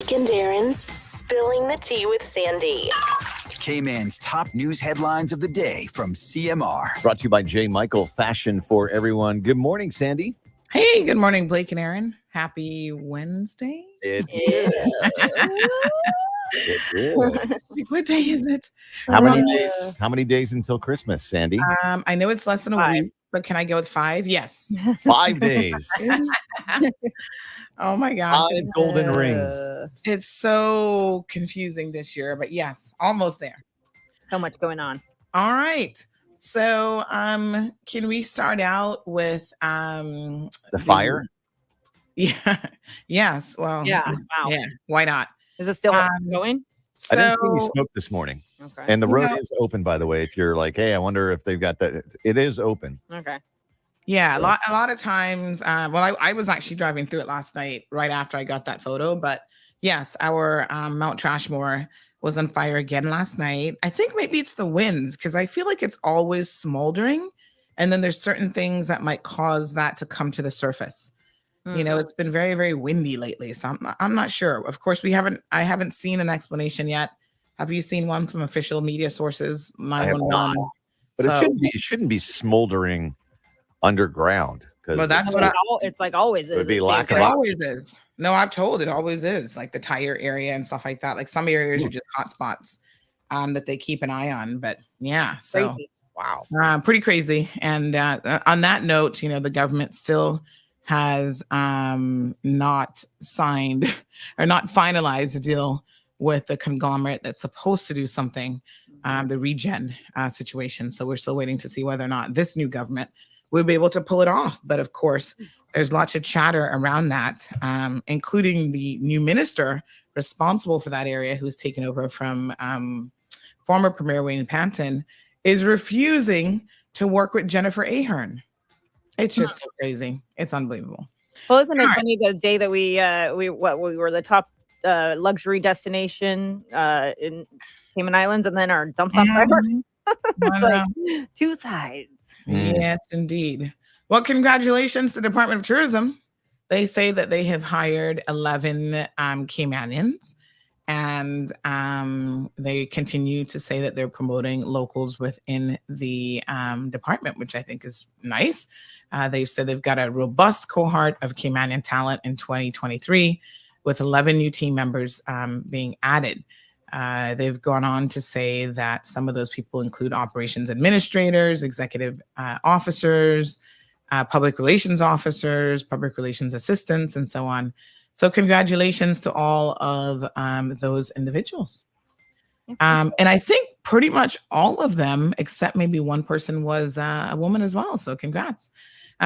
And Darren's Spilling the Tea with Sandy. K-Man's top news headlines of the day from CMR. Brought to you by J. Michael Fashion for Everyone. Good morning, Sandy. Hey, good morning, Blake and Aaron. Happy Wednesday. It is. It is. What day is it? How many days? How many days until Christmas, Sandy? I know it's less than a week, but can I go with 5? Yes. 5 days. Oh my gosh. 5 golden rings. It's so confusing this year, but yes, almost there. So much going on. All right. So can we start out with The fire? Yeah. Yes. Well, Yeah. Wow. yeah. Why not? Is it still going? So, I didn't see any smoke this morning. Okay. And the road is open, by the way. If you're like, hey, I wonder if they've got that. It is open. Okay. yeah, a lot of times. I was actually driving through it last night right after I got that photo. But yes, our Mount Trashmore was on fire again last night. I think maybe it's the winds because I feel like it's always smoldering. And then there's certain things that might cause that to come to the surface. You know, it's been very, very windy lately. So I'm not sure. Of course, I haven't seen an explanation yet. Have you seen one from official media sources? I have not. But it shouldn't be smoldering underground. Well, that's what it's like always is. It would be lack of it always is. No, I've told it always is, like the tire area and stuff like that. Like some areas are just hot spots that they keep an eye on. But yeah, so Crazy. Wow. pretty crazy. And on that note, you know, the government still has not signed or not finalized a deal with the conglomerate that's supposed to do something, the regen situation. So we're still waiting to see whether or not this new government will be able to pull it off. But of course, there's lots of chatter around that, including the new minister responsible for that area who's taken over from former Premier Wayne Panton is refusing to work with Jennifer Ahern. It's just so crazy. It's unbelievable. Well, isn't it funny the day that we were the top luxury destination in Cayman Islands, and then our dumps on fire? It's like two sides. Yes, indeed. Well, congratulations to the Department of Tourism. They say that they have hired 11 Caymanians, and they continue to say that they're promoting locals within the department, which I think is nice. They've said they've got a robust cohort of Caymanian talent in 2023, with 11 new team members being added. They've gone on to say that some of those people include operations administrators, executive officers, public relations officers, public relations assistants, and so on. So congratulations to all of those individuals. And I think pretty much all of them, except maybe one person, was a woman as well. So congrats.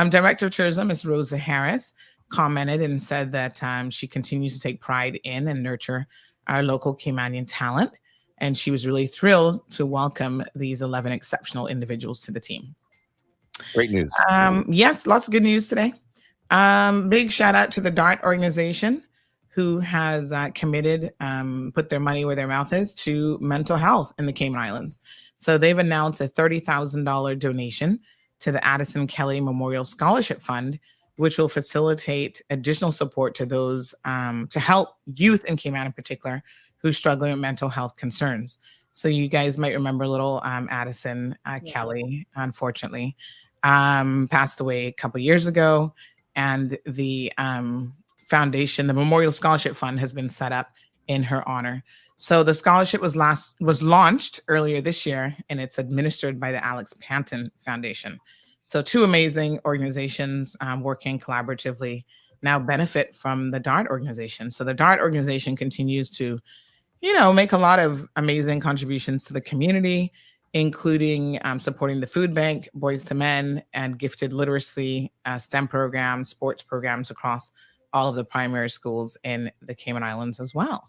Director of Tourism, Ms. Rosa Harris, commented and said that she continues to take pride in and nurture our local Caymanian talent. And she was really thrilled to welcome these 11 exceptional individuals to the team. Great news. Yes, lots of good news today. Big shout out to the DART organization, who has committed, put their money where their mouth is, to mental health in the Cayman Islands. So they've announced a $30,000 donation to the Addison Kelly Memorial Scholarship Fund, which will facilitate additional support to those, to help youth in Cayman in particular, who's struggling with mental health concerns. So you guys might remember little Addison Kelly, unfortunately, passed away a couple years ago. And the foundation, the Memorial Scholarship Fund, has been set up in her honor. So the scholarship was launched earlier this year, and it's administered by the Alex Panton Foundation. So two amazing organizations working collaboratively now benefit from the DART organization. So the DART organization continues to, you know, make a lot of amazing contributions to the community, including supporting the food bank, Boys to Men, and gifted literacy, STEM programs, sports programs across all of the primary schools in the Cayman Islands as well.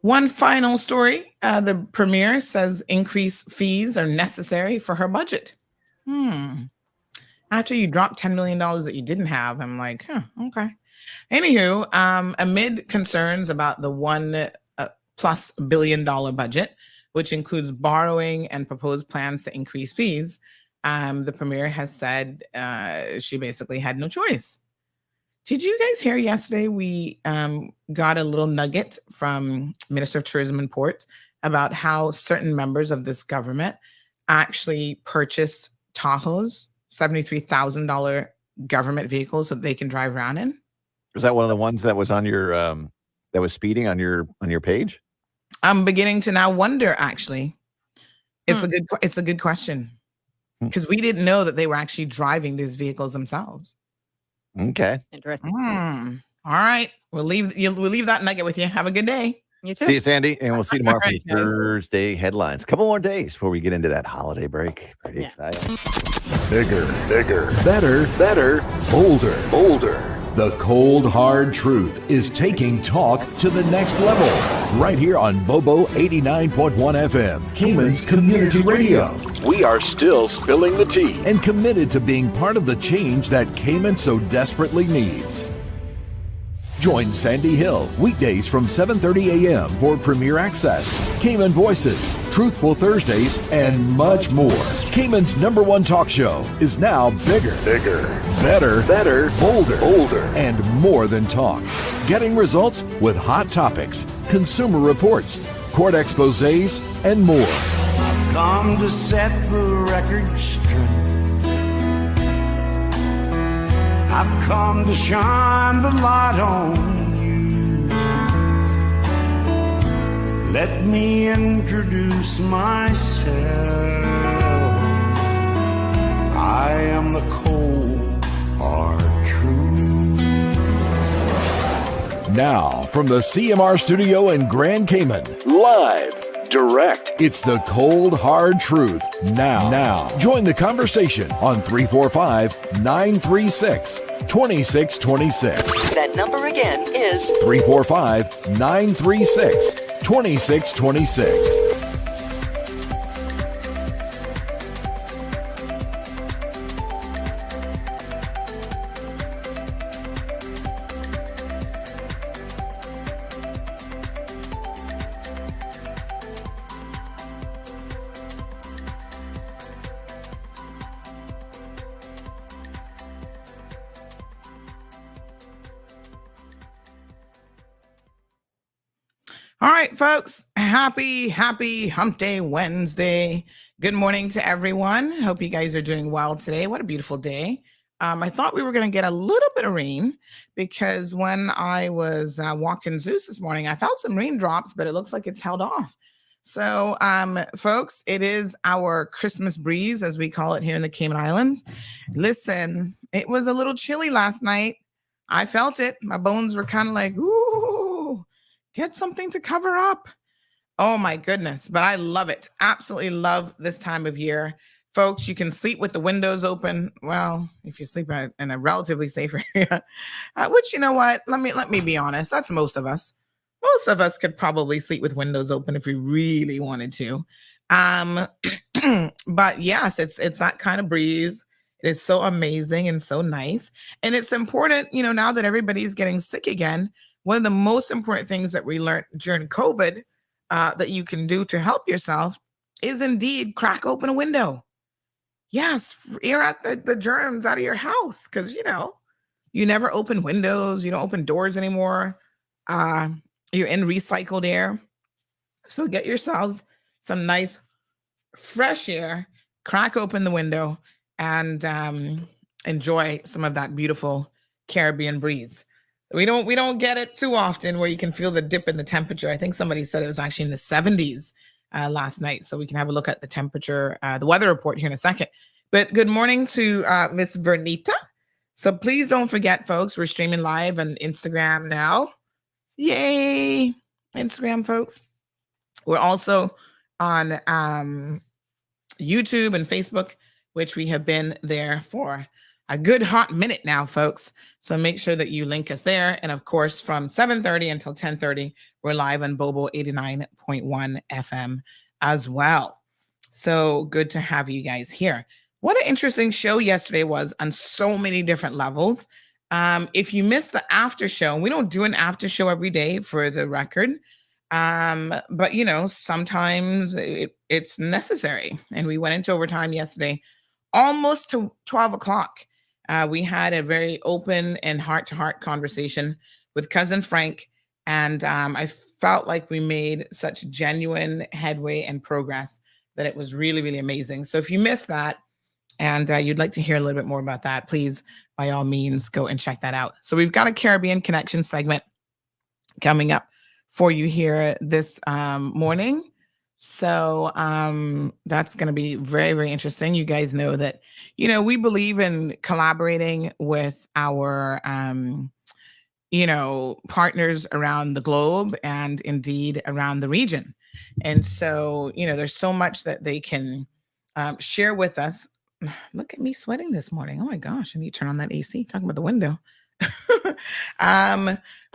One final story, the Premier says increased fees are necessary for her budget. After you dropped $10 million that you didn't have, I'm like, okay. Anywho, amid concerns about the $1+ billion budget, which includes borrowing and proposed plans to increase fees, the Premier has said she basically had no choice. Did you guys hear yesterday? We got a little nugget from Minister of Tourism and Ports about how certain members of this government actually purchased Tahoes, $73,000 government vehicles that they can drive around in. Was that one of the ones that was on your that was speeding on your page? I'm beginning to now wonder. Actually, it's a good question because we didn't know that they were actually driving these vehicles themselves. Okay. Interesting. All right. We'll leave that nugget with you. Have a good day. You too. See you, Sandy, and we'll see you tomorrow for All right, the Thursday headlines. A couple more days before we get into that holiday break. Pretty exciting. Bigger, better, bolder. The cold, hard truth is taking talk to the next level. Right here on Bobo 89.1 FM, Cayman's Community Radio. We are still spilling the tea. And committed to being part of the change that Cayman so desperately needs. Join Sandy Hill weekdays from 7:30 a.m. for Premier Access, Cayman Voices, Truthful Thursdays, and much more. Cayman's #1 talk show is now bigger, better, bolder, and more than talk. Getting results with hot topics, consumer reports, court exposés, and more. I've come to set the record straight. I've come to shine the light on you. Let me introduce myself. I am the cold, hard truth. Now, from the CMR studio in Grand Cayman, Live, direct. it's the cold, hard truth. Now, join the conversation on 345-936-2626. That number again is 345-936-2626. All right, folks. Happy Hump Day Wednesday. Good morning to everyone. Hope you guys are doing well today. What a beautiful day. I thought we were going to get a little bit of rain because when I was walking Zeus this morning, I felt some raindrops, but it looks like it's held off. So, folks, it is our Christmas breeze, as we call it here in the Cayman Islands. Listen, it was a little chilly last night. I felt it. My bones were kind of like, ooh, get something to cover up. Oh, my goodness. But I love it. Absolutely love this time of year. Folks, you can sleep with the windows open. Well, if you sleep in a relatively safe area, which, you know what? Let me be honest. That's most of us. Most of us could probably sleep with windows open if we really wanted to. But yes, it's that kind of breeze. It is so amazing and so nice. And it's important, now that everybody's getting sick again, one of the most important things that we learned during COVID that you can do to help yourself is indeed crack open a window. Yes, air out the germs out of your house because, you never open windows. You don't open doors anymore. You're in recycled air. So get yourselves some nice fresh air, crack open the window, and enjoy some of that beautiful Caribbean breeze. We don't get it too often where you can feel the dip in the temperature. I think somebody said it was actually in the 70s last night. So we can have a look at the temperature, the weather report here in a second. But good morning to Miss Vernita. So please don't forget, folks, we're streaming live on Instagram now. Yay, Instagram, folks. We're also on YouTube and Facebook, which we have been there for a good hot minute now, folks. So make sure that you link us there. And of course, from 7:30 until 10:30, we're live on Bobo 89.1 FM as well. So good to have you guys here. What an interesting show yesterday was on so many different levels. If you missed the after show, we don't do an after show every day for the record. But sometimes it's necessary. And we went into overtime yesterday, almost to 12 o'clock. We had a very open and heart-to-heart conversation with cousin Frank, and I felt like we made such genuine headway and progress that it was really, really amazing. So if you missed that and you'd like to hear a little bit more about that, please, by all means, go and check that out. So we've got a Caribbean Connection segment coming up for you here this morning. So that's going to be very, very interesting. You guys know that, we believe in collaborating with our, partners around the globe and indeed around the region. And so, there's so much that they can share with us. Look at me sweating this morning. Oh my gosh, I need to turn on that AC. Talking about the window.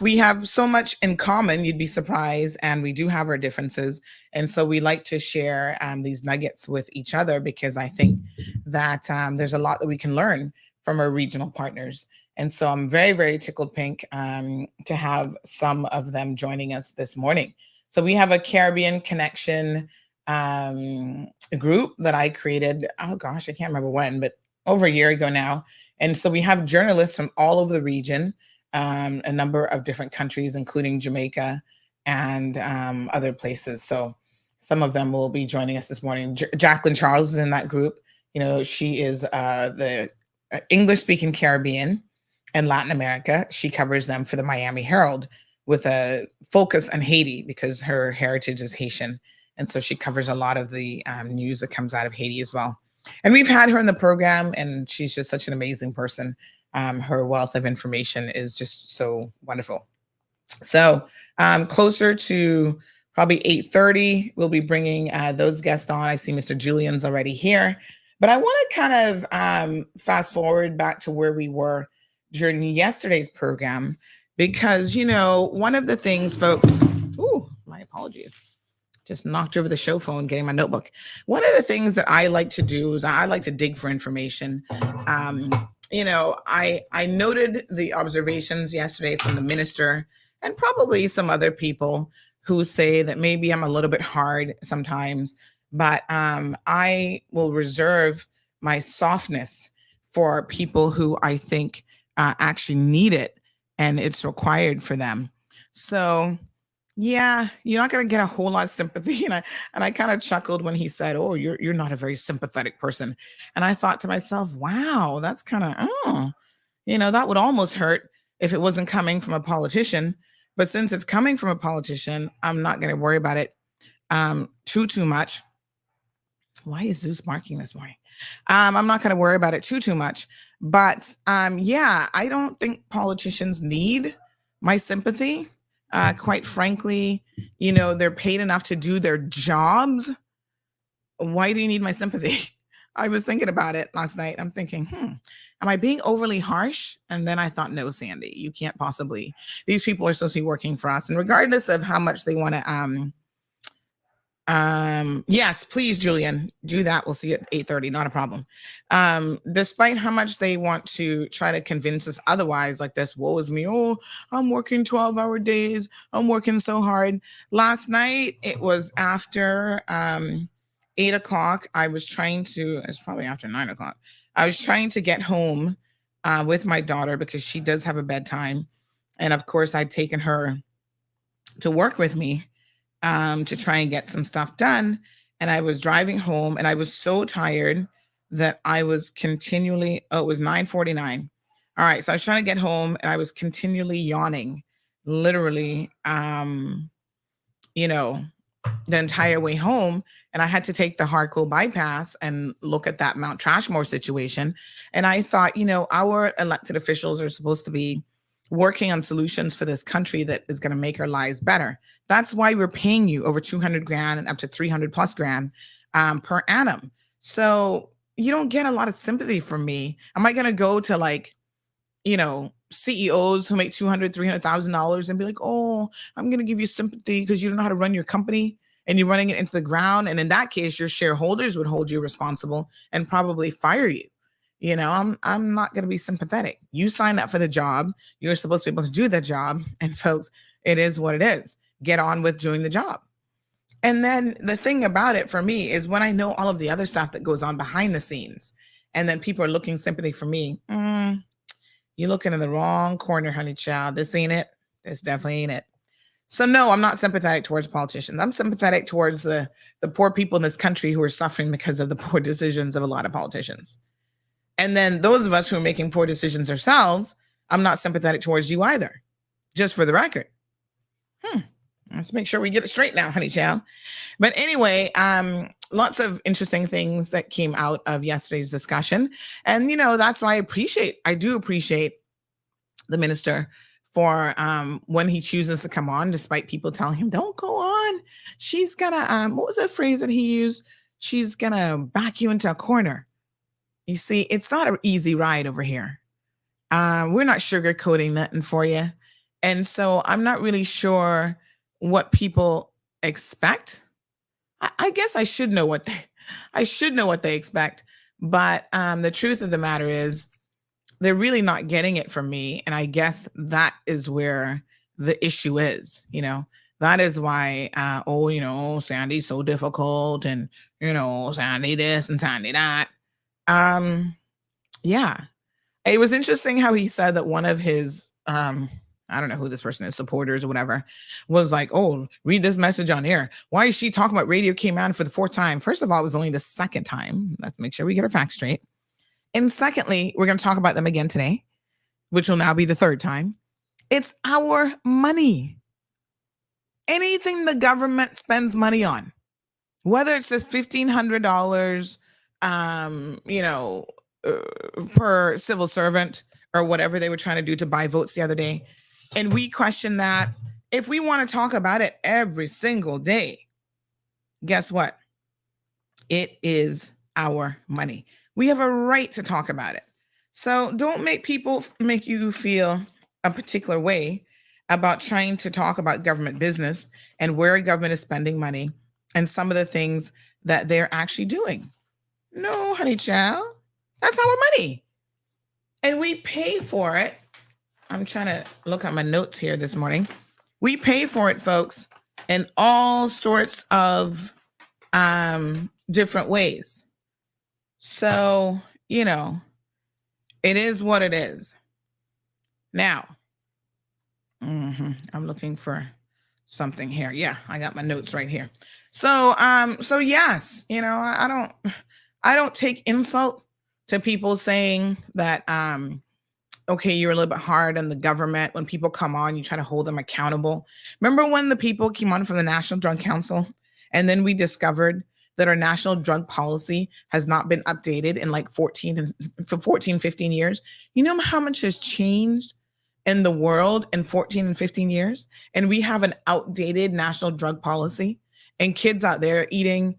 We have so much in common, you'd be surprised, and we do have our differences. And so we like to share these nuggets with each other because I think that there's a lot that we can learn from our regional partners. And so I'm very, very tickled pink to have some of them joining us this morning. So we have a Caribbean Connection group that I created, oh gosh, I can't remember when, but over a year ago now. And so we have journalists from all over the region, a number of different countries, including Jamaica and other places. So some of them will be joining us this morning. Jacqueline Charles is in that group. She is the English-speaking Caribbean and Latin America. She covers them for the Miami Herald with a focus on Haiti because her heritage is Haitian. And so she covers a lot of the news that comes out of Haiti as well. And we've had her in the program, and she's just such an amazing person. Her wealth of information is just so wonderful. So closer to probably 8:30, we'll be bringing those guests on. I see Mr. Julian's already here. But I want to kind of fast forward back to where we were during yesterday's program, because, one of the things, folks, my apologies. Just knocked over the show phone, getting my notebook. One of the things that I like to do is I like to dig for information. I noted the observations yesterday from the minister and probably some other people who say that maybe I'm a little bit hard sometimes, but I will reserve my softness for people who I think actually need it and it's required for them. So yeah, you're not going to get a whole lot of sympathy. And I kind of chuckled when he said, "Oh, you're not a very sympathetic person." And I thought to myself, wow, that's kind of, that would almost hurt if it wasn't coming from a politician. But since it's coming from a politician, I'm not going to worry about it too much. Why is Zeus barking this morning? I'm not going to worry about it too much. But I don't think politicians need my sympathy. Quite frankly, they're paid enough to do their jobs. Why do you need my sympathy? I was thinking about it last night. I'm thinking, am I being overly harsh? And then I thought, no, Sandy, you can't possibly. These people are supposed to be working for us. And regardless of how much they want to, yes, please, Julian, do that. We'll see you at 8:30. Not a problem. Despite how much they want to try to convince us otherwise, like this, woe is me. Oh, I'm working 12-hour days. I'm working so hard. Last night, it was after 8 o'clock. I was trying to, it's probably after 9 o'clock. I was trying to get home with my daughter because she does have a bedtime. And of course, I'd taken her to work with me to try and get some stuff done. And I was driving home and I was so tired that I was continually, it was 9:49. All right. So I was trying to get home and I was continually yawning, literally, the entire way home. And I had to take the Hardcore bypass and look at that Mount Trashmore situation. And I thought, our elected officials are supposed to be working on solutions for this country that is going to make our lives better. That's why we're paying you over 200 grand and up to 300 plus grand per annum. So you don't get a lot of sympathy from me. Am I going to go to CEOs who make $200,000, $300,000 and be like, oh, I'm going to give you sympathy because you don't know how to run your company and you're running it into the ground. And in that case, your shareholders would hold you responsible and probably fire you. I'm not going to be sympathetic. You signed up for the job. You're supposed to be able to do the job. And folks, it is what it is. Get on with doing the job. And then the thing about it for me is when I know all of the other stuff that goes on behind the scenes and then people are looking sympathy for me. You're looking in the wrong corner, honey child. This ain't it. This definitely ain't it. So no, I'm not sympathetic towards politicians. I'm sympathetic towards the poor people in this country who are suffering because of the poor decisions of a lot of politicians. And then those of us who are making poor decisions ourselves, I'm not sympathetic towards you either. Just for the record. Let's make sure we get it straight now, honey child. But anyway, lots of interesting things that came out of yesterday's discussion. And, that's why I do appreciate the minister for when he chooses to come on, despite people telling him, don't go on. She's gonna, what was that phrase that he used? She's gonna back you into a corner. You see, it's not an easy ride over here. We're not sugarcoating nothing for you. And so I'm not really sure what people expect. I guess I should know what they expect. But the truth of the matter is they're really not getting it from me. And I guess that is where the issue is, that is why, Sandy's so difficult and, Sandy this and Sandy that. Yeah. It was interesting how he said that one of his, I don't know who this person is, supporters or whatever, was like, oh, read this message on air. Why is she talking about Radio Cayman for the 4th time? First of all, it was only the 2nd time. Let's make sure we get our facts straight. And secondly, we're going to talk about them again today, which will now be the 3rd time. It's our money. Anything the government spends money on, whether it's just $1,500, per civil servant or whatever they were trying to do to buy votes the other day. And we question that. If we want to talk about it every single day, guess what? It is our money. We have a right to talk about it. So don't make people make you feel a particular way about trying to talk about government business and where government is spending money and some of the things that they're actually doing. No, honey child, that's our money. And we pay for it. I'm trying to look at my notes here this morning. We pay for it, folks, in all sorts of different ways. So, it is what it is. Now, I'm looking for something here. Yeah, I got my notes right here. So yes, I don't take insult to people saying that, okay, you're a little bit hard on the government. When people come on, you try to hold them accountable. Remember when the people came on from the National Drug Council, and then we discovered that our national drug policy has not been updated in like 14, 15 years. You know how much has changed in the world in 14 and 15 years? And we have an outdated national drug policy, and kids out there eating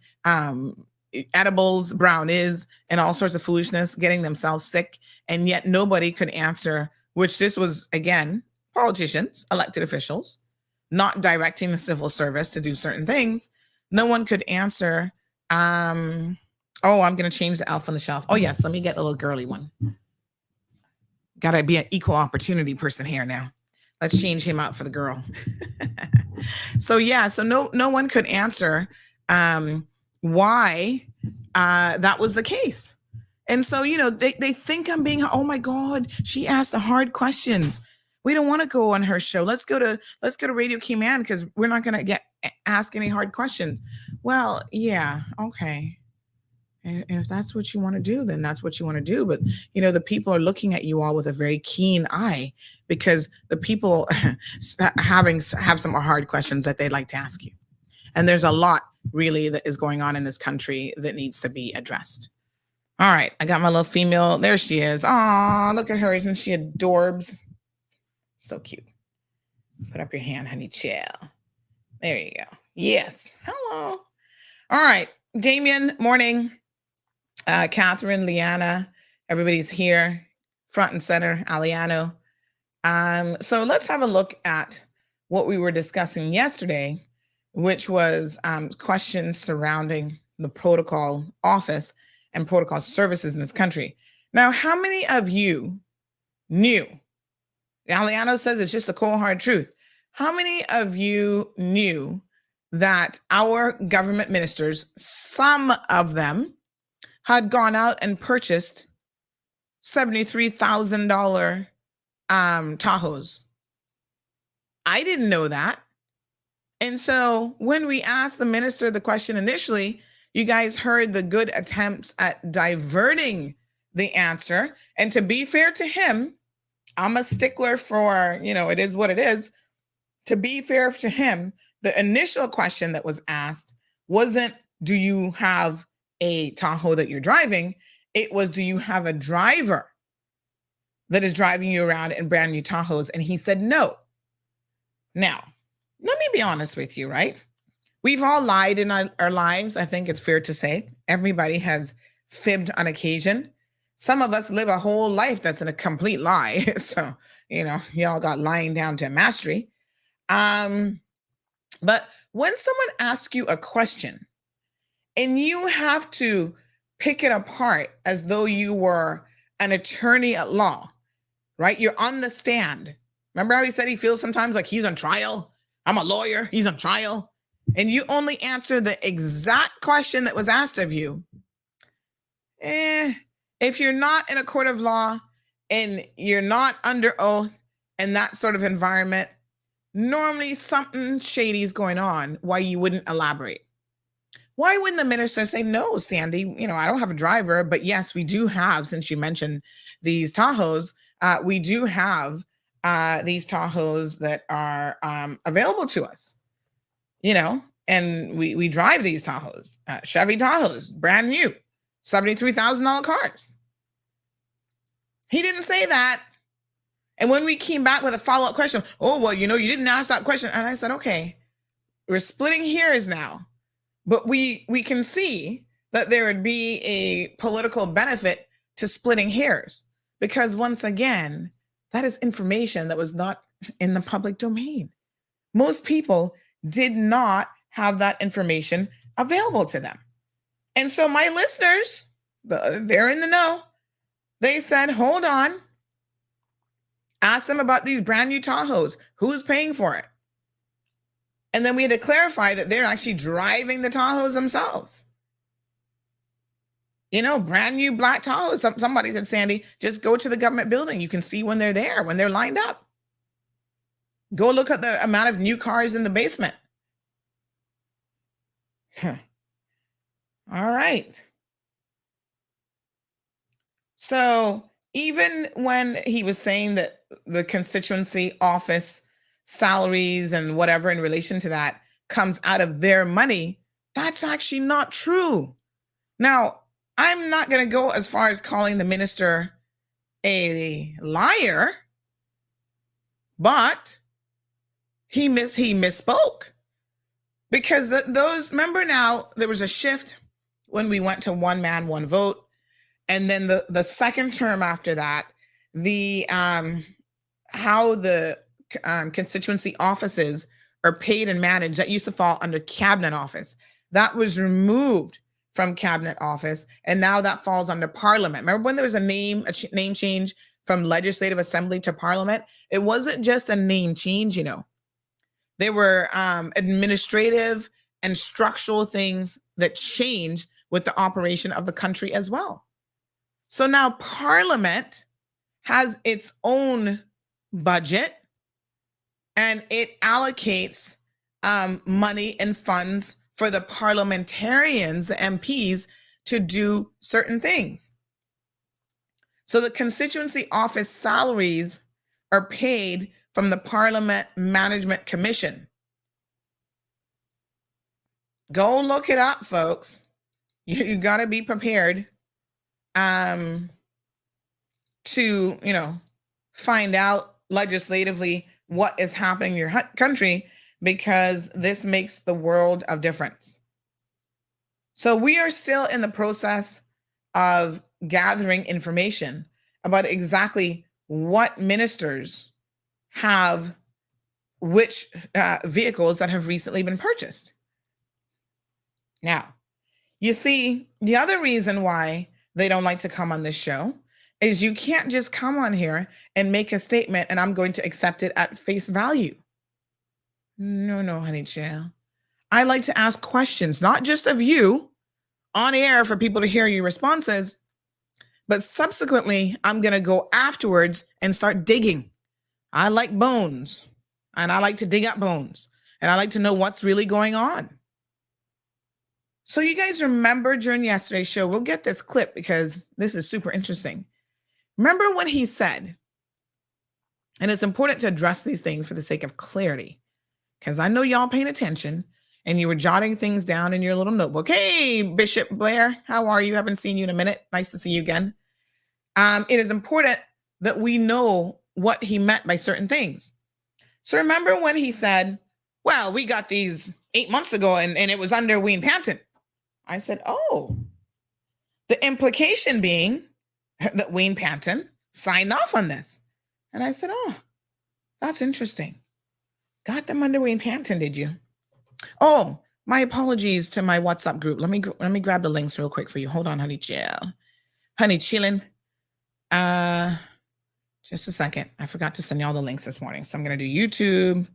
edibles, brownies, and all sorts of foolishness, getting themselves sick. And yet nobody could answer, which this was, again, politicians, elected officials, not directing the civil service to do certain things. No one could answer, I'm going to change the elf on the shelf. Oh, yes, let me get a little girly one. Got to be an equal opportunity person here now. Let's change him out for the girl. So no one could answer why that was the case. And so, they think I'm being, oh my God, she asked the hard questions. We don't want to go on her show. Let's go to Radio Cayman because we're not going to ask any hard questions. Well, yeah, okay. If that's what you want to do, then that's what you want to do. But, the people are looking at you all with a very keen eye because the people have some hard questions that they'd like to ask you. And there's a lot really that is going on in this country that needs to be addressed. All right, I got my little female. There she is. Aw, look at her. Isn't she adorbs? So cute. Put up your hand, honey chill. There you go. Yes. Hello. All right. Damien, morning. Catherine, Liana, everybody's here. Front and center, Aliano. So let's have a look at what we were discussing yesterday, which was questions surrounding the protocol office and protocol services in this country. Now, how many of you knew? Aliano says it's just the cold hard truth. How many of you knew that our government ministers, some of them, had gone out and purchased $73,000 Tahoes. I didn't know that. And so when we asked the minister the question initially, you guys heard the good attempts at diverting the answer. And to be fair to him, I'm a stickler for, it is what it is. To be fair to him, the initial question that was asked wasn't, do you have a Tahoe that you're driving? It was, do you have a driver that is driving you around in brand new Tahoes? And he said no. Now, let me be honest with you, right? We've all lied in our lives. I think it's fair to say everybody has fibbed on occasion. Some of us live a whole life that's in a complete lie. So, y'all got lying down to mastery. But when someone asks you a question and you have to pick it apart as though you were an attorney at law, right? You're on the stand. Remember how he said he feels sometimes like he's on trial? I'm a lawyer. He's on trial. And you only answer the exact question that was asked of you. If you're not in a court of law and you're not under oath and that sort of environment, normally something shady is going on why you wouldn't elaborate. Why wouldn't the minister say, no, Sandy, I don't have a driver, but yes, we do have, since you mentioned these Tahoes, we do have these Tahoes that are available to us, and we drive these Tahoes, Chevy Tahoes, brand new, $73,000 cars. He didn't say that. And when we came back with a follow-up question, oh, well, you didn't ask that question. And I said, okay, we're splitting hairs now. But we can see that there would be a political benefit to splitting hairs. Because once again, that is information that was not in the public domain. Most people did not have that information available to them. And so my listeners, they're in the know. They said, hold on. Ask them about these brand new Tahoes. Who's paying for it? And then we had to clarify that they're actually driving the Tahoes themselves. Brand new black Tahoes. Somebody said, Sandy, just go to the government building. You can see when they're there, when they're lined up. Go look at the amount of new cars in the basement. All right. So even when he was saying that the constituency office salaries and whatever in relation to that comes out of their money, that's actually not true. Now, I'm not going to go as far as calling the minister a liar, but he misspoke. Because remember now, there was a shift when we went to one man, one vote. And then the second term after that, how the constituency offices are paid and managed, that used to fall under cabinet office. That was removed from cabinet office, and now that falls under parliament. Remember when there was a name change from legislative assembly to parliament? It wasn't just a name change, There were administrative and structural things that changed with the operation of the country as well. So now Parliament has its own budget and it allocates money and funds for the parliamentarians, the MPs, to do certain things. So the constituency office salaries are paid from the Parliament Management Commission. Go look it up, folks. You got to be prepared to, find out legislatively what is happening in your country, because this makes the world of difference. So we are still in the process of gathering information about exactly what ministers have which vehicles that have recently been purchased. Now, you see, the other reason why they don't like to come on this show is you can't just come on here and make a statement and I'm going to accept it at face value. No, honey child. I like to ask questions, not just of you on air for people to hear your responses. But subsequently, I'm going to go afterwards and start digging. I like bones, and I like to dig up bones, and I like to know what's really going on. So you guys remember during yesterday's show, we'll get this clip because this is super interesting. Remember what he said, and it's important to address these things for the sake of clarity, because I know y'all paying attention and you were jotting things down in your little notebook. Hey, Bishop Blair, how are you? Haven't seen you in a minute. Nice to see you again. It is important that we know what he meant by certain things. So remember when he said, well, we got these 8 months ago and it was under Wayne Panton. I said, oh, the implication being that Wayne Panton signed off on this. And I said, oh, that's interesting. Got them under Wayne Panton, did you? Oh, my apologies to my WhatsApp group. Let me grab the links real quick for you. Hold on, honey, chill. Honey, chillin'. Just a second. I forgot to send y'all the links this morning. So I'm going to do YouTube,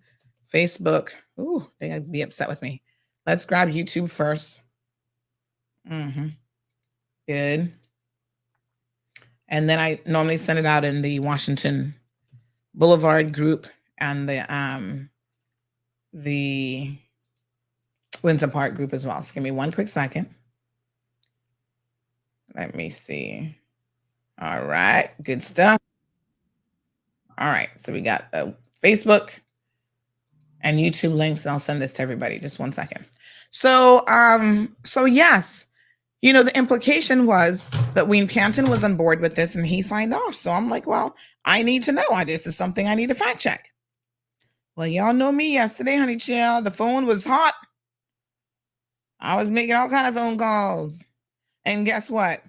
Facebook. Ooh, they're going to be upset with me. Let's grab YouTube first. Good. And then I normally send it out in the Washington Boulevard group and the Winter Park group as well. So give me one quick second. Let me see. All right, good stuff. All right, so we got the Facebook and YouTube links. I'll send this to everybody. Just one second. So yes, you know, the implication was that Wayne Panton was on board with this and he signed off. So I'm like, well, I need to know. This is something I need to fact check. Well, y'all know me yesterday, honey child. The phone was hot. I was making all kind of phone calls. And guess what?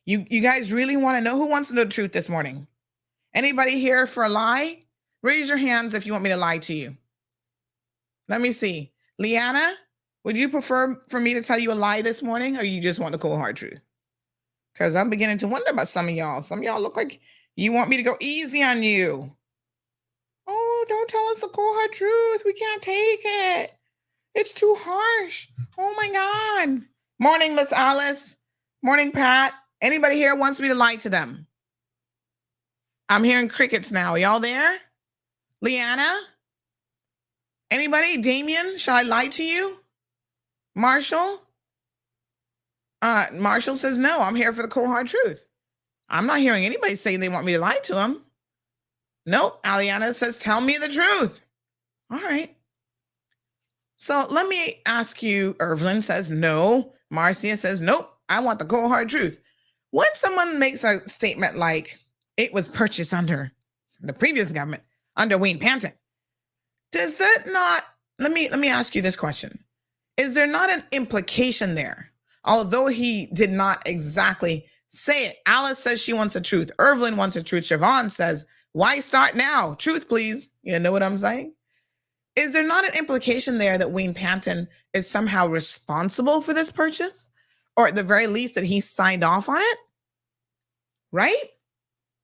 You guys really want to know who wants to know the truth this morning? Anybody here for a lie? Raise your hands if you want me to lie to you. Let me see. Leanna, would you prefer for me to tell you a lie this morning, or you just want the cold hard truth? Because I'm beginning to wonder about some of y'all. Some of y'all look like you want me to go easy on you. Oh, don't tell us the cold hard truth. We can't take it. It's too harsh. Oh my God. Morning, Miss Alice. Morning, Pat. Anybody here wants me to lie to them? I'm hearing crickets now. Y'all there? Leanna? Anybody? Damien, shall I lie to you? Marshall? Marshall says no. I'm here for the cold hard truth. I'm not hearing anybody say they want me to lie to them. Nope. Aliana says, tell me the truth. All right. So let me ask you, Irvlin says no. Marcia says, nope, I want the cold hard truth. When someone makes a statement like it was purchased under the previous government, under Wayne Panton, does that not, let me ask you this question. Is there not an implication there? Although he did not exactly say it. Alice says she wants the truth. Irvlin wants the truth. Siobhan says, why start now? Truth, please. You know what I'm saying? Is there not an implication there that Wayne Panton is somehow responsible for this purchase? Or at the very least that he signed off on it? Right?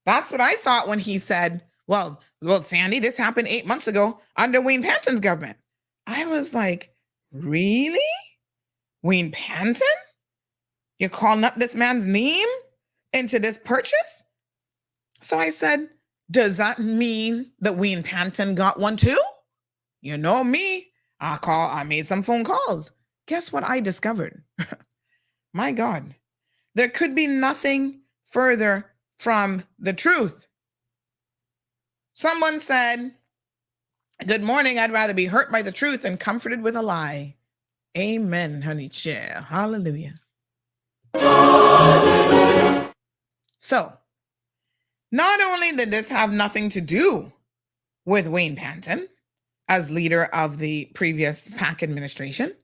That's what I thought when he said, well, Sandy, this happened 8 months ago under Wayne Panton's government. I was like, really? Wayne Panton? You're calling up this man's name into this purchase? So I said, does that mean that Wayne Panton got one too? You know me. I made some phone calls. Guess what I discovered? My God, there could be nothing further from the truth. Someone said, good morning. I'd rather be hurt by the truth than comforted with a lie. Amen, honey child. Hallelujah. So, not only did this have nothing to do with Wayne Panton as leader of the previous PAC administration,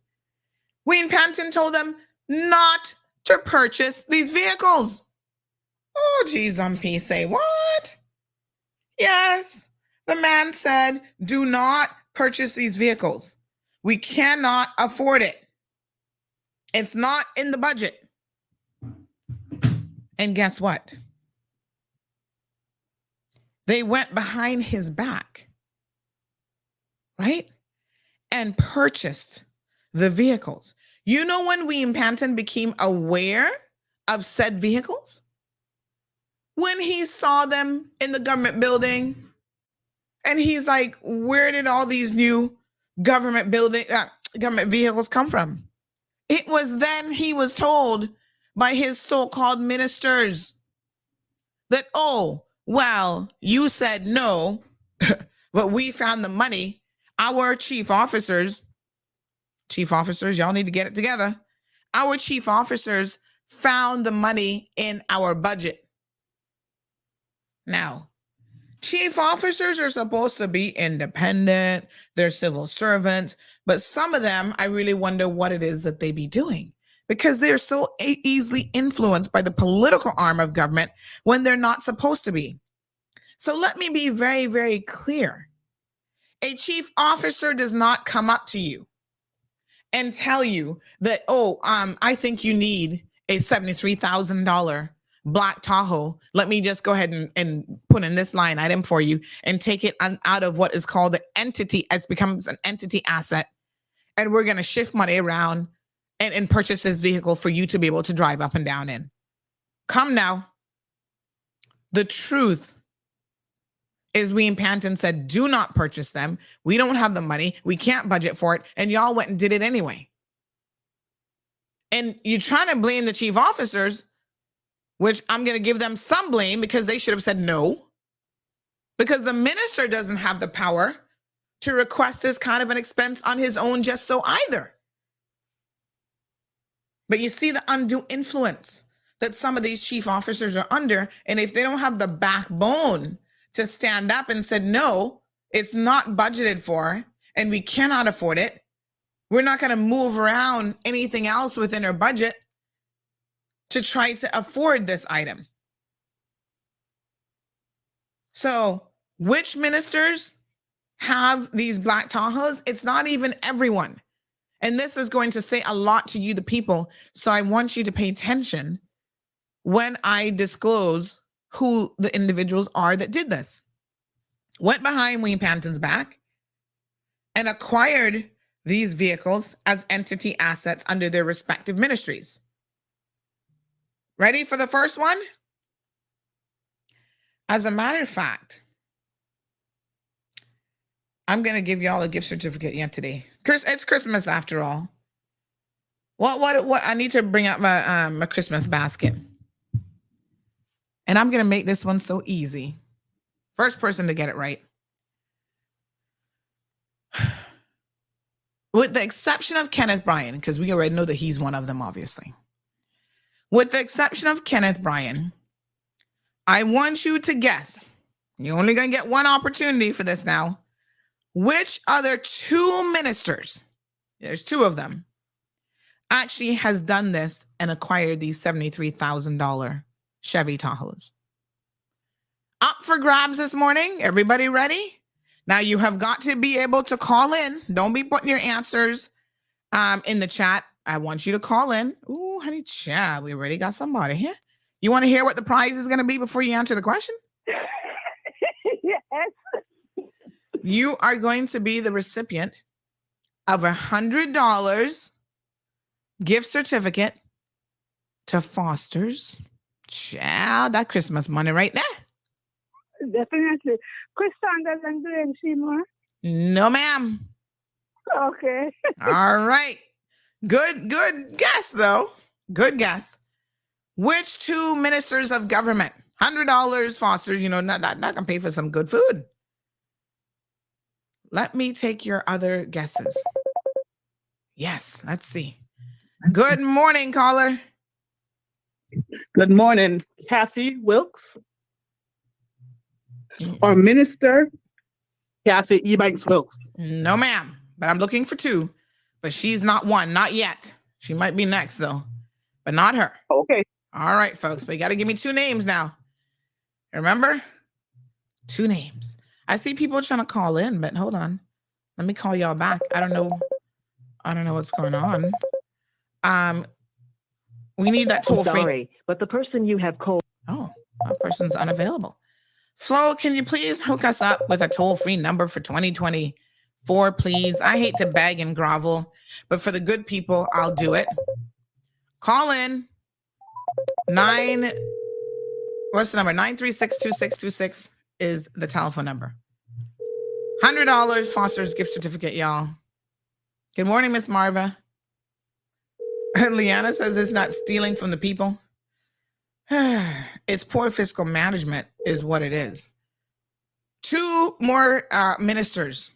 Wayne Panton told them not to purchase these vehicles. Oh, geez, say what? Yes, the man said, do not purchase these vehicles. We cannot afford it. It's not in the budget. And guess what? They went behind his back, right? And purchased the vehicles. You know when William Panton became aware of said vehicles? When he saw them in the government building, and he's like, where did all these new government vehicles come from? It was then he was told by his so-called ministers that, oh, well, you said no, but we found the money. Our chief officers, y'all need to get it together. Our chief officers found the money in our budget. Now, chief officers are supposed to be independent. They're civil servants, but some of them, I really wonder what it is that they be doing, because they're so easily influenced by the political arm of government when they're not supposed to be. So let me be very, very clear. A chief officer does not come up to you and tell you that, oh, I think you need a $73,000 black Tahoe. Let me just go ahead and put in this line item for you and take it out of what is called the entity. It becomes an entity asset. And we're going to shift money around and purchase this vehicle for you to be able to drive up and down in. Come now. The truth is William Panton said, do not purchase them. We don't have the money. We can't budget for it. And y'all went and did it anyway. And you're trying to blame the chief officers, which I'm going to give them some blame because they should have said no. Because the minister doesn't have the power to request this kind of an expense on his own just so either. But you see the undue influence that some of these chief officers are under. And if they don't have the backbone to stand up and said, no, it's not budgeted for, and we cannot afford it. We're not going to move around anything else within our budget to try to afford this item. So which ministers have these black Tahoes? It's not even everyone. And this is going to say a lot to you, the people. So I want you to pay attention when I disclose who the individuals are that did this. Went behind William Panton's back and acquired these vehicles as entity assets under their respective ministries. Ready for the first one? As a matter of fact, I'm going to give y'all a gift certificate yet today. It's Christmas after all. What? I need to bring out my Christmas basket. And I'm going to make this one so easy. First person to get it right. With the exception of Kenneth Bryan, because we already know that he's one of them, obviously. With the exception of Kenneth Bryan, I want you to guess. You're only going to get one opportunity for this now. Which other two ministers, there's two of them, actually has done this and acquired these $73,000 Chevy Tahoes? Up for grabs this morning. Everybody ready? Now you have got to be able to call in. Don't be putting your answers in the chat. I want you to call in. Ooh, honey, chat. We already got somebody here. You want to hear what the prize is going to be before you answer the question? Yes. You are going to be the recipient of $100 gift certificate to Foster's. Child, that Christmas money right there. Definitely. Chris Sanders and Dwayne Seymour. No, ma'am. Okay. All right. Good guess, though. Good guess. Which two ministers of government? $100 Foster's, not gonna pay for some good food. Let me take your other guesses. Yes, let's see. Good morning, caller. Good morning, Kathy Wilkes, or Minister Kathy Ebanks Wilkes. No, ma'am, but I'm looking for two, but she's not one, not yet. She might be next, though, but not her. Okay. All right, folks, but you got to give me two names now. Remember? Two names. I see people trying to call in, but hold on. Let me call y'all back. I don't know what's going on. We need that toll free. Sorry, but the person you have called. Oh, that person's unavailable. Flo, can you please hook us up with a toll-free number for 2024, please? I hate to beg and grovel. But for the good people, I'll do it. Call in. What's the number? 936-2626 is the telephone number. $100 Foster's gift certificate, y'all. Good morning, Miss Marva. Leanna says it's not stealing from the people. It's poor fiscal management is what it is. 2 more ministers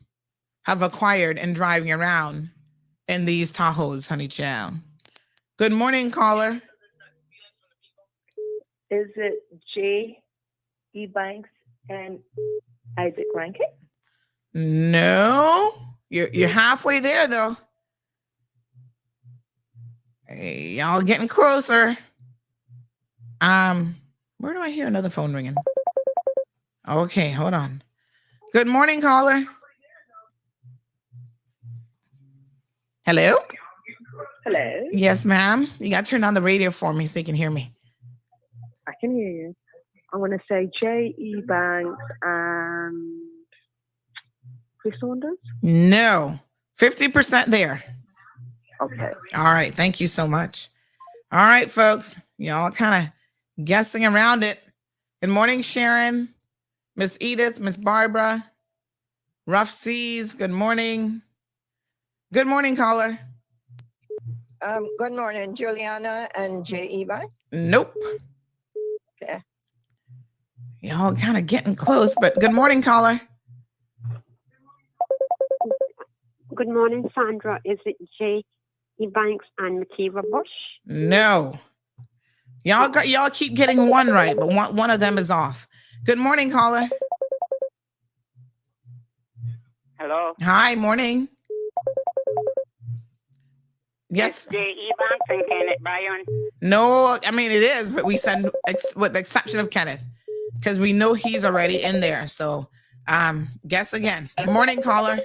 have acquired and driving around in these Tahoes, honey child. Good morning, caller. Is it J. E. Banks and Isaac Rankin? No, you're halfway there though. Hey, y'all getting closer. Where do I hear another phone ringing? Okay, hold on. Good morning, caller. Hello? Hello. Yes, ma'am. You got to turn on the radio for me so you can hear me. I can hear you. I want to say J. E. Banks and Chris Saunders? No. 50% there. Okay. All right. Thank you so much. All right, folks. Y'all kind of guessing around it. Good morning, Sharon, Miss Edith, Miss Barbara, Rough Seas. Good morning. Good morning, caller. Good morning, Juliana and J. Eva. Nope. Okay. Y'all kind of getting close, but good morning, caller. Good morning, Sandra. Is it J. E. Banks and Makiva Bush? No. Y'all keep getting one right, but one of them is off. Good morning, caller. Hello. Hi, morning. Yes. J. E. Banks and Kenneth Bryan. No, I mean it is, but we send with the exception of Kenneth, because we know he's already in there. So, guess again. Morning, caller.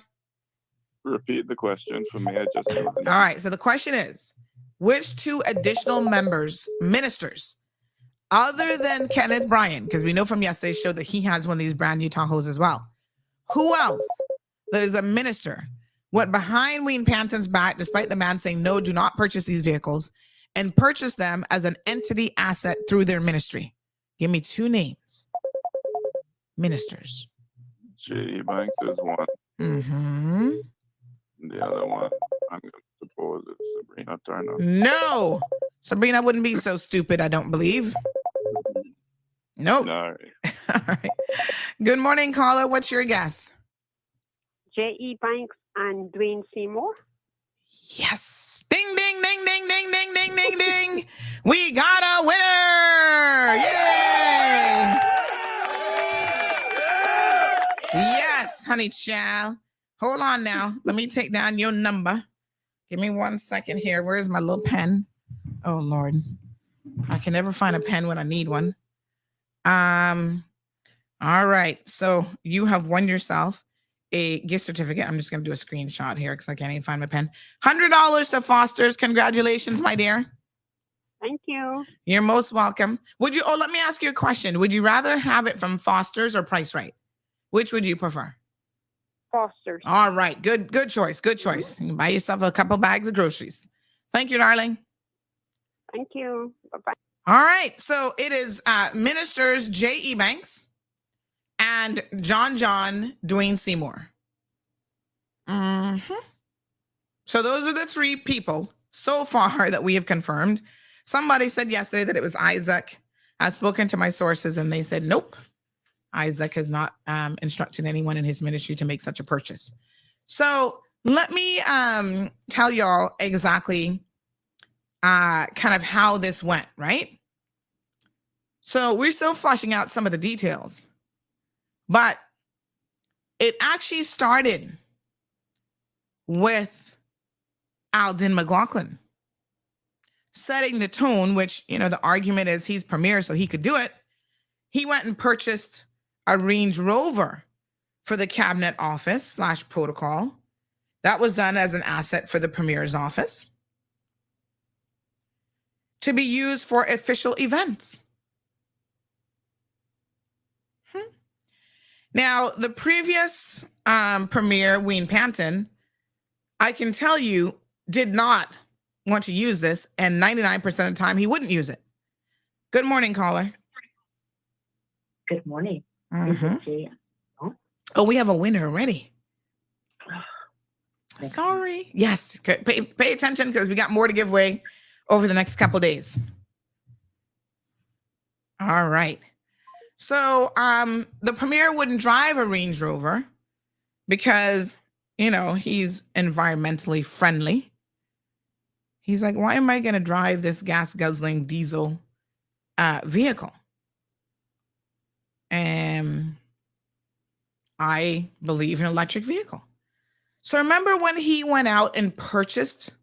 Repeat the question for me. I just don't know. All right. So the question is, which 2 additional ministers, other than Kenneth Bryan, because we know from yesterday's show that he has one of these brand new Tahoes as well. Who else that is a minister went behind Wayne Panton's back, despite the man saying, no, do not purchase these vehicles, and purchase them as an entity asset through their ministry? Give me 2 names. Ministers. J.E. Banks is one. Mm-hmm. The other one, I'm going to suppose it's Sabrina Turner. No. Sabrina wouldn't be so stupid, I don't believe. Nope. All right. All right. Good morning, caller. What's your guess? J. E. Banks and Dwayne Seymour? Yes. Ding, ding, ding, ding, ding, ding, ding, ding, ding. We got a winner. Yay. Yes, honey child. Hold on now. Let me take down your number. Give me 1 second here. Where's my little pen? Oh, Lord. I can never find a pen when I need one. All right. So you have won yourself a gift certificate. I'm just going to do a screenshot here because I can't even find my pen. $100 to Foster's. Congratulations, my dear. Thank you. You're most welcome. Let me ask you a question. Would you rather have it from Foster's or Price Right? Which would you prefer? Foster's. All right. Good choice. Good choice. You can buy yourself a couple bags of groceries. Thank you, darling. Thank you. Bye-bye. All right. So it is ministers J.E. Banks and John Dwayne Seymour. Mm-hmm. So those are the 3 people so far that we have confirmed. Somebody said yesterday that it was Isaac. I've spoken to my sources and they said, nope. Isaac has not instructed anyone in his ministry to make such a purchase. So let me tell y'all exactly kind of how this went, right? So we're still fleshing out some of the details, but it actually started with Alden McLaughlin setting the tone, which, the argument is he's premier, so he could do it. He went and purchased a Range Rover for the cabinet office / protocol. That was done as an asset for the premier's office to be used for official events. Now, the previous premier, Wayne Panton, I can tell you, did not want to use this, and 99% of the time he wouldn't use it. Good morning, caller. Good morning. Oh, we have a winner already. Sorry. Yes. Pay attention because we got more to give away over the next couple days. All right. So the premier wouldn't drive a Range Rover because, he's environmentally friendly. He's like, why am I going to drive this gas guzzling diesel vehicle? And I believe in electric vehicle. So remember when he went out and purchased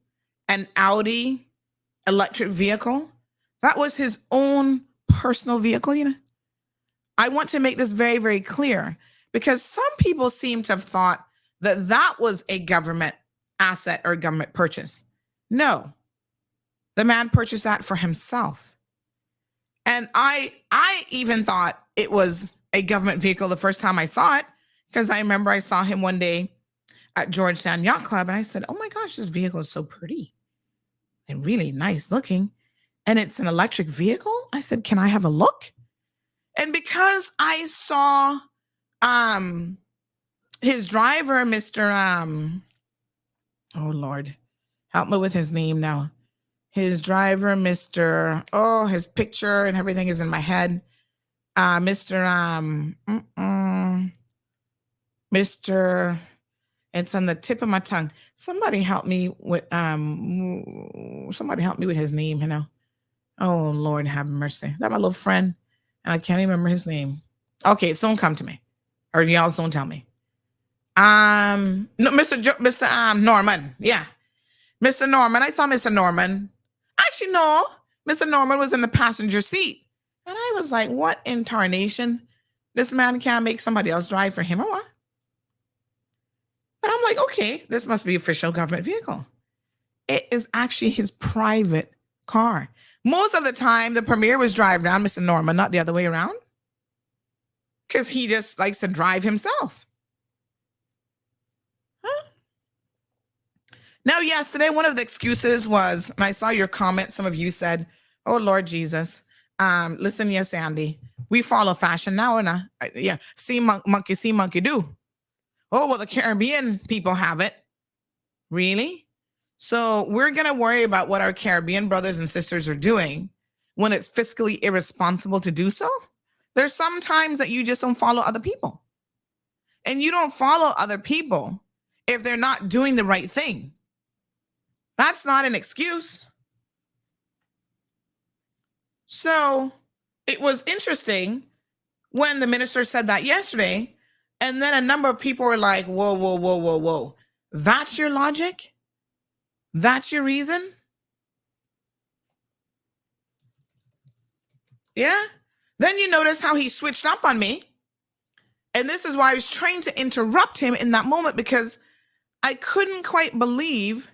an Audi electric vehicle? That was his own personal vehicle, I want to make this very, very clear because some people seem to have thought that that was a government asset or government purchase. No, the man purchased that for himself. And I even thought it was a government vehicle the first time I saw it because I remember I saw him one day at Georgetown Yacht Club and I said, oh my gosh, this vehicle is so pretty and really nice looking. And it's an electric vehicle. I said, can I have a look? And because I saw his driver, Mr. Oh Lord, help me with his name now. His driver, Mr. Oh, his picture and everything is in my head. Mr. It's on the tip of my tongue. Somebody help me with his name, Oh Lord, have mercy. That my little friend. And I can't even remember his name. Okay, so don't come to me. Or y'all don't tell me. No, Mr. Norman. Yeah. Mr. Norman. I saw Mr. Norman. Actually, no. Mr. Norman was in the passenger seat. And I was like, what in tarnation? This man can't make somebody else drive for him or what? But I'm like, okay, this must be official government vehicle. It is actually his private car. Most of the time, the premier was driving around Mr. Norman, not the other way around. Because he just likes to drive himself. Now, yesterday, one of the excuses was, and I saw your comment, some of you said, oh, Lord Jesus, listen, yes, Andy, we follow fashion now, and yeah, see monkey do. Oh, well, the Caribbean people have it. Really? So we're going to worry about what our Caribbean brothers and sisters are doing when it's fiscally irresponsible to do so. There's some times that you just don't follow other people. And you don't follow other people if they're not doing the right thing. That's not an excuse. So it was interesting when the minister said that yesterday, and then a number of people were like, whoa. That's your logic? That's your reason? Yeah. Then you notice how he switched up on me. And this is why I was trying to interrupt him in that moment because I couldn't quite believe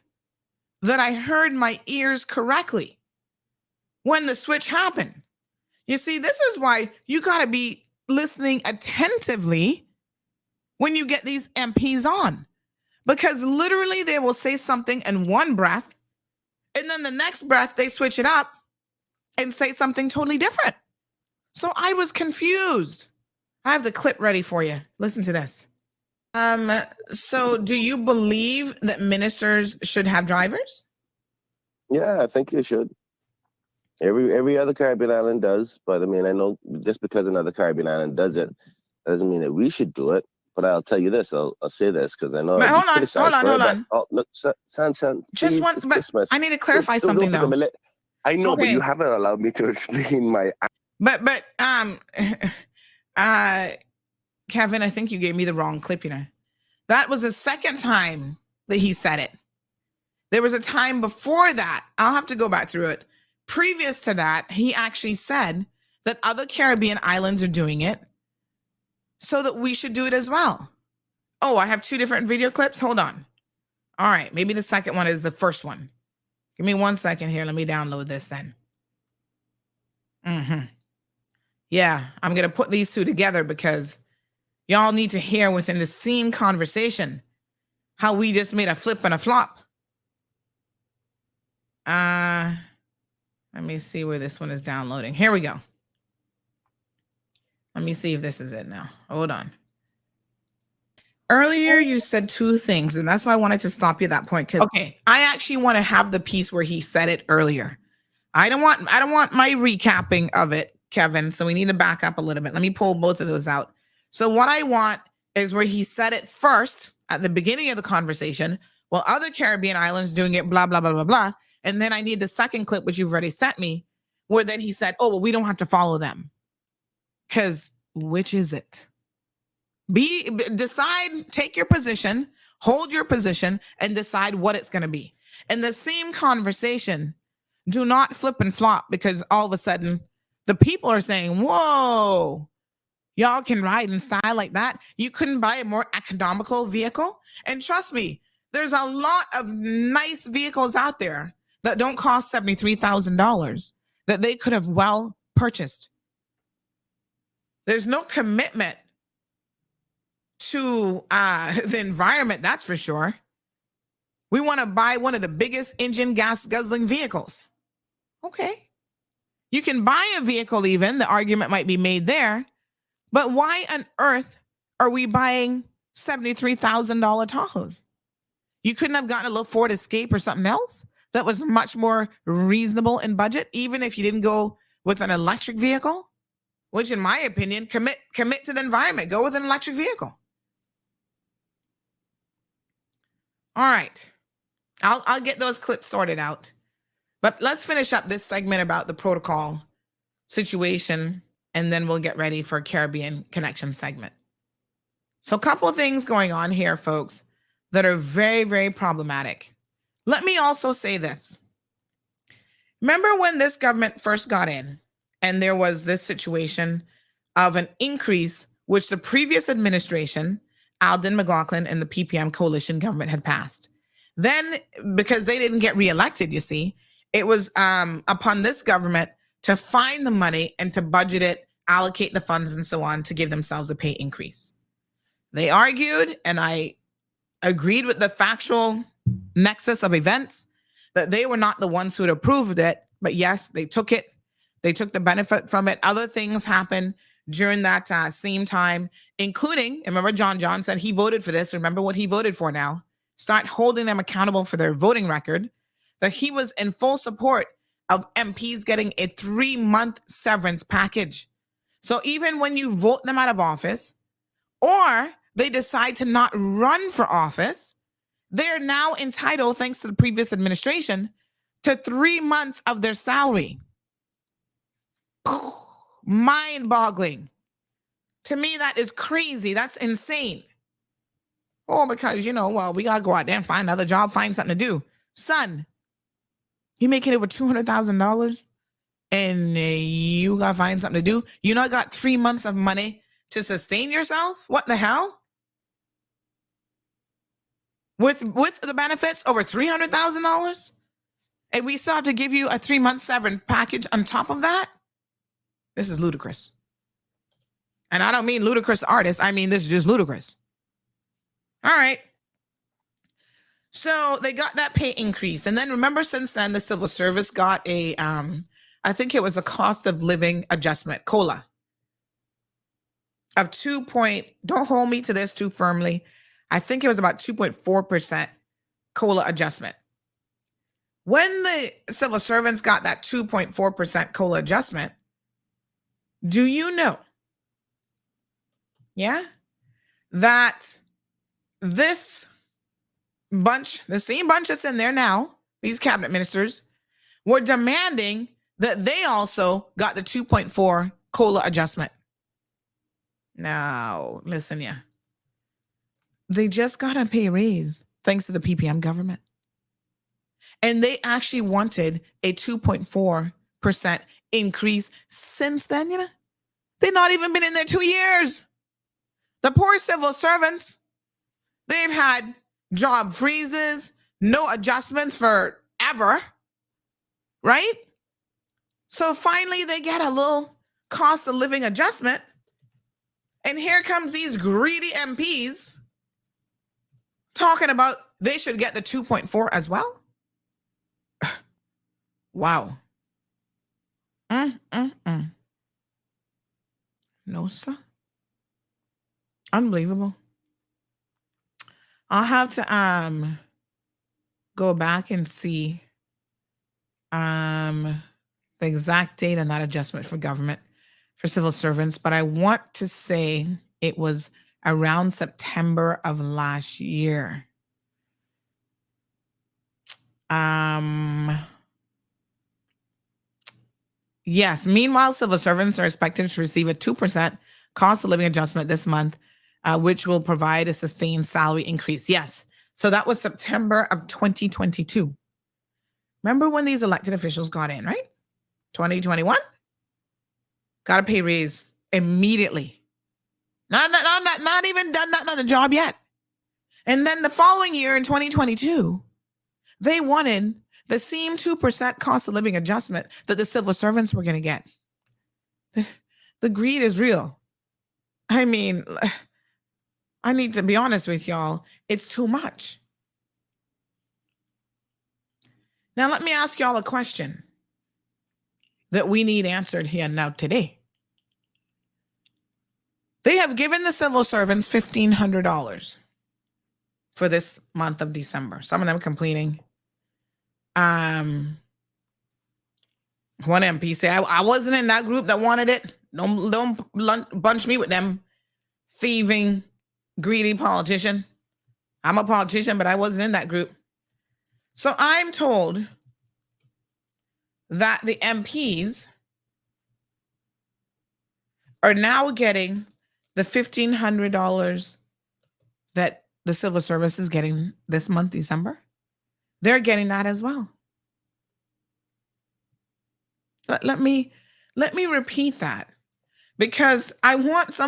that I heard my ears correctly when the switch happened. You see, this is why you got to be listening attentively when you get these MPs on. Because literally they will say something in one breath, and then the next breath they switch it up and say something totally different. So I was confused. I have the clip ready for you. Listen to this. So do you believe that ministers should have drivers? Yeah, I think you should. Every other Caribbean island does, but I mean, I know just because another Caribbean island does it, doesn't mean that we should do it. But I'll tell you this, I'll say this because I know. But hold on. Oh, look, San, just one, but Christmas. I need to clarify something though. I know, okay. But you haven't allowed me to explain my. But Kevin, I think you gave me the wrong clip. That was the second time that he said it. There was a time before that. I'll have to go back through it. Previous to that, he actually said that other Caribbean islands are doing it, so that we should do it as well. Oh, I have two different video clips. Hold on. All right. Maybe the second one is the first one. Give me 1 second here. Let me download this then. Yeah, I'm going to put these two together because y'all need to hear within the same conversation how we just made a flip and a flop. Let me see where this one is downloading. Here we go. Let me see if this is it now. Hold on. Earlier, you said two things, and that's why I wanted to stop you at that point. Okay, I actually want to have the piece where he said it earlier. I don't want my recapping of it, Kevin. So we need to back up a little bit. Let me pull both of those out. So what I want is where he said it first at the beginning of the conversation, while other Caribbean islands doing it, blah, blah, blah, blah, blah. And then I need the second clip, which you've already sent me, where then he said, oh, well, we don't have to follow them. Because which is it? Decide, take your position, hold your position, and decide what it's going to be. In the same conversation, do not flip and flop, because all of a sudden the people are saying, whoa, y'all can ride in style like that. You couldn't buy a more economical vehicle. And trust me, there's a lot of nice vehicles out there that don't cost $73,000 that they could have well purchased. There's no commitment to the environment, that's for sure. We want to buy one of the biggest engine gas guzzling vehicles. Okay. You can buy a vehicle even, the argument might be made there, but why on earth are we buying $73,000 Tahoes? You couldn't have gotten a little Ford Escape or something else that was much more reasonable in budget, even if you didn't go with an electric vehicle, which in my opinion, commit to the environment, go with an electric vehicle. All right. I'll get those clips sorted out. But let's finish up this segment about the protocol situation, and then we'll get ready for Caribbean Connection segment. So a couple of things going on here, folks, that are very, very problematic. Let me also say this. Remember when this government first got in and there was this situation of an increase, which the previous administration, Alden McLaughlin and the PPM coalition government had passed. Then, because they didn't get reelected, you see, it was upon this government to find the money and to budget it, allocate the funds and so on to give themselves a pay increase. They argued, and I agreed with the factual nexus of events, that they were not the ones who had approved it, but yes, they took it. They took the benefit from it. Other things happened during that same time, including, remember John said he voted for this. Remember what he voted for now. Start holding them accountable for their voting record, that he was in full support of MPs getting a 3-month severance package. So even when you vote them out of office, or they decide to not run for office, they're now entitled, thanks to the previous administration, to 3 months of their salary. Mind-boggling. To me, that is crazy. That's insane. Oh, because, we got to go out there and find another job, find something to do. Son, you making over $200,000 and you got to find something to do? You not got 3 months of money to sustain yourself? What the hell? With the benefits, over $300,000? And we still have to give you a 3-month severance package on top of that? This is ludicrous. And I don't mean ludicrous artist. I mean, this is just ludicrous. All right. So they got that pay increase. And then remember, since then, the civil service got a, I think it was a cost of living adjustment, COLA, of don't hold me to this too firmly. I think it was about 2.4% COLA adjustment. When the civil servants got that 2.4% COLA adjustment, do you know, that this bunch, the same bunch that's in there now, these cabinet ministers, were demanding that they also got the 2.4 COLA adjustment. Now, listen, they just got a pay raise thanks to the PPM government. And they actually wanted a 2.4% increase since then, They've not even been in there 2 years. The poor civil servants, they've had job freezes, no adjustments forever, right? So finally they get a little cost of living adjustment. And here comes these greedy MPs talking about they should get the 2.4 as well. Wow. No, sir. Unbelievable. I'll have to go back and see the exact date on that adjustment for government for civil servants, but I want to say it was around September of last year. Yes. Meanwhile, civil servants are expected to receive a 2% cost of living adjustment this month, which will provide a sustained salary increase. Yes. So that was September of 2022. Remember when these elected officials got in, right? 2021? Got a pay raise immediately. Not even done nothing on the job yet. And then the following year in 2022, they wanted the same 2% cost of living adjustment that the civil servants were going to get. The greed is real. I mean, I need to be honest with y'all. It's too much. Now, let me ask y'all a question that we need answered here now today. They have given the civil servants $1,500 for this month of December. Some of them completing. One MP say, I wasn't in that group that wanted it. Don't bunch me with them thieving, greedy politician. I'm a politician, but I wasn't in that group. So I'm told that the MPs are now getting the $1,500 that the civil service is getting this month, December. They're getting that as well. Let me repeat that, because I want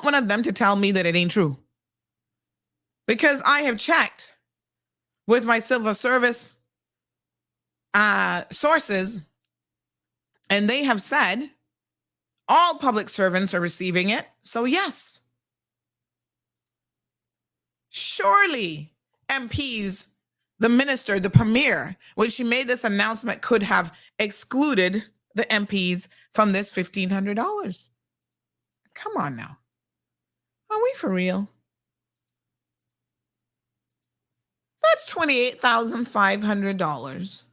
one of them to tell me that it ain't true. Because I have checked with my civil service sources, and they have said all public servants are receiving it. So yes, surely MPs, the minister, the premier, when she made this announcement, could have excluded the MPs from this $1,500. Come on now. Are we for real? That's $28,500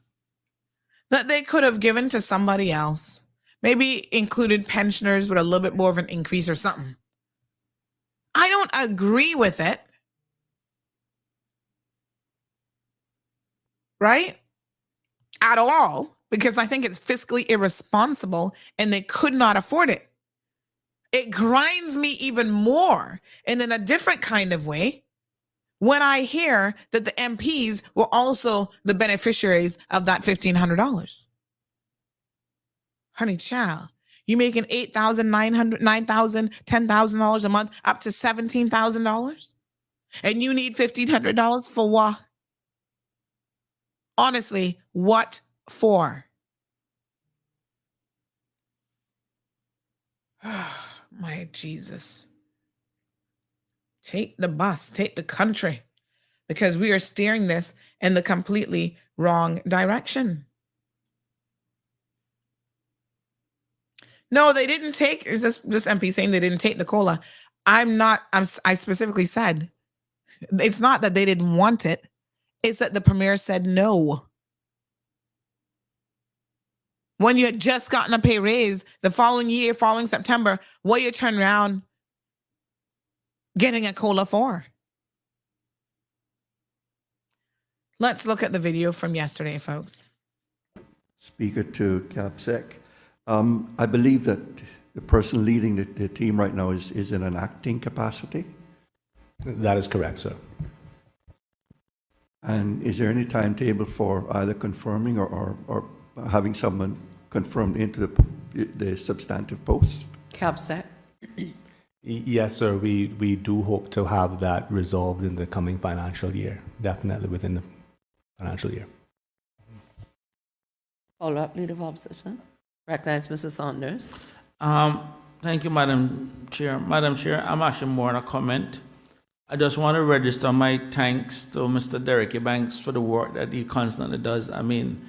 that they could have given to somebody else. Maybe included pensioners with a little bit more of an increase or something. I don't agree with it. Right? At all, because I think it's fiscally irresponsible and they could not afford it. It grinds me even more, and in a different kind of way, when I hear that the MPs were also the beneficiaries of that $1,500. Honey child, you making $8,900, $9,000, $10,000 a month, up to $17,000, and you need $1,500 for what? Honestly, what for? My Jesus. Take the bus, take the country, because we are steering this in the completely wrong direction. No, they didn't take this MP saying they didn't take the COLA. I specifically said it's not that they didn't want it. It's that the premier said no. When you had just gotten a pay raise the following year, following September, what you turn around getting a COLA for? Let's look at the video from yesterday, folks. Speaker to CAPSEC. I believe that the person leading the team right now is in an acting capacity. That is correct, sir. And is there any timetable for either confirming or having someone confirmed into the substantive post? CAPSEC. Yes, sir. We do hope to have that resolved in the coming financial year, definitely within the financial year. Follow-up, Leader of Opposition. Recognize Mrs. Saunders. Thank you, Madam Chair. Madam Chair, I'm actually more on a comment. I just want to register my thanks to Mr. Derek Eubanks for the work that he constantly does. I mean,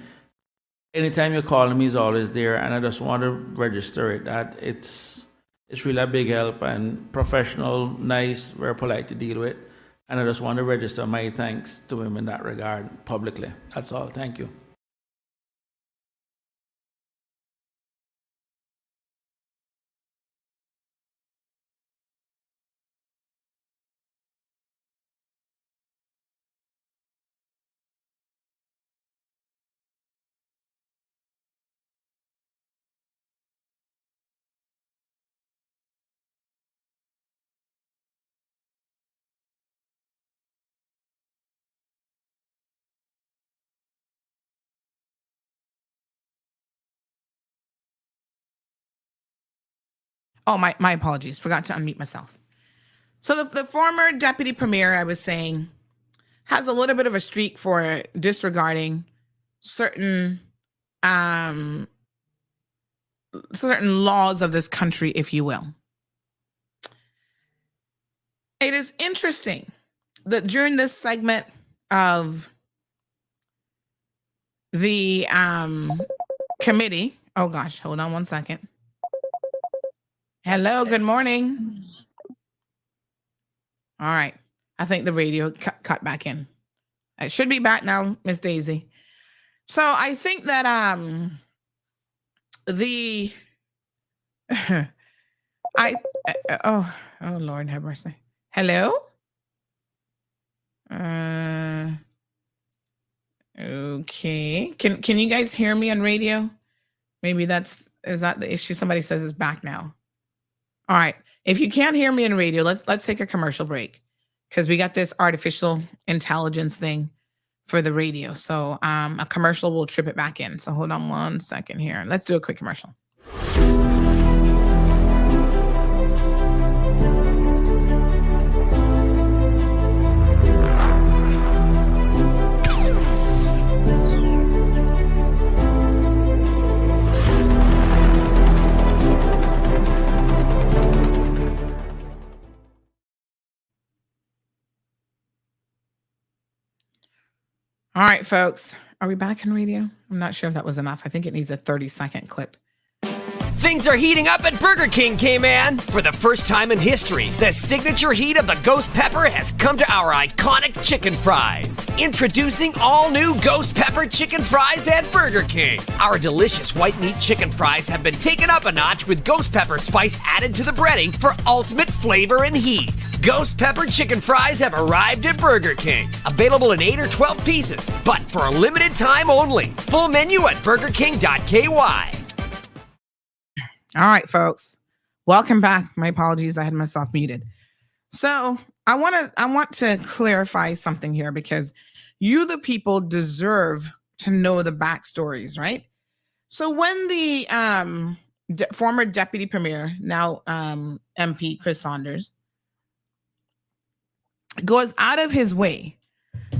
anytime you call him, he's always there, and I just want to register it that it's really a big help and professional, nice, very polite to deal with, and I just want to register my thanks to him in that regard publicly. That's all. Thank you. Oh, my apologies. Forgot to unmute myself. So the former deputy premier, I was saying, has a little bit of a streak for disregarding certain certain laws of this country, if you will. It is interesting that during this segment of the committee, oh gosh, hold on one second. Hello, good morning. All right. I think the radio cut back in. It should be back now, Miss Daisy. So I think that oh Lord have mercy. Hello? Okay. Can you guys hear me on radio? Maybe is that the issue? Somebody says it's back now. All right. If you can't hear me on radio, let's take a commercial break because we got this artificial intelligence thing for the radio. So a commercial will trip it back in. So hold on one second here. Let's do a quick commercial. All right, folks. Are we back on radio? I'm not sure if that was enough. I think it needs a 30-second clip. Things are heating up at Burger King, K-Man. For the first time in history, the signature heat of the Ghost Pepper has come to our iconic chicken fries. Introducing all new Ghost Pepper chicken fries at Burger King. Our delicious white meat chicken fries have been taken up a notch with Ghost Pepper spice added to the breading for ultimate flavor and heat. Ghost Pepper chicken fries have arrived at Burger King. Available in 8 or 12 pieces, but for a limited time only. Full menu at burgerking.ky. All right, folks. Welcome back. My apologies. I had myself muted. So I want to clarify something here because you, the people, deserve to know the backstories, right? So when the former deputy premier, now MP Chris Saunders, goes out of his way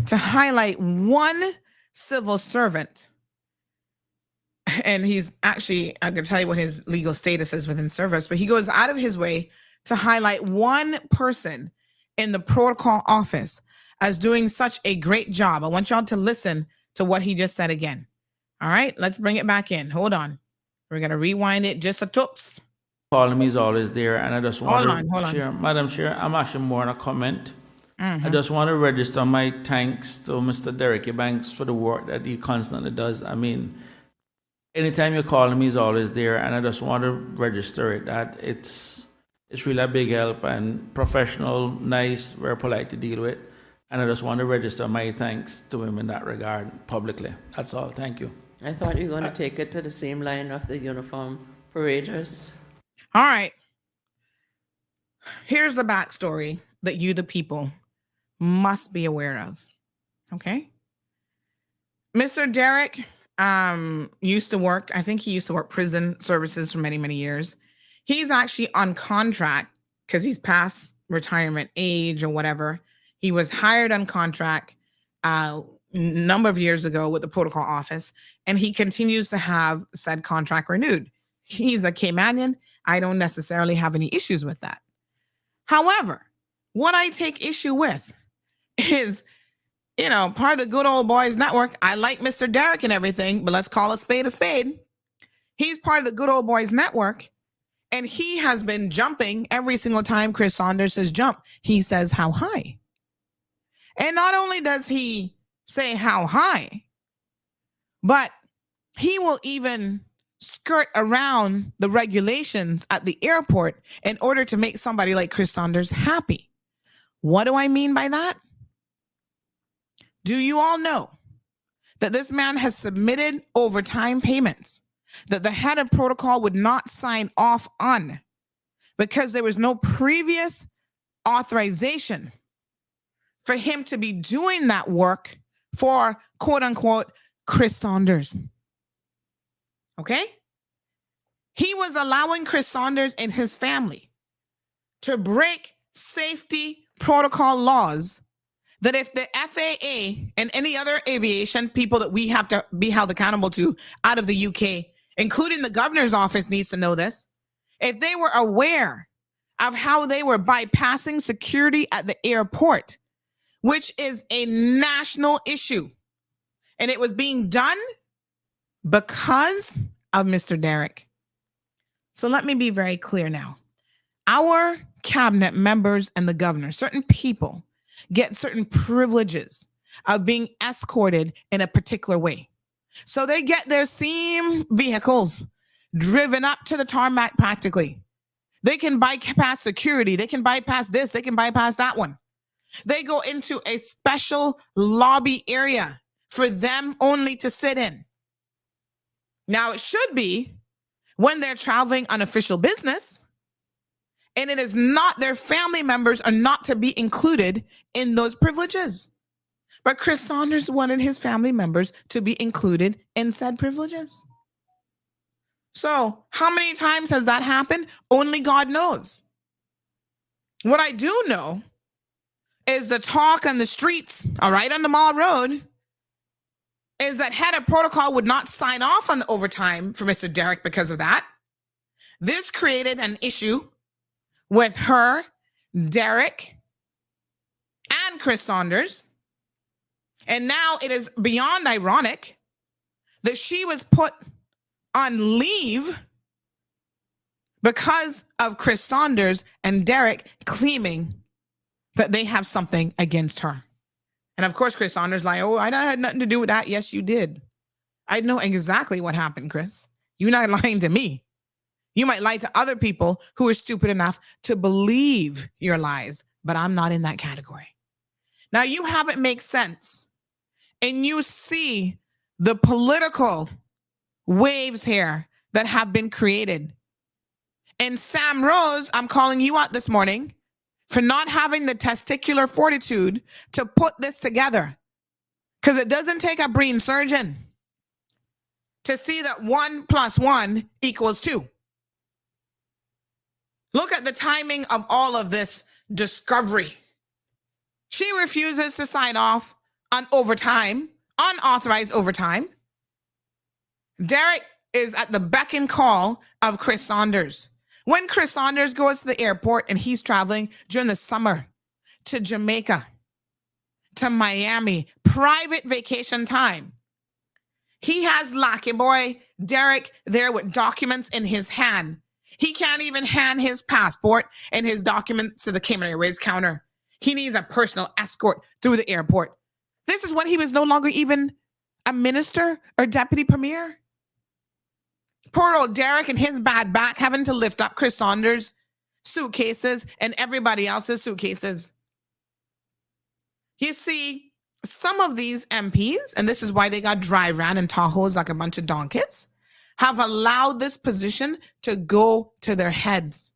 to highlight one civil servant, and he's actually, I'm going to tell you what his legal status is within service, but he goes out of his way to highlight one person in the protocol office as doing such a great job. I want y'all to listen to what he just said again. All right, let's bring it back in. Hold on. We're going to rewind it just a toops. Call him, he's always there, and I just want hold to, on. Madam Chair, I'm actually more on a comment. Mhm. I just want to register my thanks to Mr. Derek Eubanks for the work that he constantly does. I mean, anytime you call him, he's always there, and I just want to register it that it's really a big help and professional, nice, very polite to deal with, and I just want to register my thanks to him in that regard publicly. That's all. Thank you. I thought you were going to take it to the same line of the uniform paraders. All right. Here's the backstory that you, the people, must be aware of. Okay. Mr. Derek used to work, I think he used to work prison services for many, many years. He's actually on contract because he's past retirement age or whatever. He was hired on contract a number of years ago with the protocol office, and he continues to have said contract renewed. He's a Caymanian. I don't necessarily have any issues with that. However, what I take issue with is part of the good old boys network. I like Mr. Derek and everything, but let's call a spade a spade. He's part of the good old boys network, and he has been jumping every single time Chris Saunders says jump. He says how high. And not only does he say how high, but he will even skirt around the regulations at the airport in order to make somebody like Chris Saunders happy. What do I mean by that? Do you all know that this man has submitted overtime payments that the head of protocol would not sign off on because there was no previous authorization for him to be doing that work for quote unquote Chris Saunders? Okay? He was allowing Chris Saunders and his family to break safety protocol laws that if the FAA and any other aviation people that we have to be held accountable to out of the UK, including the governor's office, needs to know this. If they were aware of how they were bypassing security at the airport, which is a national issue, and it was being done because of Mr. Derek. So let me be very clear now. Our cabinet members and the governor, certain people, get certain privileges of being escorted in a particular way. So they get their same vehicles driven up to the tarmac practically. They can bypass security. They can bypass this. They can bypass that one. They go into a special lobby area for them only to sit in. Now, it should be when they're traveling on official business, and it is not, their family members are not to be included in those privileges. But Chris Saunders wanted his family members to be included in said privileges. So how many times has that happened? Only God knows. What I do know is the talk on the streets, all right, on the Mall Road, is that head of protocol would not sign off on the overtime for Mr. Derek because of that. This created an issue with her, Derek, and Chris Saunders. And now it is beyond ironic that she was put on leave because of Chris Saunders and Derek claiming that they have something against her. And of course, Chris Saunders like, oh, I had nothing to do with that. Yes, you did. I know exactly what happened, Chris. You're not lying to me. You might lie to other people who are stupid enough to believe your lies, but I'm not in that category. Now, you have it make sense, and you see the political waves here that have been created. And Sam Rose, I'm calling you out this morning for not having the testicular fortitude to put this together, because it doesn't take a brain surgeon to see that 1 + 1 = 2. Look at the timing of all of this discovery. She refuses to sign off on overtime, unauthorized overtime. Derek is at the beck and call of Chris Saunders. When Chris Saunders goes to the airport and he's traveling during the summer to Jamaica, to Miami, private vacation time, he has Lucky Boy Derek there with documents in his hand. He can't even hand his passport and his documents to the Cayman Airways counter. He needs a personal escort through the airport. This is when he was no longer even a minister or deputy premier. Poor old Derek and his bad back having to lift up Chris Saunders' suitcases and everybody else's suitcases. You see, some of these MPs, and this is why they got dry ran in Tahoes like a bunch of donkeys, have allowed this position to go to their heads.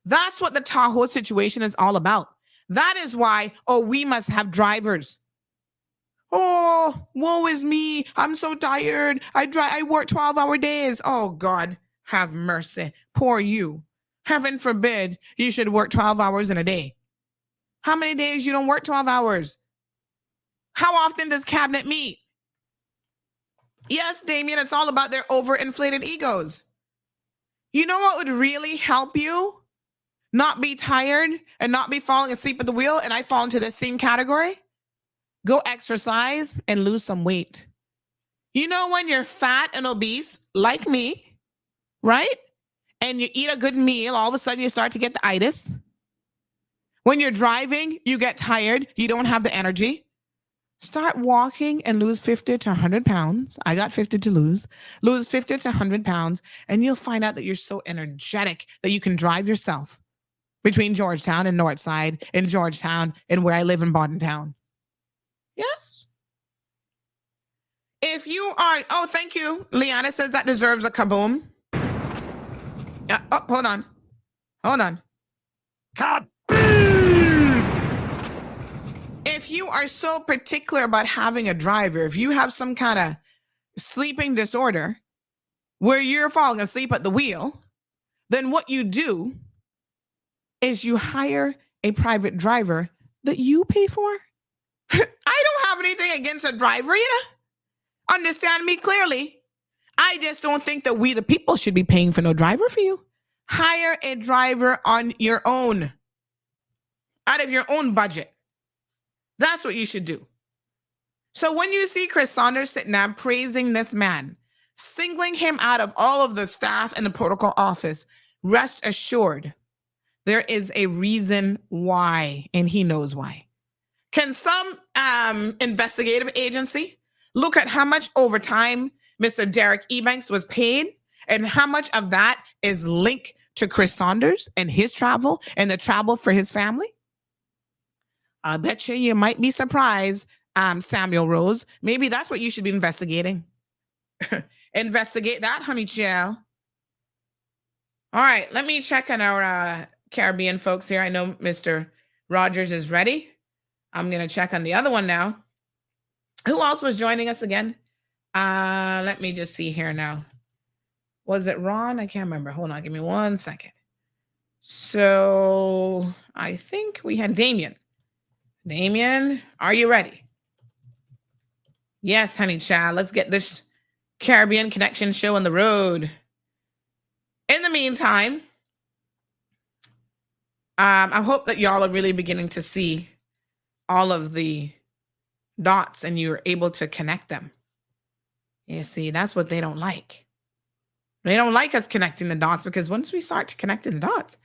That's what the Tahoe situation is all about. That is why, we must have drivers. Oh, woe is me. I'm so tired. I work 12-hour days. Oh, God, have mercy. Poor you. Heaven forbid you should work 12 hours in a day. How many days you don't work 12 hours? How often does cabinet meet? Yes, Damien, it's all about their overinflated egos. You know what would really help you not be tired and not be falling asleep at the wheel? And I fall into this same category. Go exercise and lose some weight. You know, when you're fat and obese, like me, right? And you eat a good meal, all of a sudden you start to get the itis. When you're driving, you get tired. You don't have the energy. Start walking and lose 50 to 100 pounds. I got 50 to lose. Lose 50 to 100 pounds, and you'll find out that you're so energetic that you can drive yourself between Georgetown and Northside, and Georgetown and where I live in Bordentown. Yes. If you are, oh, thank you. Liana says that deserves a kaboom. Yeah, oh, hold on. Hold on. Kaboom! If you are so particular about having a driver, if you have some kind of sleeping disorder where you're falling asleep at the wheel, then what you do is you hire a private driver that you pay for. I don't have anything against a driver, understand me clearly. I just don't think that we, the people, should be paying for no driver for you. Hire a driver on your own, out of your own budget. That's what you should do. So when you see Chris Saunders sitting there praising this man, singling him out of all of the staff in the protocol office, rest assured, there is a reason why, and he knows why. Can some investigative agency look at how much overtime Mr. Derek Ebanks was paid and how much of that is linked to Chris Saunders and his travel and the travel for his family? I bet you might be surprised, Samuel Rose. Maybe that's what you should be investigating. Investigate that, honey child. All right, let me check on our Caribbean folks here. I know Mr. Rogers is ready. I'm going to check on the other one now. Who else was joining us again? Let me just see here now. Was it Ron? I can't remember. Hold on, give me 1 second. So I think we had Damien. Damien, are you ready? Yes, honey child. Let's get this Caribbean Connection show on the road. In the meantime, I hope that y'all are really beginning to see all of the dots and you're able to connect them. You see, that's what they don't like. They don't like us connecting the dots because once we start to connect the dots,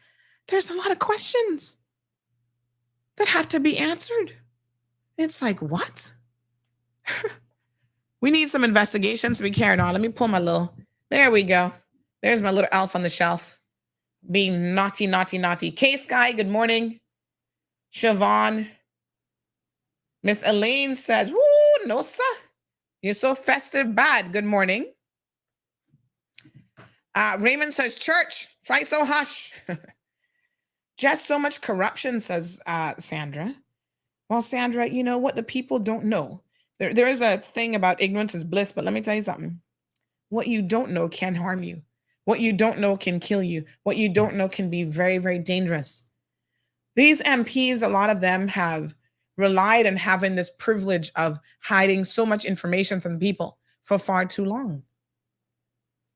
there's a lot of questions that have to be answered. It's like, what? We need some investigations to be carried on. Let me pull my little, there we go. There's my little elf on the shelf. Being naughty, naughty, naughty. K-Sky, good morning. Siobhan. Miss Elaine says, woo, no, sir. You're so festive bad. Good morning. Raymond says, church, try so hush. Just so much corruption, says Sandra. Well, Sandra, you know what the people don't know? There is a thing about ignorance is bliss, but let me tell you something. What you don't know can harm you. What you don't know can kill you. What you don't know can be very, very dangerous. These MPs, a lot of them have relied on having this privilege of hiding so much information from people for far too long.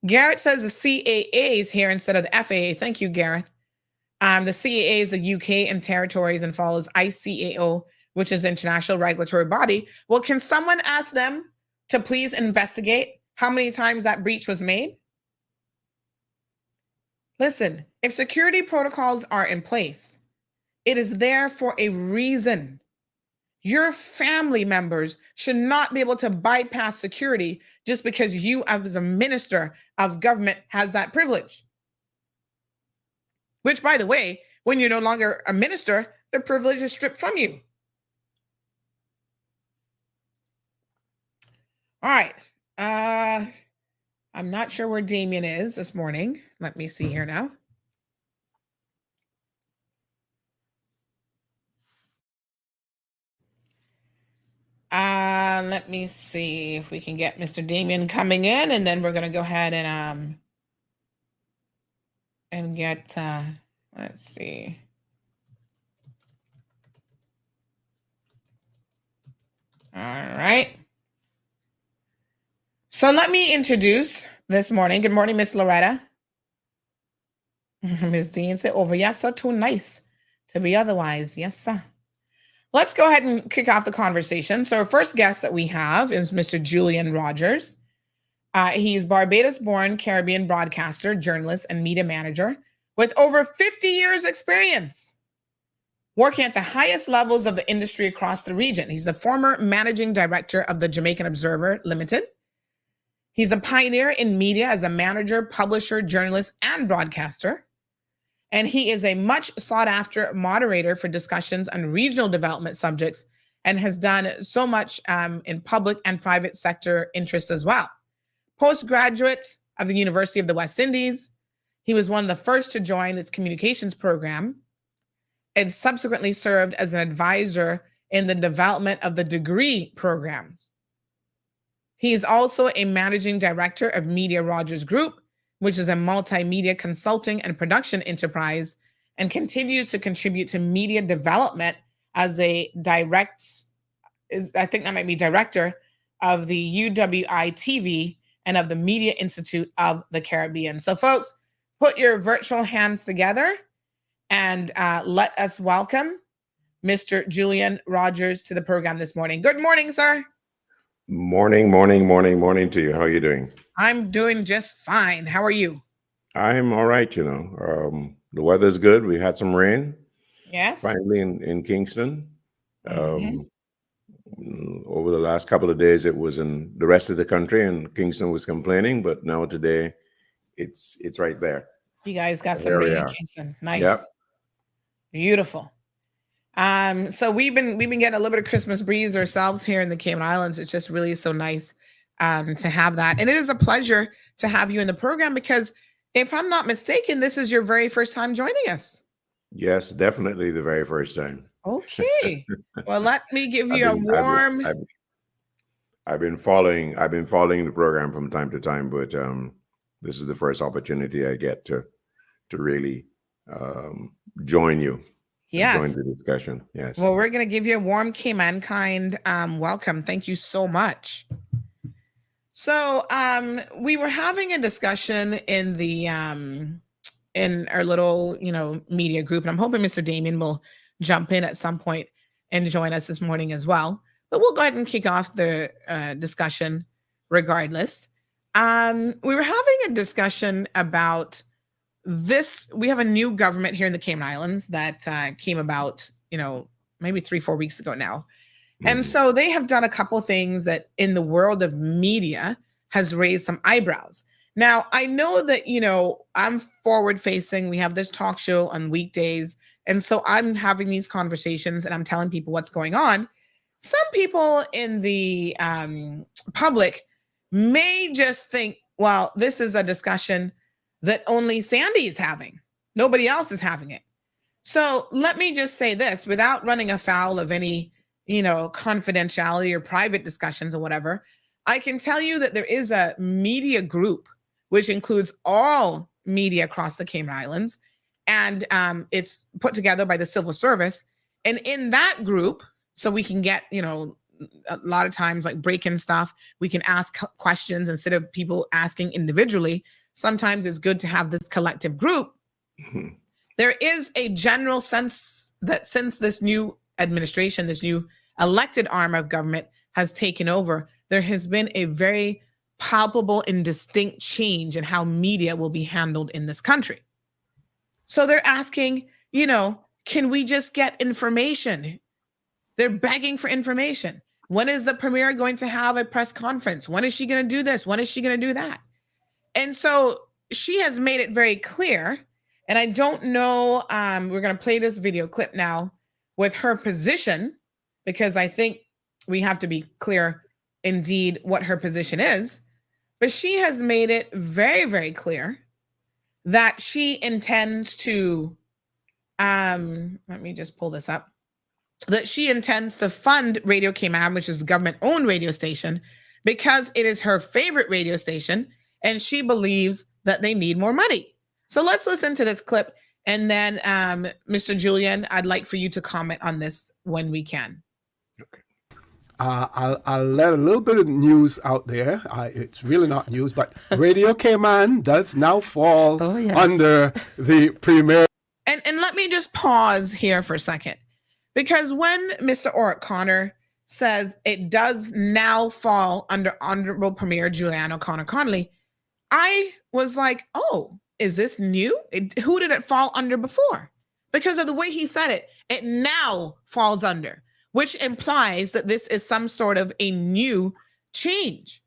Garrett says the CAA is here instead of the FAA. Thank you, Garrett. The CAA is the UK and territories and follows ICAO, which is the international regulatory body. Well, can someone ask them to please investigate how many times that breach was made? Listen, if security protocols are in place, it is there for a reason. Your family members should not be able to bypass security just because you, as a minister of government, has that privilege. Which, by the way, when you're no longer a minister, the privilege is stripped from you. All right. I'm not sure where Damien is this morning. Let me see here now. Let me see if we can get Mr. Damien coming in, and then we're going to go ahead and get, let's see. All right. So let me introduce this morning. Good morning, Miss Loretta. Miss Dean said, over, yes, sir, too nice to be otherwise. Yes, sir. Let's go ahead and kick off the conversation. So our first guest that we have is Mr. Julian Rogers. He's Barbados-born Caribbean broadcaster, journalist, and media manager with over 50 years experience working at the highest levels of the industry across the region. He's the former managing director of the Jamaican Observer Limited. He's a pioneer in media as a manager, publisher, journalist, and broadcaster. And he is a much sought after moderator for discussions on regional development subjects and has done so much in public and private sector interests as well. Postgraduate of the University of the West Indies, he was one of the first to join its communications program and subsequently served as an advisor in the development of the degree programs. He is also a managing director of Media Rogers Group, which is a multimedia consulting and production enterprise, and continues to contribute to media development as a director of the UWI TV and of the Media Institute of the Caribbean. So folks, put your virtual hands together and let us welcome Mr. Julian Rogers to the program this morning. Good morning, sir. Morning to you. How are you doing? I'm doing just fine. How are you? I'm all right, The weather's good. We had some rain. Yes. Finally in Kingston. Over the last couple of days, it was in the rest of the country, and Kingston was complaining. But now today, it's right there. You guys got some rain in Kingston. Nice. Yep. Beautiful. So we've been getting a little bit of Christmas breeze ourselves here in the Cayman Islands. It's just really so nice to have that. And it is a pleasure to have you in the program because if I'm not mistaken, this is your very first time joining us. Yes, definitely the very first time. Okay. Well, let me give you a warm. I've been following the program from time to time, but this is the first opportunity I get to really join you. Yes. Join the discussion. Yes. Well, we're going to give you a warm Caymankind welcome. Thank you so much. So we were having a discussion in the in our little media group, and I'm hoping Mr. Damien will jump in at some point and join us this morning as well. But we'll go ahead and kick off the discussion regardless. We were having a discussion about this. We have a new government here in the Cayman Islands that came about, maybe 3-4 weeks ago now. And so they have done a couple of things that in the world of media has raised some eyebrows. Now, I know that, I'm forward facing. We have this talk show on weekdays. And so I'm having these conversations and I'm telling people what's going on. Some people in the public may just think, well, this is a discussion that only Sandy is having. Nobody else is having it. So let me just say this without running afoul of any, confidentiality or private discussions or whatever. I can tell you that there is a media group, which includes all media across the Cayman Islands. And it's put together by the civil service. And in that group, so we can get, a lot of times like break-in stuff, we can ask questions instead of people asking individually. Sometimes it's good to have this collective group. There is a general sense that since this new administration, this new elected arm of government has taken over, there has been a very palpable and distinct change in how media will be handled in this country. So they're asking, can we just get information? They're begging for information. When is the premier going to have a press conference? When is she going to do this? When is she going to do that? And so she has made it very clear. And I don't know, we're going to play this video clip now with her position, because I think we have to be clear indeed what her position is. But she has made it very, very clear that she intends to, let me just pull this up, that she intends to fund Radio Cayman, which is a government-owned radio station, because it is her favorite radio station, and she believes that they need more money. So let's listen to this clip, and then, Mr. Julian, I'd like for you to comment on this when we can. I'll let a little bit of news out there. It's really not news, but Radio Cayman does now fall under the premier. And let me just pause here for a second. Because when Mr. Oric Connor says it does now fall under Honorable Premier Juliana O'Connor Connolly, I was like, oh, is this new? Who did it fall under before? Because of the way he said it, it now falls under, which implies that this is some sort of a new change.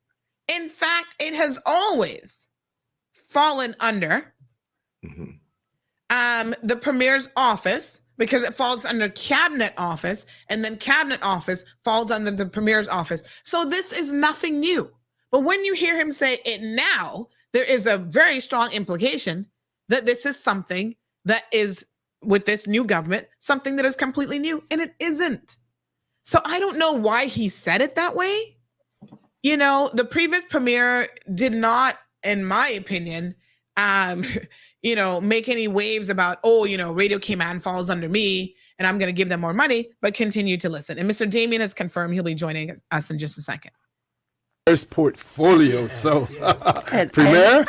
In fact, it has always fallen under the Premier's office, because it falls under Cabinet Office, and then Cabinet Office falls under the Premier's office. So this is nothing new. But when you hear him say it now, there is a very strong implication that this is something that is, with this new government, something that is completely new, and it isn't. So I don't know why he said it that way. You know, the previous Premier did not, in my opinion, make any waves about, Radio Cayman falls under me and I'm going to give them more money, but continue to listen. And Mr. Damien has confirmed he'll be joining us in just a second. First portfolio, Yes, so yes. Premier.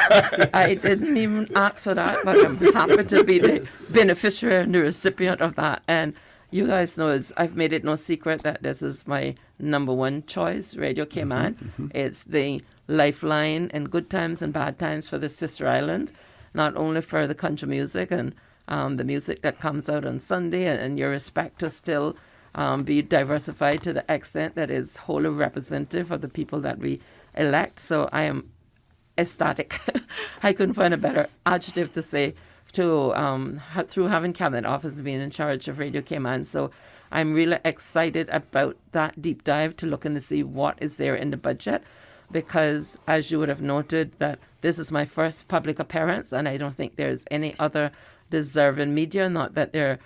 I didn't even ask for that, but I'm happy to be the beneficiary and the recipient of that. And you guys know, I've made it no secret that this is my number one choice, Radio Cayman. It's the lifeline in good times and bad times for the sister islands, not only for the country music and the music that comes out on Sunday, and your respect to still be diversified to the extent that is wholly representative of the people that we elect. So I am ecstatic. I couldn't find a better adjective to say through having Cabinet Office being in charge of Radio Cayman. So I'm really excited about that deep dive to look and to see what is there in the budget, because as you would have noted, that this is my first public appearance, and I don't think there's any other deserving media, not that they're,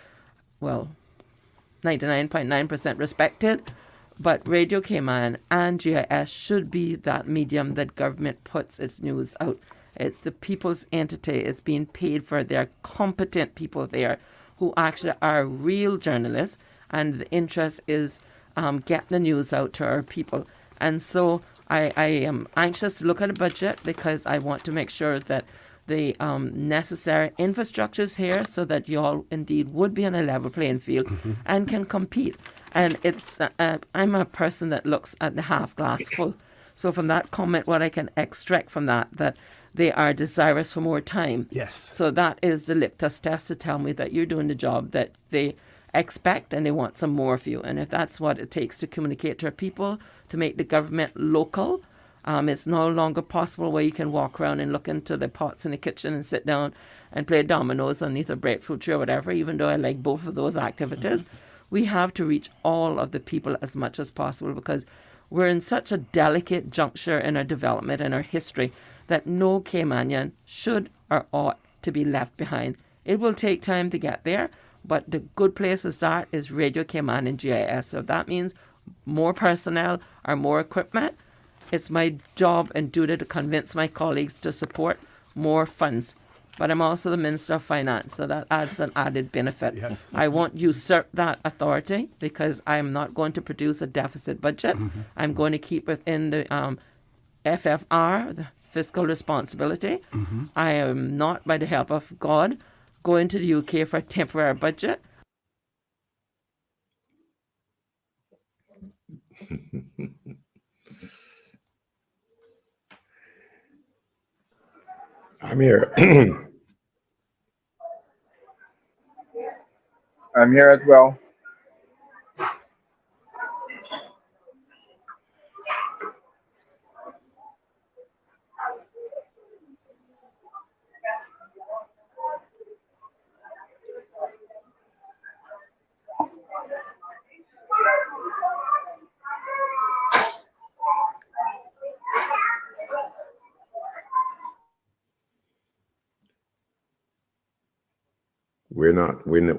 99.9% respected, but Radio Cayman and GIS should be that medium that government puts its news out. It's the people's entity. It's being paid for. They're competent people there who actually are real journalists, and the interest is getting the news out to our people. And so I am anxious to look at a budget, because I want to make sure that the necessary infrastructure is here so that you all indeed would be on a level playing field and can compete. And it's I'm a person that looks at the half glass full. So from that comment, what I can extract from that they are desirous for more time. Yes. So that is the litmus test to tell me that you're doing the job that they expect, and they want some more of you. And if that's what it takes to communicate to our people, to make the government local, it's no longer possible where you can walk around and look into the pots in the kitchen and sit down and play dominoes underneath a breadfruit tree or whatever, even though I like both of those activities. We have to reach all of the people as much as possible, because we're in such a delicate juncture in our development and our history that no Caymanian should or ought to be left behind. It will take time to get there, but the good place to start is Radio Cayman and GIS. So if that means more personnel or more equipment, it's my job and duty to convince my colleagues to support more funds. But I'm also the Minister of Finance, so that adds an added benefit. Yes. I won't usurp that authority, because I'm not going to produce a deficit budget. I'm going to keep within the FFR, the fiscal responsibility. I am not, by the help of God, going to the UK for a temporary budget. I'm here. I'm here as well.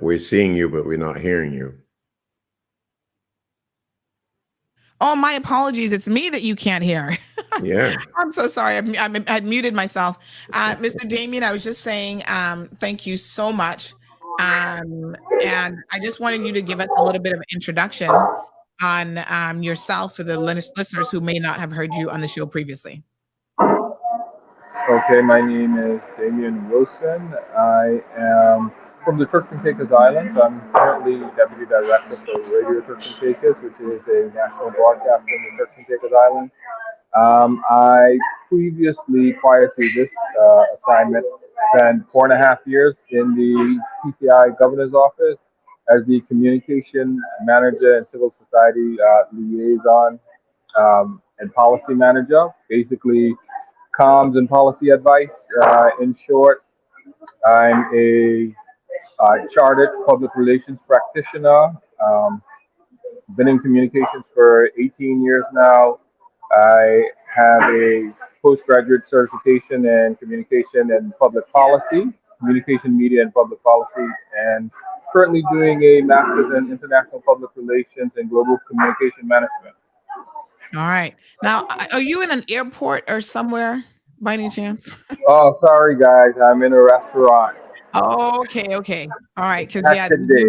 We're seeing you, but we're not hearing you. Oh, my apologies. It's me that you can't hear. Yeah. I'm so sorry. I muted myself. Mr. Damien, I was just saying thank you so much. And I just wanted you to give us a little bit of an introduction on yourself for the listeners who may not have heard you on the show previously. Okay, my name is Damian Wilson. I am from the Turks and Caicos Islands. I'm currently Deputy Director for Radio Turks and Caicos, which is a national broadcaster in the Turks and Caicos Islands. I previously, prior to this assignment, spent 4.5 years in the PCI Governor's Office as the Communication Manager and Civil Society Liaison and Policy Manager. Basically, comms and policy advice. In short, I'm a chartered public relations practitioner. Been in communications for 18 years now. I have a postgraduate certification in communication and public policy, communication, media, and public policy, and currently doing a master's in international public relations and global communication management. All right. Now, are you in an airport or somewhere by any chance? Oh, sorry, guys. I'm in a restaurant. Oh, okay. All right. Because Hectic day.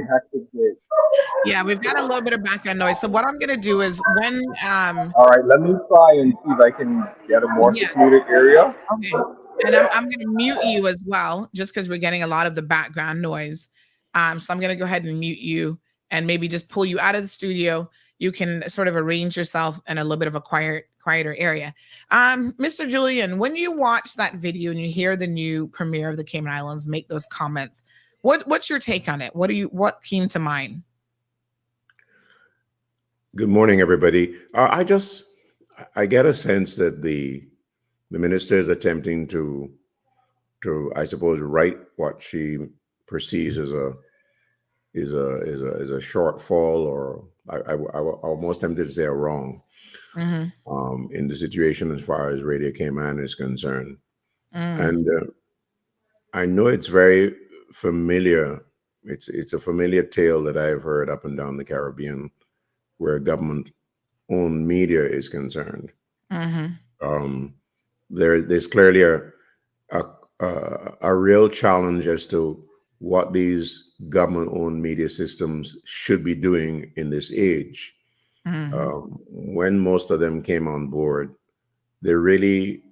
yeah, we've got a little bit of background noise. So what I'm going to do is when All right, let me try and see if I can get a more secluded area. Okay. And I'm going to mute you as well, just because we're getting a lot of the background noise. So I'm going to go ahead and mute you and maybe just pull you out of the studio. You can sort of arrange yourself in a little bit of a quieter area. Mr. Julian, when you watch that video and you hear the new premier of the Cayman Islands make those comments, what's your take on it? What came to mind? Good morning, everybody. I get a sense that the minister is attempting to I suppose right what she perceives as a shortfall, or I'm almost tempted to say a wrong in the situation as far as Radio Cayman is concerned. And I know it's very familiar. It's a familiar tale that I've heard up and down the Caribbean, where government-owned media is concerned. There's clearly a real challenge as to what these government-owned media systems should be doing in this age. When most of them came on board, they really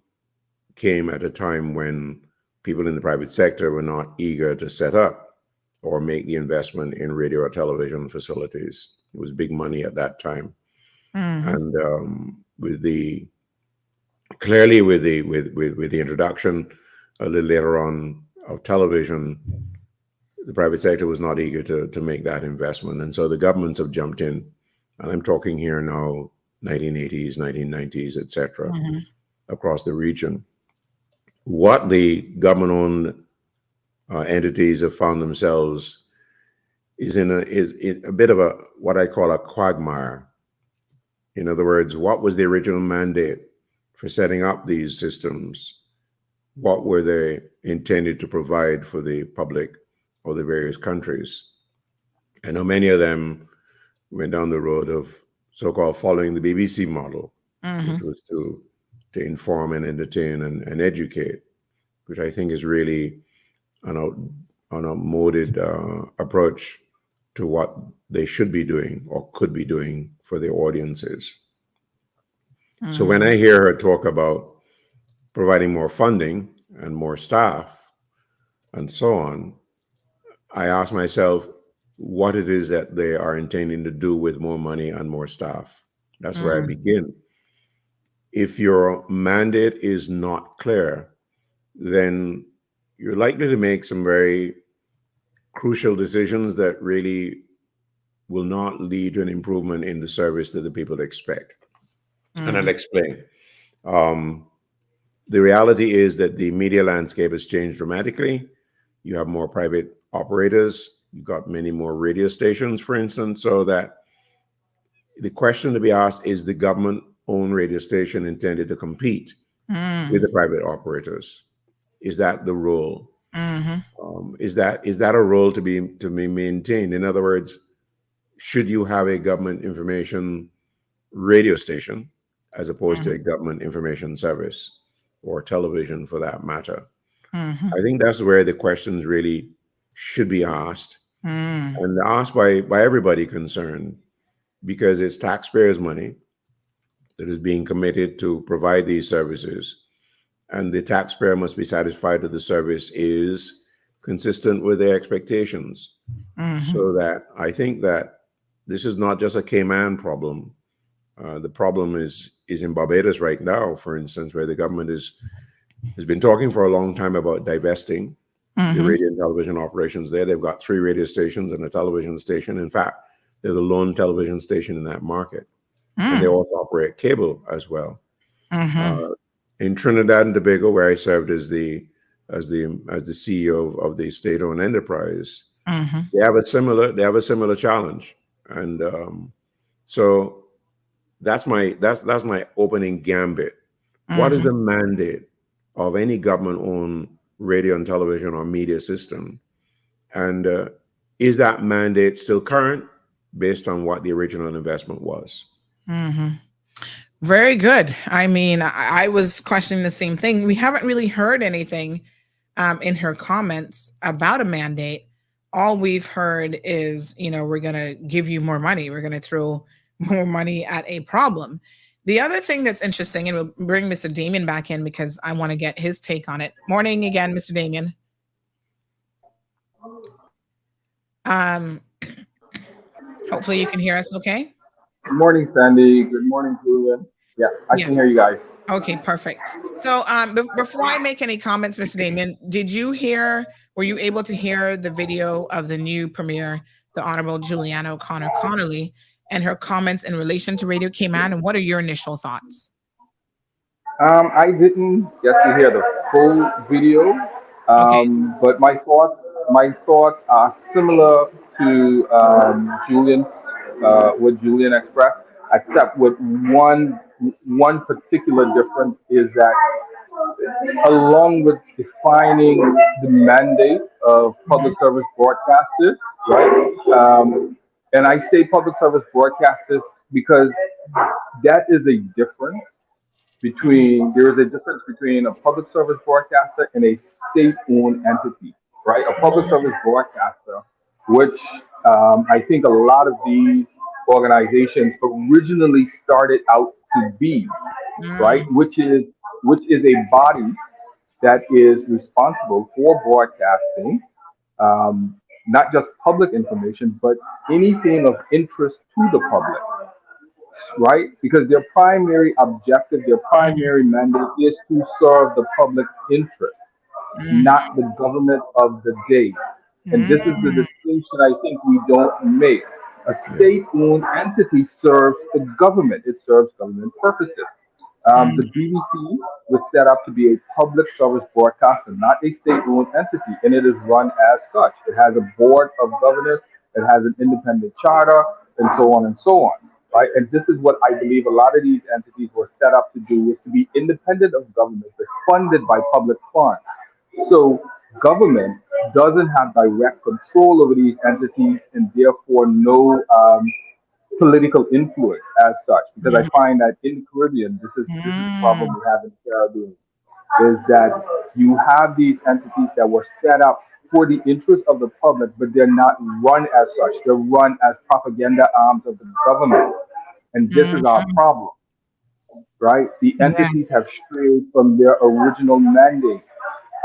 came at a time when people in the private sector were not eager to set up or make the investment in radio or television facilities. It was big money at that time. And with the introduction a little later on of television, the private sector was not eager to make that investment. And so the governments have jumped in, and I'm talking here now 1980s, 1990s, etc., across the region. What the government-owned entities have found themselves is in a bit of a what I call a quagmire. In other words, what was the original mandate for setting up these systems? What were they intended to provide for the public or the various countries? I know many of them went down the road of so-called following the BBC model, which was to inform and entertain and educate, which I think is really an outmoded approach to what they should be doing or could be doing for their audiences. So when I hear her talk about providing more funding and more staff and so on, I ask myself what it is that they are intending to do with more money and more staff. That's where I begin. If your mandate is not clear, then you're likely to make some very crucial decisions that really will not lead to an improvement in the service that the people expect. And I'll explain. The reality is that the media landscape has changed dramatically. You have more private operators. You've got many more radio stations, for instance, so that the question to be asked is the government-owned radio station intended to compete with the private operators? Is that the role? Is that a role to be maintained? In other words, should you have a government information radio station as opposed to a government information service or television for that matter? I think that's where the questions really should be asked, and asked by everybody concerned, because it's taxpayers' money that is being committed to provide these services, and the taxpayer must be satisfied that the service is consistent with their expectations. So that I think that this is not just a Cayman problem. The problem is in Barbados right now, for instance, where the government has been talking for a long time about divesting the radio and television operations there. They've got 3 radio stations and a television station. In fact, they're the lone television station in that market. And they also operate cable as well. In Trinidad and Tobago, where I served as the CEO of the state-owned enterprise, they have a similar challenge. And so that's my opening gambit. What is the mandate of any government-owned radio and television or media system? And is that mandate still current based on what the original investment was? Very good. I mean, I was questioning the same thing. We haven't really heard anything in her comments about a mandate. All we've heard is, we're going to give you more money. We're going to throw more money at a problem. The other thing that's interesting, and we'll bring Mr. Damien back in because I want to get his take on it. Morning again, Mr. Damien. Hopefully you can hear us okay. Good morning, Sandy. Good morning, Julian. Yeah, I can hear you guys. Okay, perfect. So before I make any comments, Mr. Damien, were you able to hear the video of the new premier, the Honorable Juliana O'Connor Connolly, and her comments in relation to Radio Cayman, and what are your initial thoughts? I didn't get to hear the full video, but my thoughts are similar to what Julian expressed, except with one particular difference is that along with defining the mandate of public service broadcasters, right? And I say public service broadcasters because that is a difference there is a difference between a public service broadcaster and a state-owned entity, right? A public service broadcaster, which I think a lot of these organizations originally started out to be, right? Which is a body that is responsible for broadcasting, not just public information, but anything of interest to the public, right? Because their primary objective, their primary mandate is to serve the public interest, not the government of the day. And this is the distinction I think we don't make. A state-owned entity serves the government. It serves government purposes. The BBC was set up to be a public service broadcaster, not a state-owned entity, and it is run as such. It has a board of governors, it has an independent charter, and so on and so on. Right? And this is what I believe a lot of these entities were set up to do, is to be independent of government, but funded by public funds. So government doesn't have direct control over these entities and therefore no political influence as such. Because I find that in the Caribbean, this is the problem we have in the Caribbean, is that you have these entities that were set up for the interest of the public, but they're not run as such. They're run as propaganda arms of the government. And this is our problem, right? The entities have strayed from their original mandate.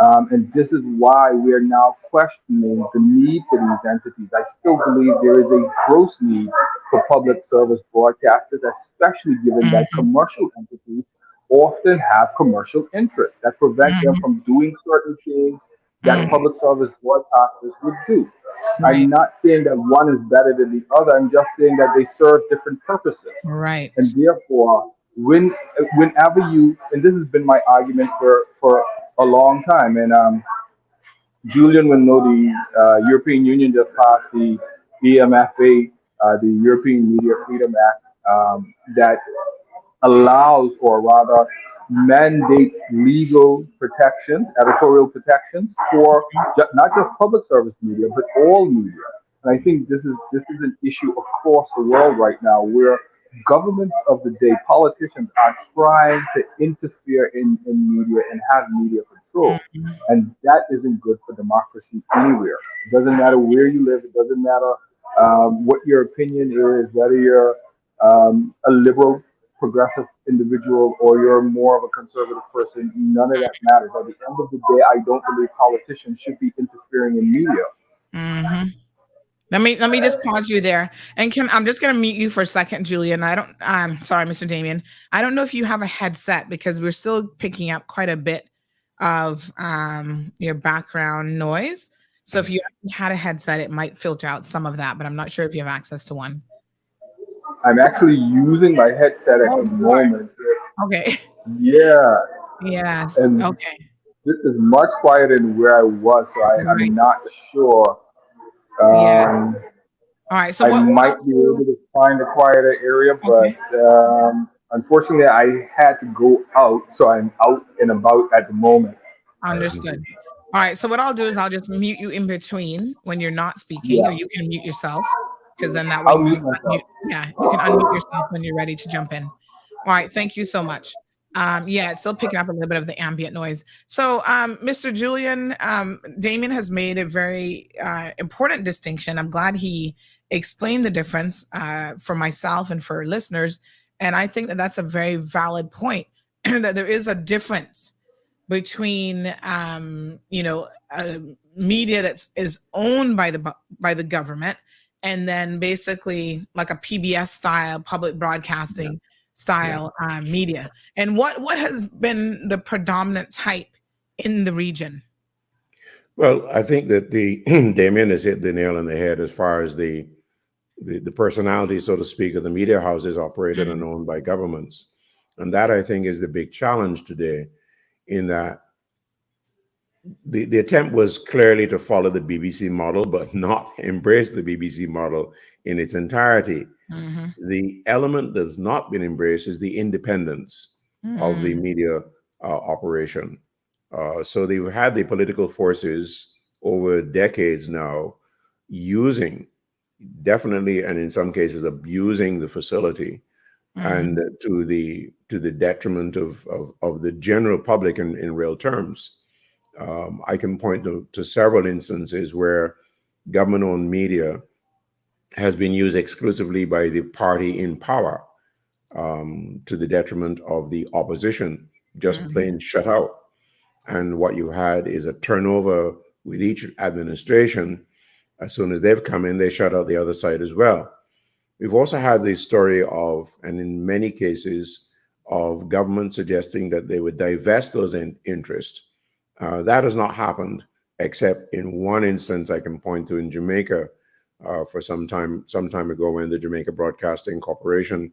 And this is why we are now questioning the need for these entities. I still believe there is a gross need for public service broadcasters, especially given that commercial entities often have commercial interests that prevent them from doing certain things that public service broadcasters would do. I'm not saying that one is better than the other. I'm just saying that they serve different purposes. Right. And therefore, whenever you, and this has been my argument for a long time, and Julian will know the European Union just passed the EMFA, the European Media Freedom Act, that allows, or rather mandates, legal protections, editorial protections for not just public service media, but all media. And I think this is an issue across the world right now, where governments of the day, politicians, are trying to interfere in media and have media control. And that isn't good for democracy anywhere. It doesn't matter where you live. It doesn't matter what your opinion is, whether you're a liberal, progressive individual or you're more of a conservative person. None of that matters. At the end of the day, I don't believe politicians should be interfering appearing in media. Mm-hmm. Let me just pause you there. And I'm just gonna mute you for a second, Julian. Sorry, Mr. Damien. I don't know if you have a headset because we're still picking up quite a bit of your background noise. So if you had a headset, it might filter out some of that, but I'm not sure if you have access to one. I'm actually using my headset at the moment. Okay. Yeah. Yes. And Okay. this is much quieter than where I was, so I'm not sure. Yeah. All right. So I what might I'll be do? able to find a quieter area, but unfortunately, I had to go out, so I'm out and about at the moment. Understood. All right. So what I'll do is I'll just mute you in between when you're not speaking, Yeah. or you can mute yourself, because then that way I'll you mute can myself. you can unmute yourself when you're ready to jump in. All right. Thank you so much. Yeah, it's still picking up a little bit of the ambient noise. So, Mr. Julian, Damien has made a very important distinction. I'm glad he explained the difference for myself and for listeners. And I think that that's a very valid point that there is a difference between media that is owned by the government, and then basically like a PBS style public broadcasting style media. And what has been the predominant type in the region? Well, I think that the Damien has hit the nail on the head as far as the personality, so to speak, of the media houses operated and owned by governments. And that, I think, is the big challenge today, in that the attempt was clearly to follow the BBC model, but not embrace the BBC model in its entirety. The element that's not been embraced is the independence of the media operation. So they've had the political forces over decades now using, definitely, and in some cases abusing the facility, and to the detriment of the general public in real terms. I can point to several instances where government-owned media has been used exclusively by the party in power, to the detriment of the opposition, just plain shut out. And what you had is a turnover with each administration. As soon as they've come in, they shut out the other side as well. We've also had the story of, and in many cases, of government suggesting that they would divest those interests. That has not happened, except in one instance I can point to in Jamaica, for some time ago, when the Jamaica Broadcasting Corporation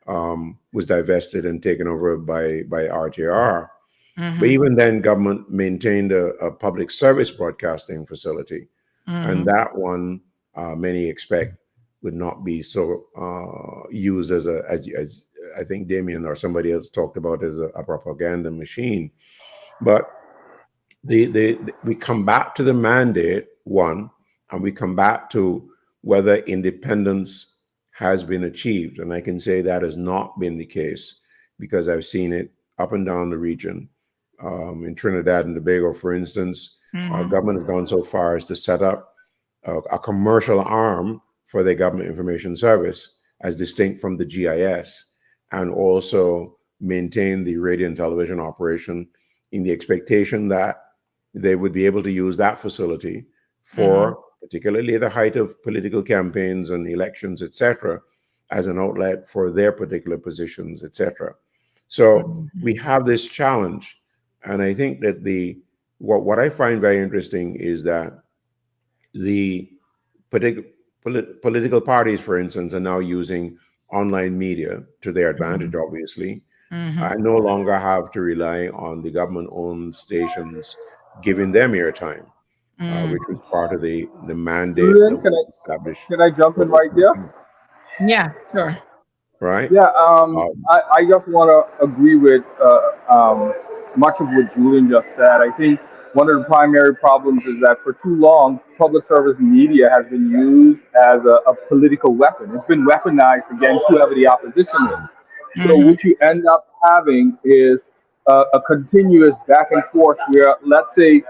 was divested and taken over by RJR. But even then, government maintained a public service broadcasting facility, and that one, many expect, would not be so used as I think Damien or somebody else talked about, as a propaganda machine. But we come back to the mandate one, and we come back to whether independence has been achieved. And I can say that has not been the case, because I've seen it up and down the region. In Trinidad and Tobago, for instance, our government has gone so far as to set up a commercial arm for the Government Information Service, as distinct from the GIS, and also maintain the radio and television operation, in the expectation that they would be able to use that facility for particularly at the height of political campaigns and elections, etc., as an outlet for their particular positions, etc. So we have this challenge. And I think that what I find very interesting is that the political parties, for instance, are now using online media to their advantage, obviously. I no longer have to rely on the government-owned stations giving them airtime, which was part of the mandate that Julian, was established. can I jump in right there? Yeah, sure. Right? Yeah, I just want to agree with much of what Julian just said. I think one of the primary problems is that for too long, public service media has been used as a political weapon. It's been weaponized against whoever the opposition is. So what you end up having is a continuous back and forth where, let's say,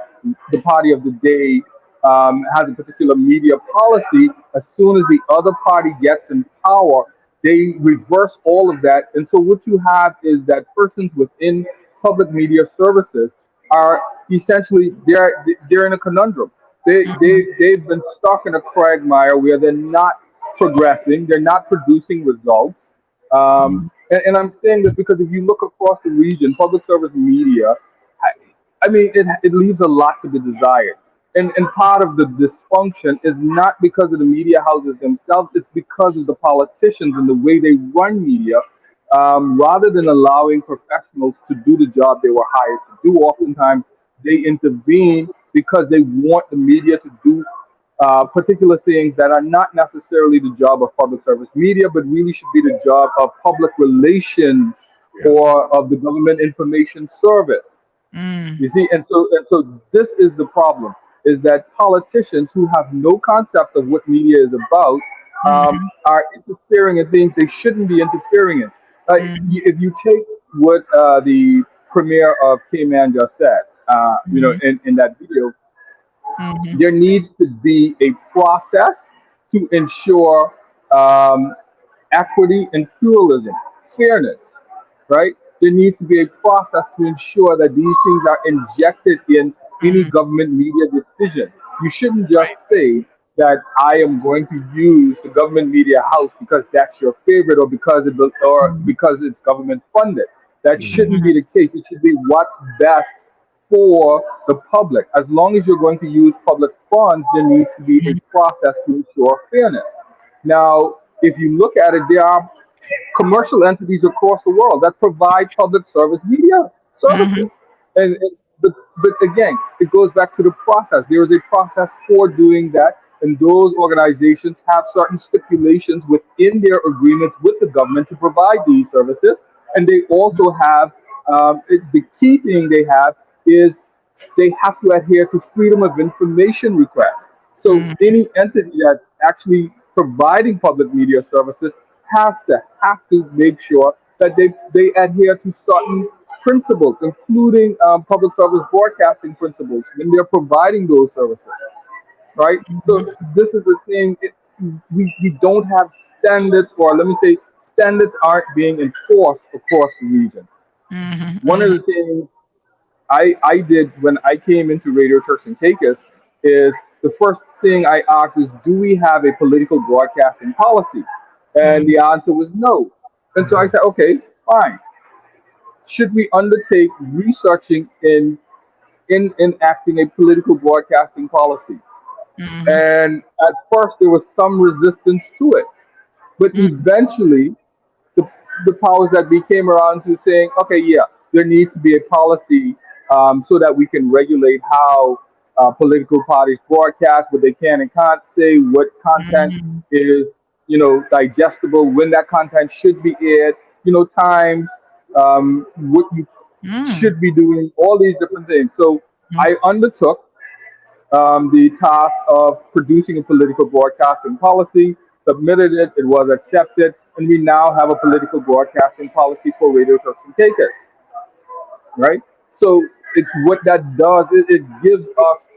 the party of the day has a particular media policy. As soon as the other party gets in power, they reverse all of that. And so what you have is that persons within public media services are essentially, they're in a conundrum. They've been stuck in a quagmire where they're not progressing, they're not producing results. And I'm saying this because if you look across the region, public service media, I mean, it leaves a lot to be desired. And part of the dysfunction is not because of the media houses themselves, it's because of the politicians and the way they run media. Rather than allowing professionals to do the job they were hired to do, oftentimes they intervene because they want the media to do particular things that are not necessarily the job of public service media, but really should be the job of public relations or of the government information service. You see, and so this is the problem: is that politicians who have no concept of what media is about are interfering in things they shouldn't be interfering in. If you take what the premier of Cayman just said, in that video, there needs to be a process to ensure equity and pluralism, fairness, right? There needs to be a process to ensure that these things are injected in any government media decision. You shouldn't just say that I am going to use the government media house because that's your favorite or because it's government funded. That shouldn't be the case. It should be what's best for the public. As long as you're going to use public funds, there needs to be a process to ensure fairness. Now, if you look at it, there are commercial entities across the world that provide public service media services. But again, it goes back to the process. There is a process for doing that, and those organizations have certain stipulations within their agreements with the government to provide these services. And they also have the key thing they have is they have to adhere to freedom of information requests. So any entity that's actually providing public media services have to make sure that they adhere to certain principles, including public service broadcasting principles when they're providing those services, right? So this is the thing. We don't have standards, or let me say, standards aren't being enforced across the region. One of the things I did when I came into Radio Turks and Caicos is the first thing I asked is, do we have a political broadcasting policy? And the answer was no. And so I said, okay, fine. Should we undertake researching in enacting a political broadcasting policy? And at first there was some resistance to it. But eventually the, the powers that be came around to saying, okay, yeah, there needs to be a policy so that we can regulate how political parties broadcast, what they can and can't say, what content is, digestible, when that content should be aired, times, what you should be doing, all these different things. So I undertook the task of producing a political broadcasting policy, submitted it, it was accepted, and we now have a political broadcasting policy for Radio Turks and Caicos, right? So it's what that does is it gives us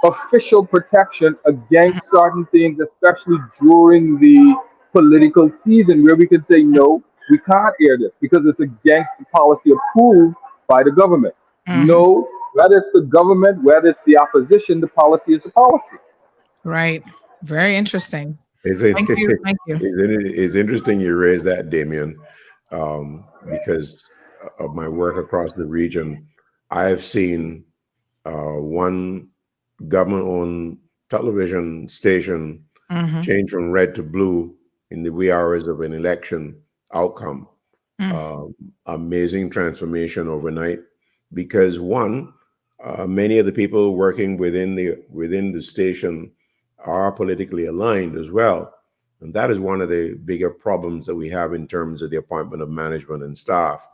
official protection against certain things, especially during the political season, where we can say, no, we can't air this because it's against the policy approved by the government. No, whether it's the government, whether it's the opposition, the policy is the policy. Right. Very interesting. It's, Thank you. Thank you. it's interesting you raised that, Damien, because of my work across the region. I have seen one government-owned television station change from red to blue in the wee hours of an election outcome. Amazing transformation overnight, because one, many of the people working within the station are politically aligned as well, and that is one of the bigger problems that we have in terms of the appointment of management and staff,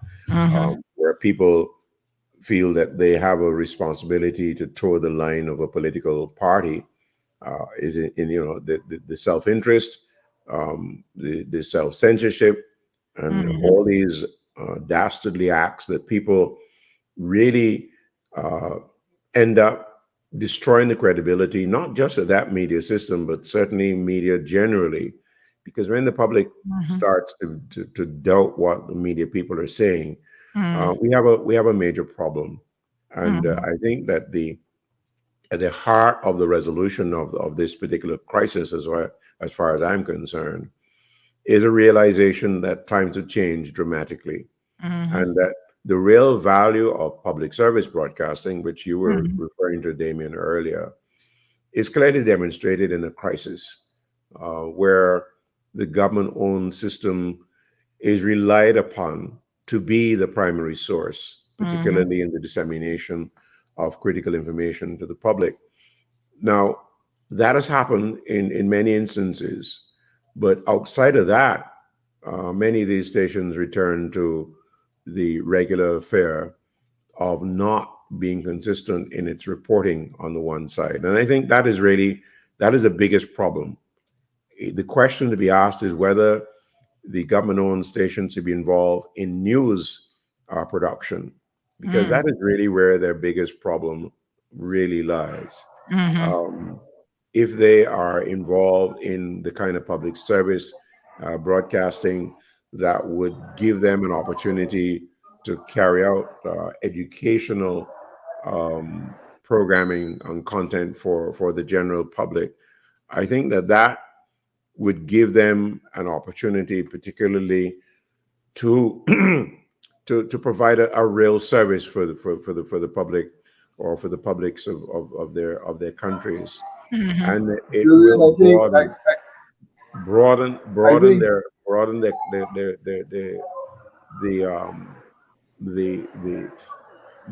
where people feel that they have a responsibility to toe the line of a political party, is in the self-interest, the self-censorship, and all these dastardly acts that people really end up destroying the credibility, not just of that media system, but certainly media generally. Because when the public starts to doubt what the media people are saying, we have a major problem. And I think that the at the heart of the resolution of this particular crisis, as far as I'm concerned, is a realization that times have changed dramatically, and that the real value of public service broadcasting, which you were referring to, Damien, earlier, is clearly demonstrated in a crisis where the government-owned system is relied upon to be the primary source, particularly in the dissemination of critical information to the public. Now, that has happened in many instances, but outside of that, many of these stations return to the regular fare of not being consistent in its reporting on the one side. And I think that is the biggest problem. The question to be asked is whether the government-owned stations should be involved in news production, because that is really where their biggest problem really lies. If they are involved in the kind of public service broadcasting that would give them an opportunity to carry out educational programming and content for the general public, I think that would give them an opportunity, particularly to to provide a real service for the public, or for the publics of their countries, and it Julian, will I think broaden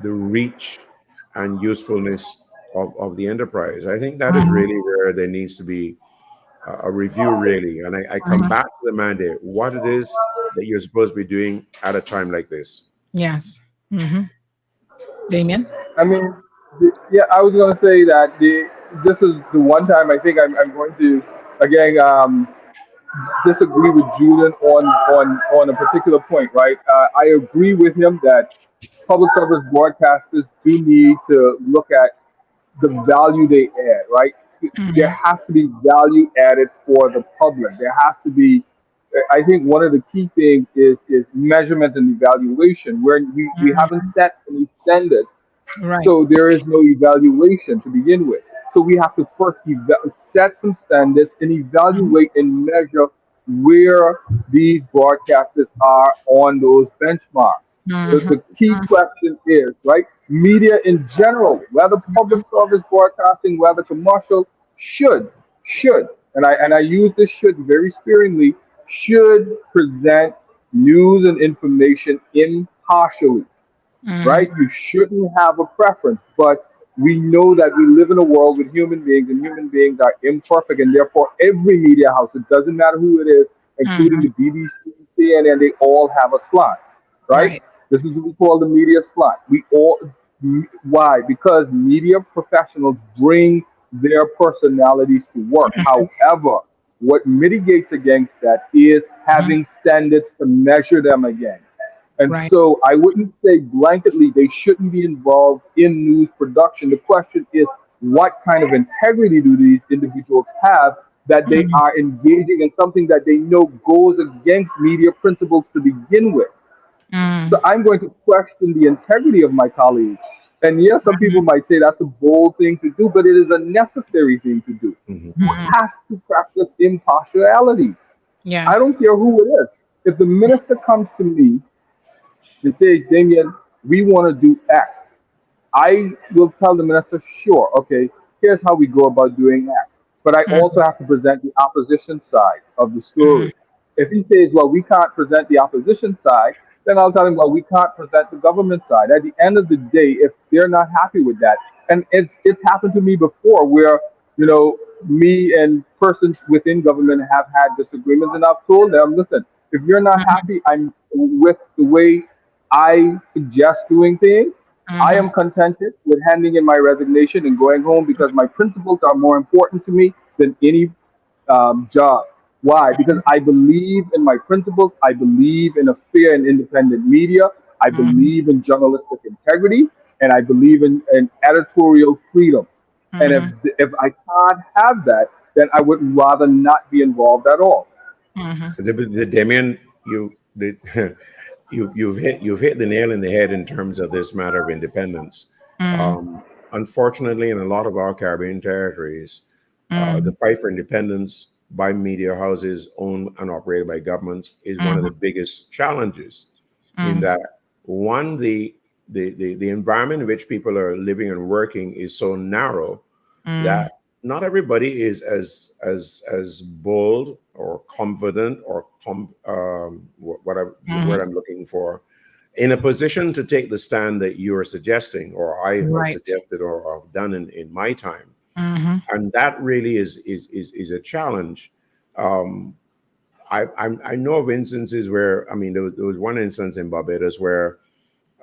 the reach and usefulness of the enterprise. I think that is really where there needs to be a review, really. And I come back to the mandate, what it is that you're supposed to be doing at a time like this. Yes. Damien? I mean, yeah, I was going to say that this is the one time I think I'm going to, again, disagree with Julian on a particular point, right? I agree with him that public service broadcasters do need to look at the value they add, right? There has to be value added for the public. There has to be, I think one of the key things is measurement and evaluation, where we haven't set any standards. Right. So there is no evaluation to begin with. So we have to first set some standards and evaluate and measure where these broadcasters are on those benchmarks. The key question is, right, media in general, whether public service broadcasting, whether commercial, should, and I use this should very sparingly, should present news and information impartially, right? You shouldn't have a preference, but we know that we live in a world with human beings, and human beings are imperfect, and therefore every media house, it doesn't matter who it is, including the BBC, CNN, they all have a slot, right? This is what we call the media slot. Why? Because media professionals bring their personalities to work. However, what mitigates against that is having standards to measure them against. And so I wouldn't say blanketly they shouldn't be involved in news production. The question is, what kind of integrity do these individuals have that they are engaging in something that they know goes against media principles to begin with? So I'm going to question the integrity of my colleagues. And yes, some people might say that's a bold thing to do, but it is a necessary thing to do. You have to practice impartiality. Yes. I don't care who it is. If the minister comes to me and says, Damien, we want to do X, I will tell the minister, sure, okay, here's how we go about doing X. But I also have to present the opposition side of the story. If he says, well, we can't present the opposition side, then I'll tell him, well, we can't present the government side. At the end of the day, if they're not happy with that, and it's happened to me before where, me and persons within government have had disagreements, and I've told them, listen, if you're not happy with the way I suggest doing things, I am contented with handing in my resignation and going home, because my principles are more important to me than any job. Why? Because I believe in my principles. I believe in a fair and independent media. I believe in journalistic integrity, and I believe in editorial freedom. And if I can't have that, then I would rather not be involved at all. Damien, you've hit the nail in the head in terms of this matter of independence. unfortunately, in a lot of our Caribbean territories, the fight for independence by media houses owned and operated by governments is one of the biggest challenges. In that, one, the environment in which people are living and working is so narrow that not everybody is as bold or confident or the word I'm looking for, in a position to take the stand that you are suggesting, or I have suggested, or have done in my time. And that really is a challenge. I know of instances where, I mean, there was one instance in Barbados where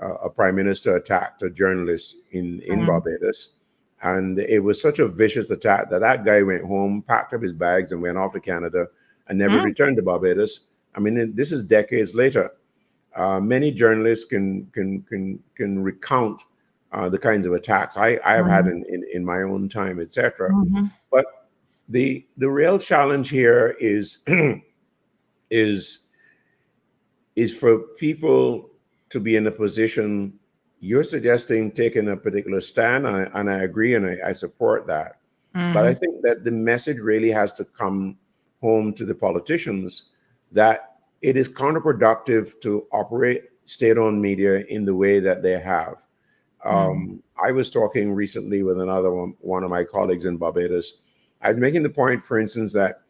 a prime minister attacked a journalist in Barbados. And it was such a vicious attack that guy went home, packed up his bags, and went off to Canada and never returned to Barbados. I mean, this is decades later. Many journalists can recount the kinds of attacks I have had in my own time, etc. But the real challenge here is for people to be in a position. You're suggesting taking a particular stand, and I agree, and I support that. But I think that the message really has to come home to the politicians that it is counterproductive to operate state-owned media in the way that they have. I was talking recently with another one of my colleagues in Barbados. I was making the point, for instance, that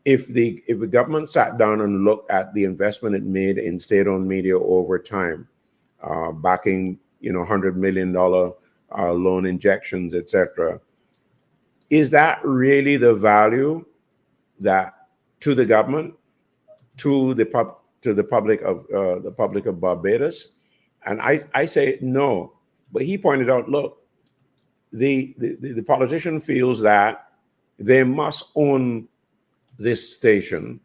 if the government sat down and looked at the investment it made in state-owned media over time, backing, $100 million loan injections, etc., is that really the value that to the government, to the public of Barbados? And I say no. But he pointed out, look, the politician feels that they must own this station,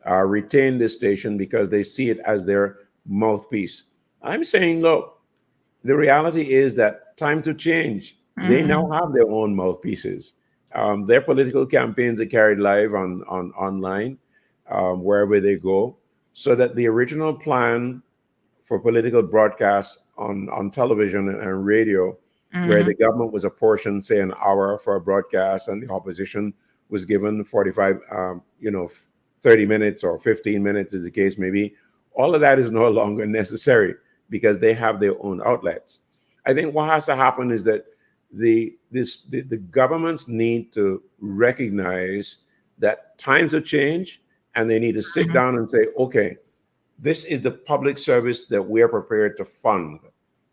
retain this station, because they see it as their mouthpiece. I'm saying, look, the reality is that times have changed. They now have their own mouthpieces. Their political campaigns are carried live online, wherever they go, so that the original plan for political broadcasts on television and radio, where the government was apportioned, say, an hour for a broadcast, and the opposition was given 30 minutes or 15 minutes, as the case may be. All of that is no longer necessary because they have their own outlets. I think what has to happen is that the governments need to recognize that times have changed, and they need to sit down and say, okay, this is the public service that we're prepared to fund.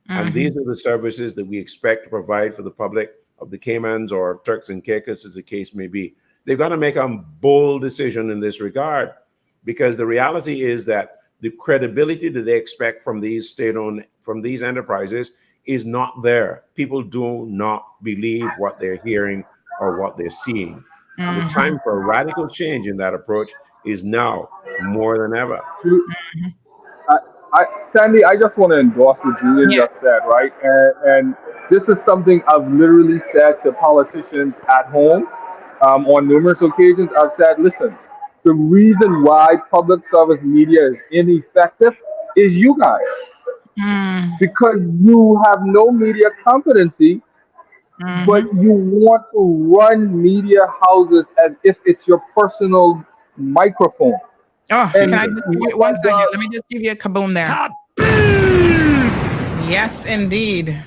And these are the services that we expect to provide for the public of the Caymans or Turks and Caicos, as the case may be. They've got to make a bold decision in this regard, because the reality is that the credibility that they expect from these from these enterprises is not there. People do not believe what they're hearing or what they're seeing. The time for a radical change in that approach is now more than ever. Sandy, I just want to endorse what Julian just said, right? And this is something I've literally said to politicians at home on numerous occasions. I've said, listen, the reason why public service media is ineffective is you guys. Because you have no media competency, but you want to run media houses as if it's your personal microphone. Oh, And can I just give you 1 second? Let me just give you a kaboom there. Yes, indeed.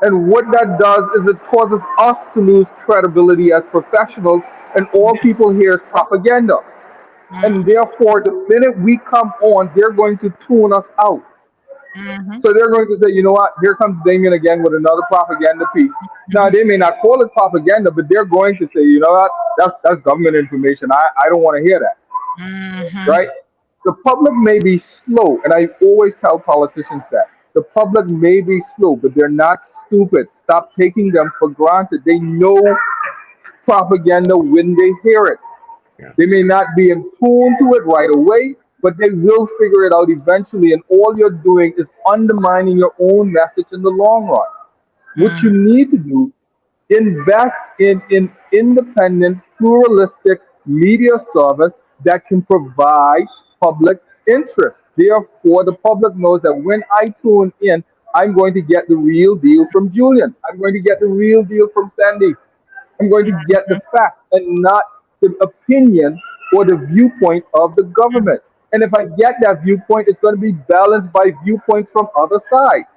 And what that does is it causes us to lose credibility as professionals, and all people hear is propaganda. And therefore, the minute we come on, they're going to tune us out. So they're going to say, you know what, here comes Damien again with another propaganda piece. Now, they may not call it propaganda, but they're going to say, you know what, that's government information. I don't want to hear that. Right? The public may be slow, and I always tell politicians that. The public may be slow, but they're not stupid. Stop taking them for granted. They know propaganda when they hear it. They may not be in tune to it right away, but they will figure it out eventually, and all you're doing is undermining your own message in the long run. What you need to do, invest in independent, pluralistic media service that can provide public interest. Therefore, the public knows that when I tune in, I'm going to get the real deal from Julian. I'm going to get the real deal from Sandy. I'm going to get the facts and not the opinion or the viewpoint of the government. And if I get that viewpoint, it's going to be balanced by viewpoints from other sides,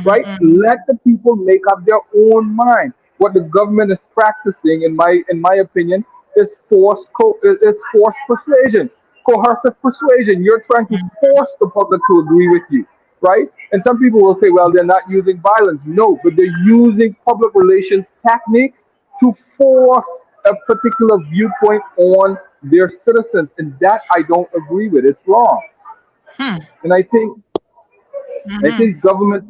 right? Let the people make up their own mind. What the government is practicing, in my opinion, is forced persuasion, coercive persuasion. You're trying to force the public to agree with you, right? And some people will say, well, they're not using violence. No, but they're using public relations techniques to force a particular viewpoint on their citizens, and that I don't agree with. It's wrong, and I think governments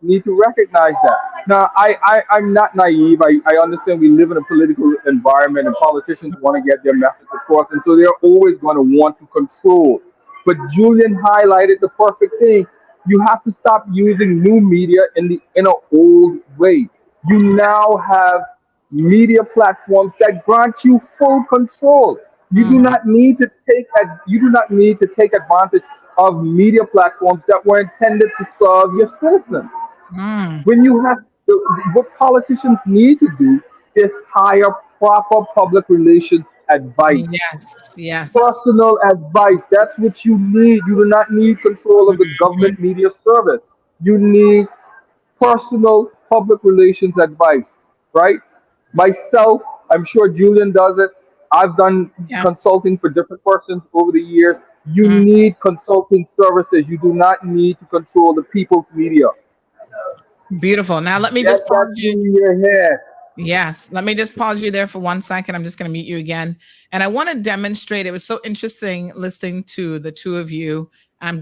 need to recognize that. Now, I'm not naive. I understand we live in a political environment, and politicians want to get their message across, and so they're always going to want to control. But Julian highlighted the perfect thing. You have to stop using new media in an old way. You now have media platforms that grant you full control. You do not need to take advantage of media platforms that were intended to serve your citizens. When you have what politicians need to do is hire proper public relations advice. Yes. Personal advice. That's what you need. You do not need control of the government media service. You need personal public relations advice, right? Myself, I'm sure Julian does it. I've done consulting for different persons over the years. You need consulting services. You do not need to control the people's media. Beautiful. Now let me Get just pause that you. in your head. Yes, let me just pause you there for 1 second. I'm just going to mute you again. And I want to demonstrate, it was so interesting listening to the two of you,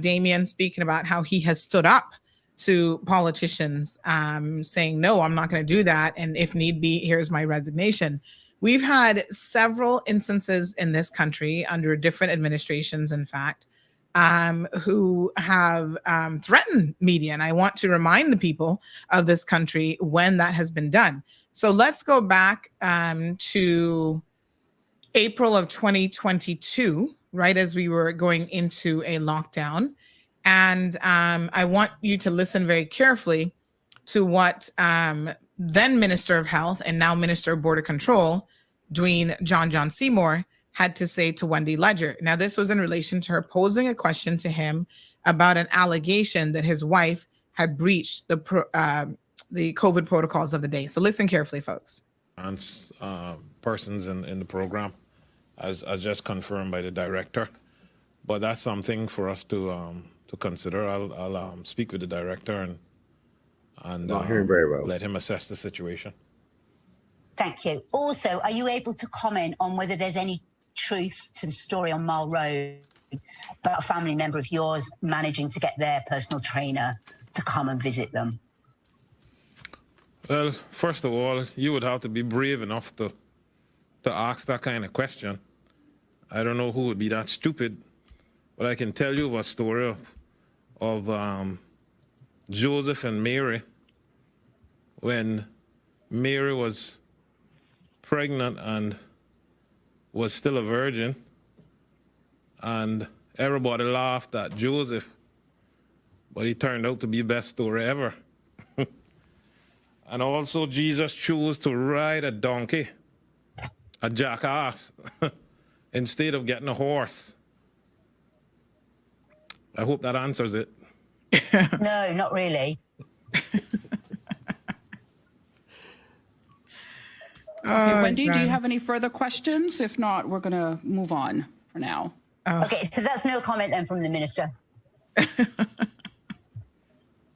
Damien speaking about how he has stood up to politicians, saying, no, I'm not going to do that. And if need be, here's my resignation. We've had several instances in this country under different administrations, in fact, who have threatened media. And I want to remind the people of this country when that has been done. So let's go back to April of 2022, right as we were going into a lockdown. And I want you to listen very carefully to what then Minister of Health and now Minister of Border Control, Dwayne John Seymour, had to say to Wendy Ledger. Now, this was in relation to her posing a question to him about an allegation that his wife had breached the COVID protocols of the day. So listen carefully, folks. Persons in the program, as just confirmed by the director, but that's something for us to consider. I'll speak with the director and Not hearing very well. let him assess the situation. Thank you. Also, are you able to comment on whether there's any truth to the story on Mile Road about a family member of yours managing to get their personal trainer to come and visit them? Well, first of all, you would have to be brave enough to ask that kind of question. I don't know who would be that stupid, but I can tell you a story of Joseph and Mary when Mary was pregnant and was still a virgin, and everybody laughed at Joseph, but he turned out to be the best story ever. And also Jesus chose to ride a donkey, a jackass, instead of getting a horse. I hope that answers it. No, not really. Okay, Wendy, do you have any further questions? If not, we're going to move on for now. Okay, so that's no comment then from the minister.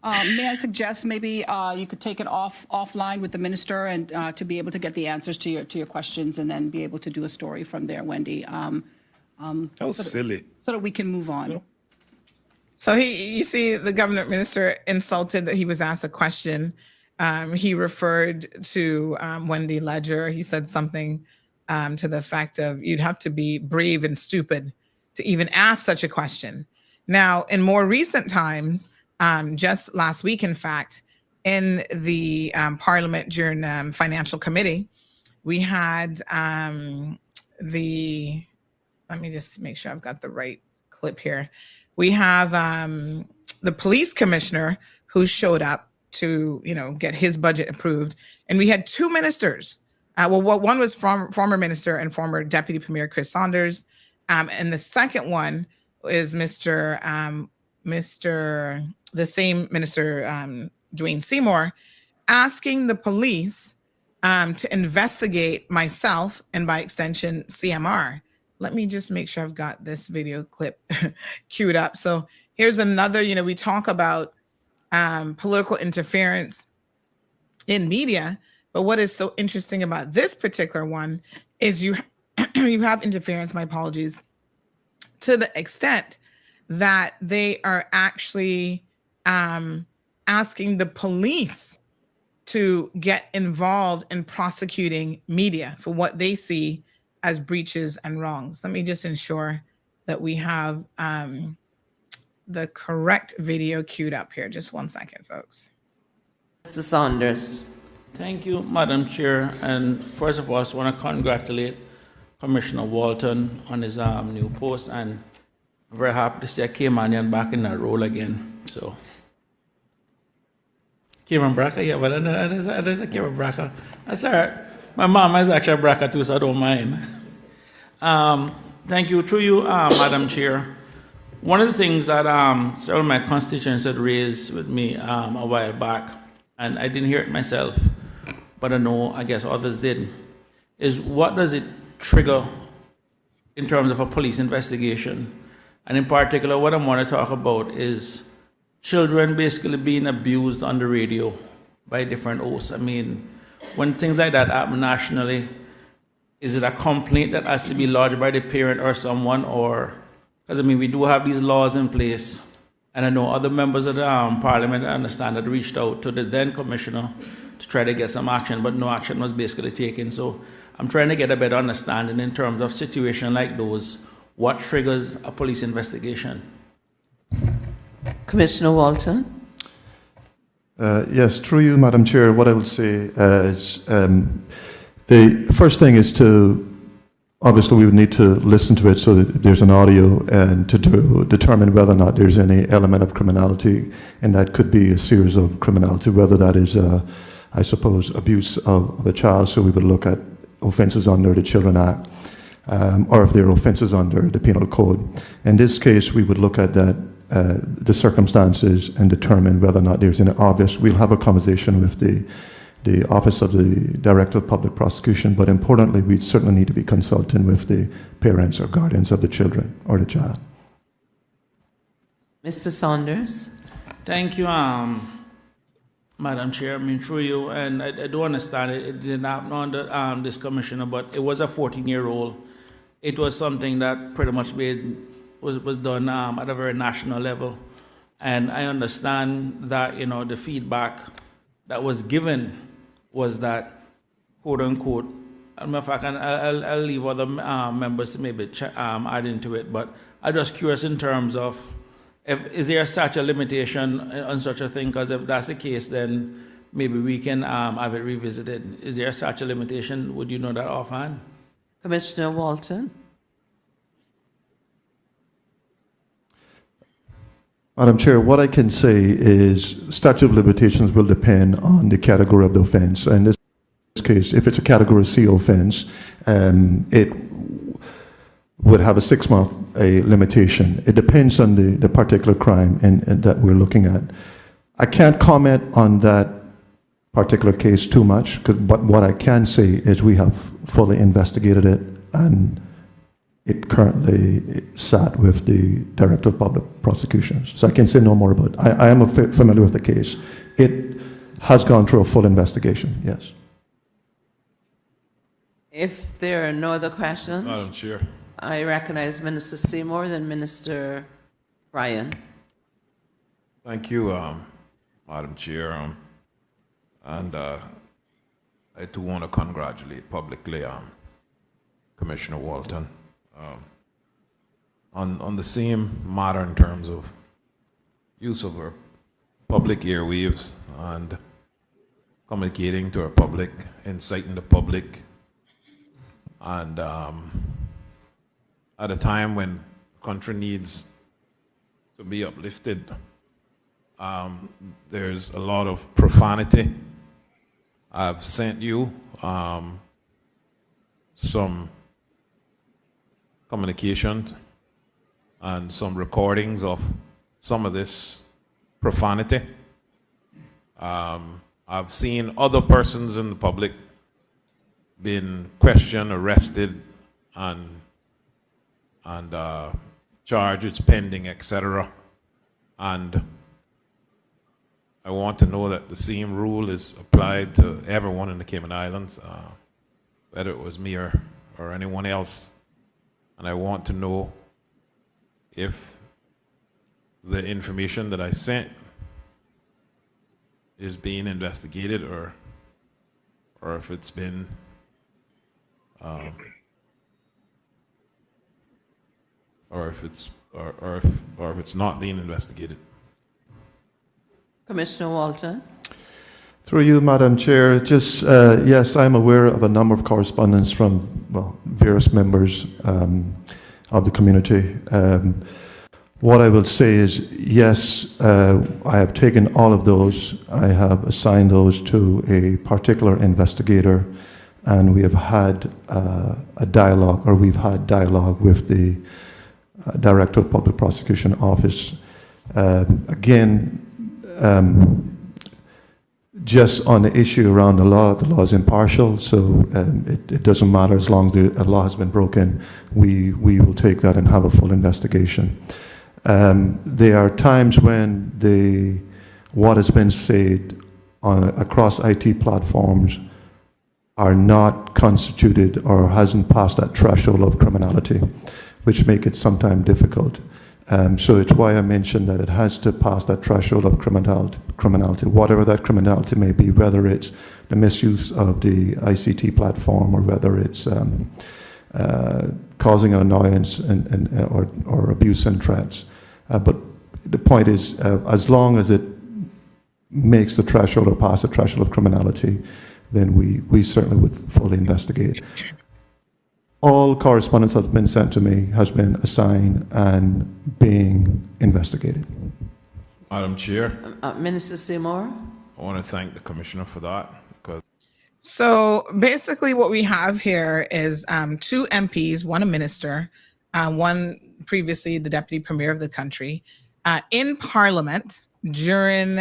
May I suggest maybe you could take it offline with the minister and to be able to get the answers to your questions and then be able to do a story from there, Wendy. How silly. So that we can move on. So you see, the government minister insulted that he was asked a question. He referred to Wendy Ledger. He said something to the effect of, you'd have to be brave and stupid to even ask such a question. Now, in more recent times, just last week, in fact, in the Parliament during Financial Committee, we had let me just make sure I've got the right clip here. We have the police commissioner who showed up to, get his budget approved. And we had two ministers. One was former minister and former Deputy Premier Chris Saunders. And the second one is the same minister, Dwayne Seymour, asking the police to investigate myself and by extension CMR. Let me just make sure I've got this video clip queued up. So here's another, we talk about political interference in media, but what is so interesting about this particular one is you have interference, my apologies, to the extent that they are actually asking the police to get involved in prosecuting media for what they see as breaches and wrongs. Let me just ensure that we have the correct video queued up here. Just 1 second, folks. Mr. Saunders. Thank you, Madam Chair. And first of all, I just want to congratulate Commissioner Walton on his new post, and I'm very happy to see Caymanian back in that role again. So, Cayman Braca, yeah, but there's a Cayman Braca. That's all right. My mom is actually a Braca too, so I don't mind. Thank you. Through you, Madam Chair. One of the things that several of my constituents had raised with me a while back, and I didn't hear it myself, but I guess others did, is what does it trigger in terms of a police investigation? And in particular, what I want to talk about is children basically being abused on the radio by different hosts. I mean, when things like that happen nationally, is it a complaint that has to be lodged by the parent or someone, or, because we do have these laws in place, and I know other members of the Parliament, I understand, had reached out to the then Commissioner to try to get some action, but no action was basically taken. So I'm trying to get a better understanding in terms of situations like those, what triggers a police investigation. Commissioner Walton. Yes, through you, Madam Chair, what I will say is the first thing is to, obviously we would need to listen to it so that there's an audio and to determine whether or not there's any element of criminality, and that could be a series of criminality, whether that is, I suppose, abuse of a child, so we would look at offenses under the Children Act, or if there are offenses under the Penal Code. In this case, we would look at that, the circumstances, and determine whether or not there's any obvious. We'll have a conversation with the Office of the Director of Public Prosecution, but importantly, we certainly need to be consulting with the parents or guardians of the children or the child. Mr. Saunders. Thank you, Madam Chair. through you, and I do understand it did not happen under this commissioner, but it was a 14-year-old. It was something that pretty much was done at a very national level, and I understand that the feedback that was given was that, quote unquote, if I can, I'll leave other members to maybe add into it, but I'm just curious in terms of, is there such a limitation on such a thing? Because if that's the case, then maybe we can have it revisited. Is there such a limitation? Would you know that offhand? Commissioner Walton. Madam Chair, what I can say is statute of limitations will depend on the category of the offense. In this case, if it's a category C offense, it would have a 6-month limitation. It depends on the particular crime and that we're looking at. I can't comment on that particular case too much, but what I can say is we have fully investigated it, and it currently sat with the Director of Public Prosecutions. So I can say no more about it. I am familiar with the case. It has gone through a full investigation, yes. If there are no other questions, Madam Chair. I recognize Minister Seymour, then Minister Ryan. Thank you, Madam Chair. And I too want to congratulate publicly Commissioner Walton on the same matter in terms of use of our public airwaves and communicating to our public, inciting the public, and at a time when country needs to be uplifted, There's a lot of profanity. I've sent you some communications and some recordings of some of this profanity. I've seen other persons in the public been questioned, arrested, and charges pending, etc. And I want to know that the same rule is applied to everyone in the Cayman Islands, whether it was me or anyone else. And I want to know if the information that I sent is being investigated, or if it's been or if it's not being investigated. Commissioner Walton. Through you, Madam Chair, just yes, I'm aware of a number of correspondence from various members of the community. What I will say is, yes, I have taken all of those. I have assigned those to a particular investigator, and we have had a dialogue, or we've had dialogue with the Director of Public Prosecution Office. Just on the issue around the law is impartial, so it doesn't matter as long as a law has been broken. We will take that and have a full investigation. There are times when what has been said across IT platforms are not constituted or hasn't passed that threshold of criminality, which make it sometimes difficult. So it's why I mentioned that it has to pass that threshold of criminality, whatever that criminality may be, whether it's the misuse of the ICT platform or whether it's causing an annoyance or abuse and threats. But the point is, as long as it makes the threshold or pass the threshold of criminality, then we certainly would fully investigate. All correspondence that's been sent to me has been assigned and being investigated. Madam Chair. Minister Seymour. I want to thank the Commissioner for that. So basically what we have here is two MPs, one a minister, one previously the Deputy Premier of the country, in Parliament during,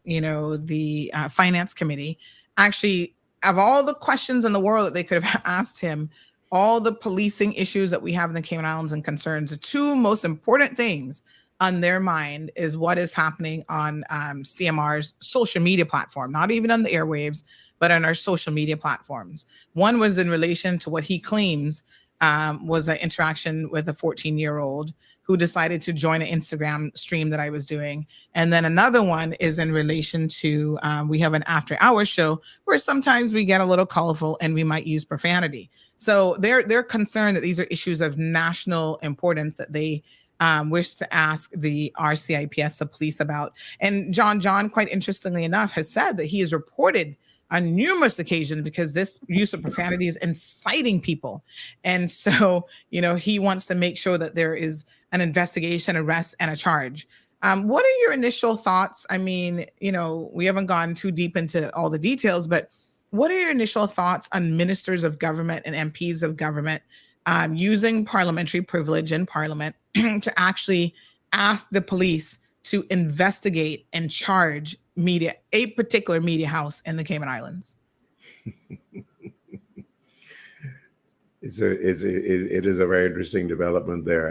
the Finance Committee. Actually, of all the questions in the world that they could have asked him, all the policing issues that we have in the Cayman Islands and concerns, the two most important things on their mind is what is happening on CMR's social media platform, not even on the airwaves, but on our social media platforms. One was in relation to what he claims was an interaction with a 14-year-old who decided to join an Instagram stream that I was doing. And then another one is in relation to, we have an after hours show where sometimes we get a little colorful and we might use profanity. So they're concerned that these are issues of national importance that they wish to ask the RCIPS, the police, about. And John, quite interestingly enough, has said that he has reported on numerous occasions because this use of profanity is inciting people. And so, he wants to make sure that there is an investigation, arrest, and a charge. What are your initial thoughts? I mean, we haven't gone too deep into all the details, but what are your initial thoughts on ministers of government and MPs of government using parliamentary privilege in Parliament to actually ask the police to investigate and charge a particular media house in the Cayman Islands? It is a very interesting development there.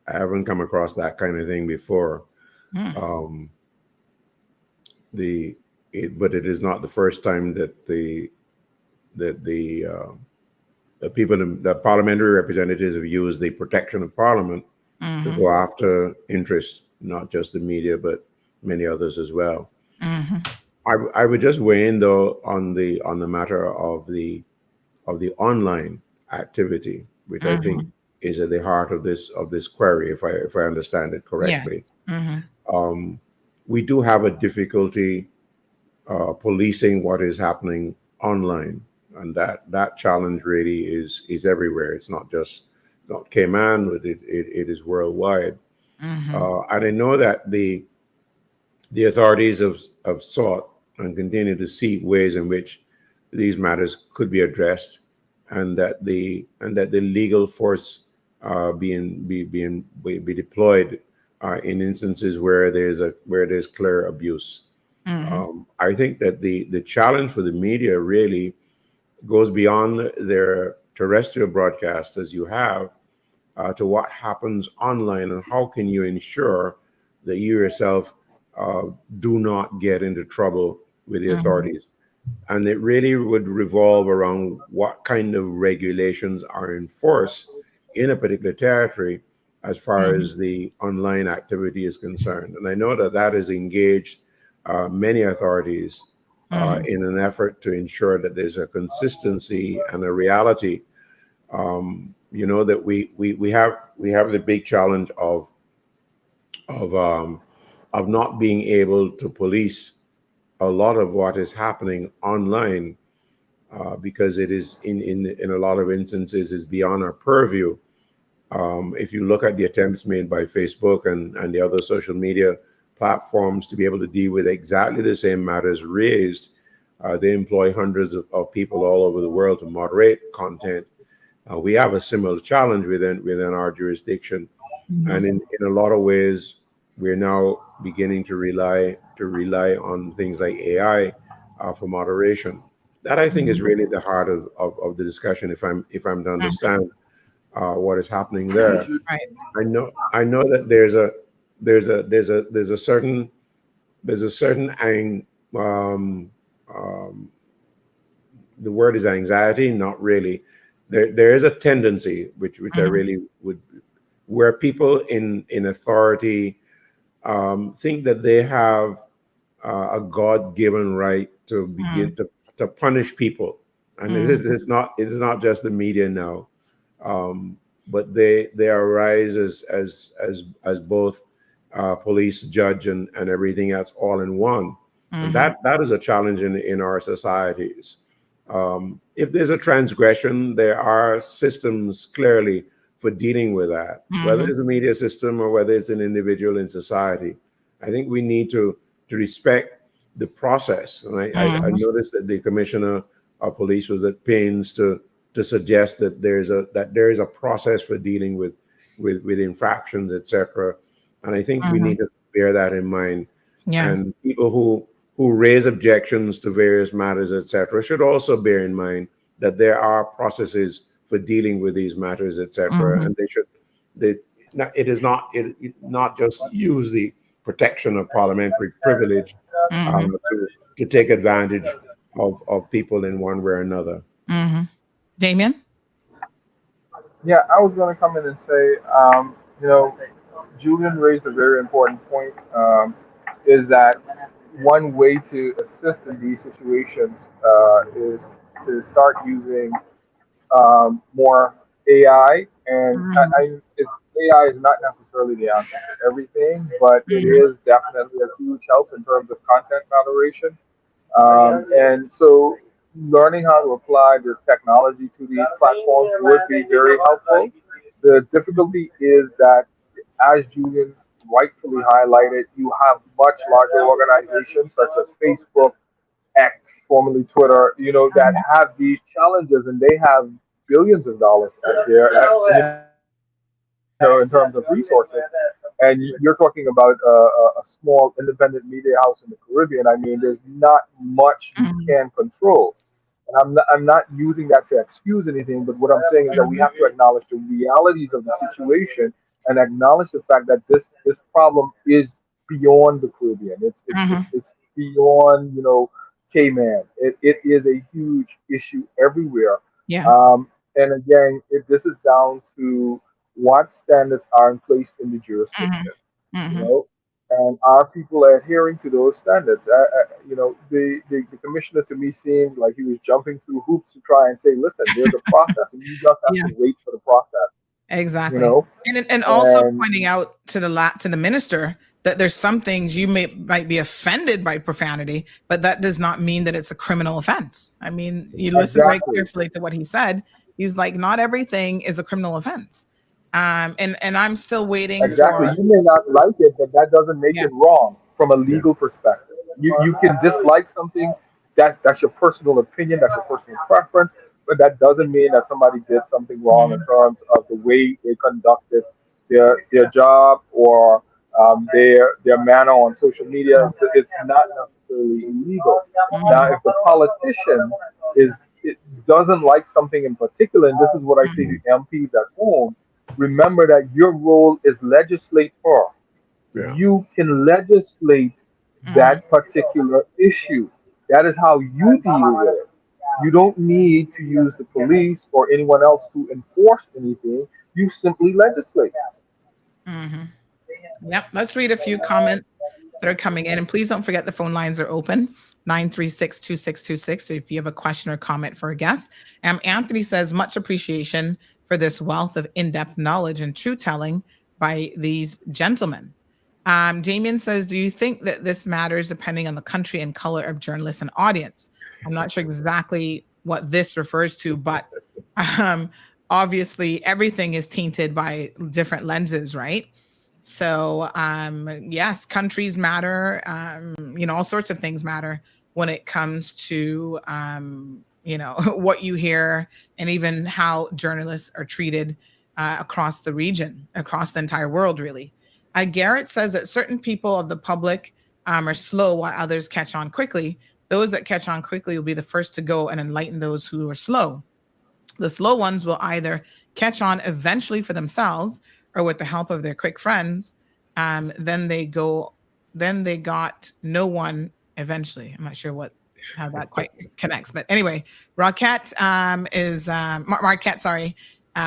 I haven't come across that kind of thing before. But it is not the first time that the people, the parliamentary representatives, have used the protection of Parliament to go after interests, not just the media, but many others as well. I would just weigh in though on the matter of the online activity, which I think is at the heart of this query, if I understand it correctly. Yes. We do have a difficulty policing what is happening online, and that challenge really is everywhere. It's not Cayman, but it is worldwide. And I know that the the authorities have sought and continue to seek ways in which these matters could be addressed, and that the legal force be deployed in instances where there's clear abuse. I think that the challenge for the media really goes beyond their terrestrial broadcast, as you have, to what happens online, and how can you ensure that you yourself do not get into trouble with the authorities. And it really would revolve around what kind of regulations are enforced in a particular territory as far as the online activity is concerned. And I know that that has engaged many authorities in an effort to ensure that there's a consistency and a reality. That we have the big challenge of not being able to police a lot of what is happening online, because it is in a lot of instances is beyond our purview. If you look at the attempts made by Facebook and the other social media platforms to be able to deal with exactly the same matters raised, they employ hundreds of people all over the world to moderate content. We have a similar challenge within our jurisdiction, and in a lot of ways, we're now beginning to rely on things like AI for moderation. That, I think, is really the heart of the discussion. If I'm to understand what is happening there, I know that there's a certain the word is anxiety, not really. There is a tendency, which I really would, where people in authority think that they have a God-given right to begin to punish people, and it is not just the media now, but they arise as both police, judge, and everything else all in one, and that is a challenge in our societies. If there's a transgression, there are systems clearly for dealing with that, whether it's a media system or whether it's an individual in society. I think we need to respect the process. And I noticed that the commissioner of police was at pains to suggest that there is a process for dealing with infractions, etc. And I think we need to bear that in mind. And people who raise objections to various matters, etc., should also bear in mind that there are processes for dealing with these matters, etc. And it is not just use the protection of parliamentary privilege to take advantage of people in one way or another. Damien? Yeah, I was going to come in and say, Julian raised a very important point, is that one way to assist in these situations is to start using more AI, and AI is not necessarily the answer to everything, but it is definitely a huge help in terms of content moderation. And so learning how to apply the technology to these platforms would be very helpful. The difficulty is that, as Julian rightfully highlighted, you have much larger organizations such as Facebook, X, formerly Twitter, that have these challenges, and they have billions of dollars out there, in terms of resources. And you're talking about a small independent media house in the Caribbean. I mean, there's not much you can control. And I'm not using that to excuse anything, but what I'm saying is that we have to acknowledge the realities of the situation and acknowledge the fact that this problem is beyond the Caribbean. It's beyond, Cayman. It is a huge issue everywhere. Yes. And again, this is down to what standards are in place in the jurisdiction, and are people adhering to those standards? The commissioner to me seemed like he was jumping through hoops to try and say, listen, there's a process, and you just have to wait for the process. Exactly. And also pointing out to the minister that there's some things you might be offended by profanity, but that does not mean that it's a criminal offense. I mean, you listen very carefully to what he said. He's like, not everything is a criminal offense. And I'm still waiting for... You may not like it, but that doesn't make it wrong. from a legal perspective. You can dislike something. That's your personal opinion. That's your personal preference. But that doesn't mean that somebody did something wrong in terms of the way they conducted their job or their manner on social media. It's not necessarily illegal. Now, if the politician is it doesn't like something in particular, and this is what I say to MPs at home, remember that your role is legislator. Yeah. You can legislate that particular issue. That is how you deal with it. You don't need to use the police or anyone else to enforce anything. You simply legislate. Mm-hmm. Yep. Let's read a few comments that are coming in. And please don't forget the phone lines are open 936-2626. So if you have a question or comment for a guest. Anthony says, much appreciation for this wealth of in-depth knowledge and truth telling by these gentlemen. Damien says, do you think that this matters depending on the country and color of journalists and audience? I'm not sure exactly what this refers to, but obviously everything is tainted by different lenses, right? So yes, countries matter. All sorts of things matter when it comes to what you hear and even how journalists are treated across the region, across the entire world, really. Garrett says that certain people of the public are slow while others catch on quickly. Those that catch on quickly will be the first to go and enlighten those who are slow. The slow ones will either catch on eventually for themselves or with the help of their quick friends. Then they got no one eventually. I'm not sure how that quite connects, but anyway, Rocket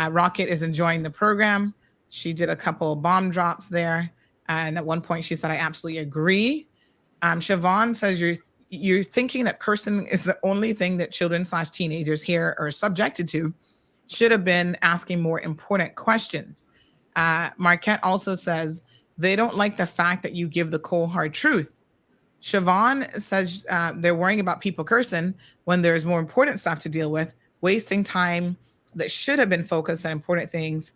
Rocket is enjoying the program. She did a couple of bomb drops there. And at one point she said, I absolutely agree. Siobhan says you're thinking that cursing is the only thing that children/teenagers here are subjected to. Should have been asking more important questions. Marquette also says they don't like the fact that you give the cold hard truth. Siobhan says they're worrying about people cursing when there's more important stuff to deal with, wasting time that should have been focused on important things.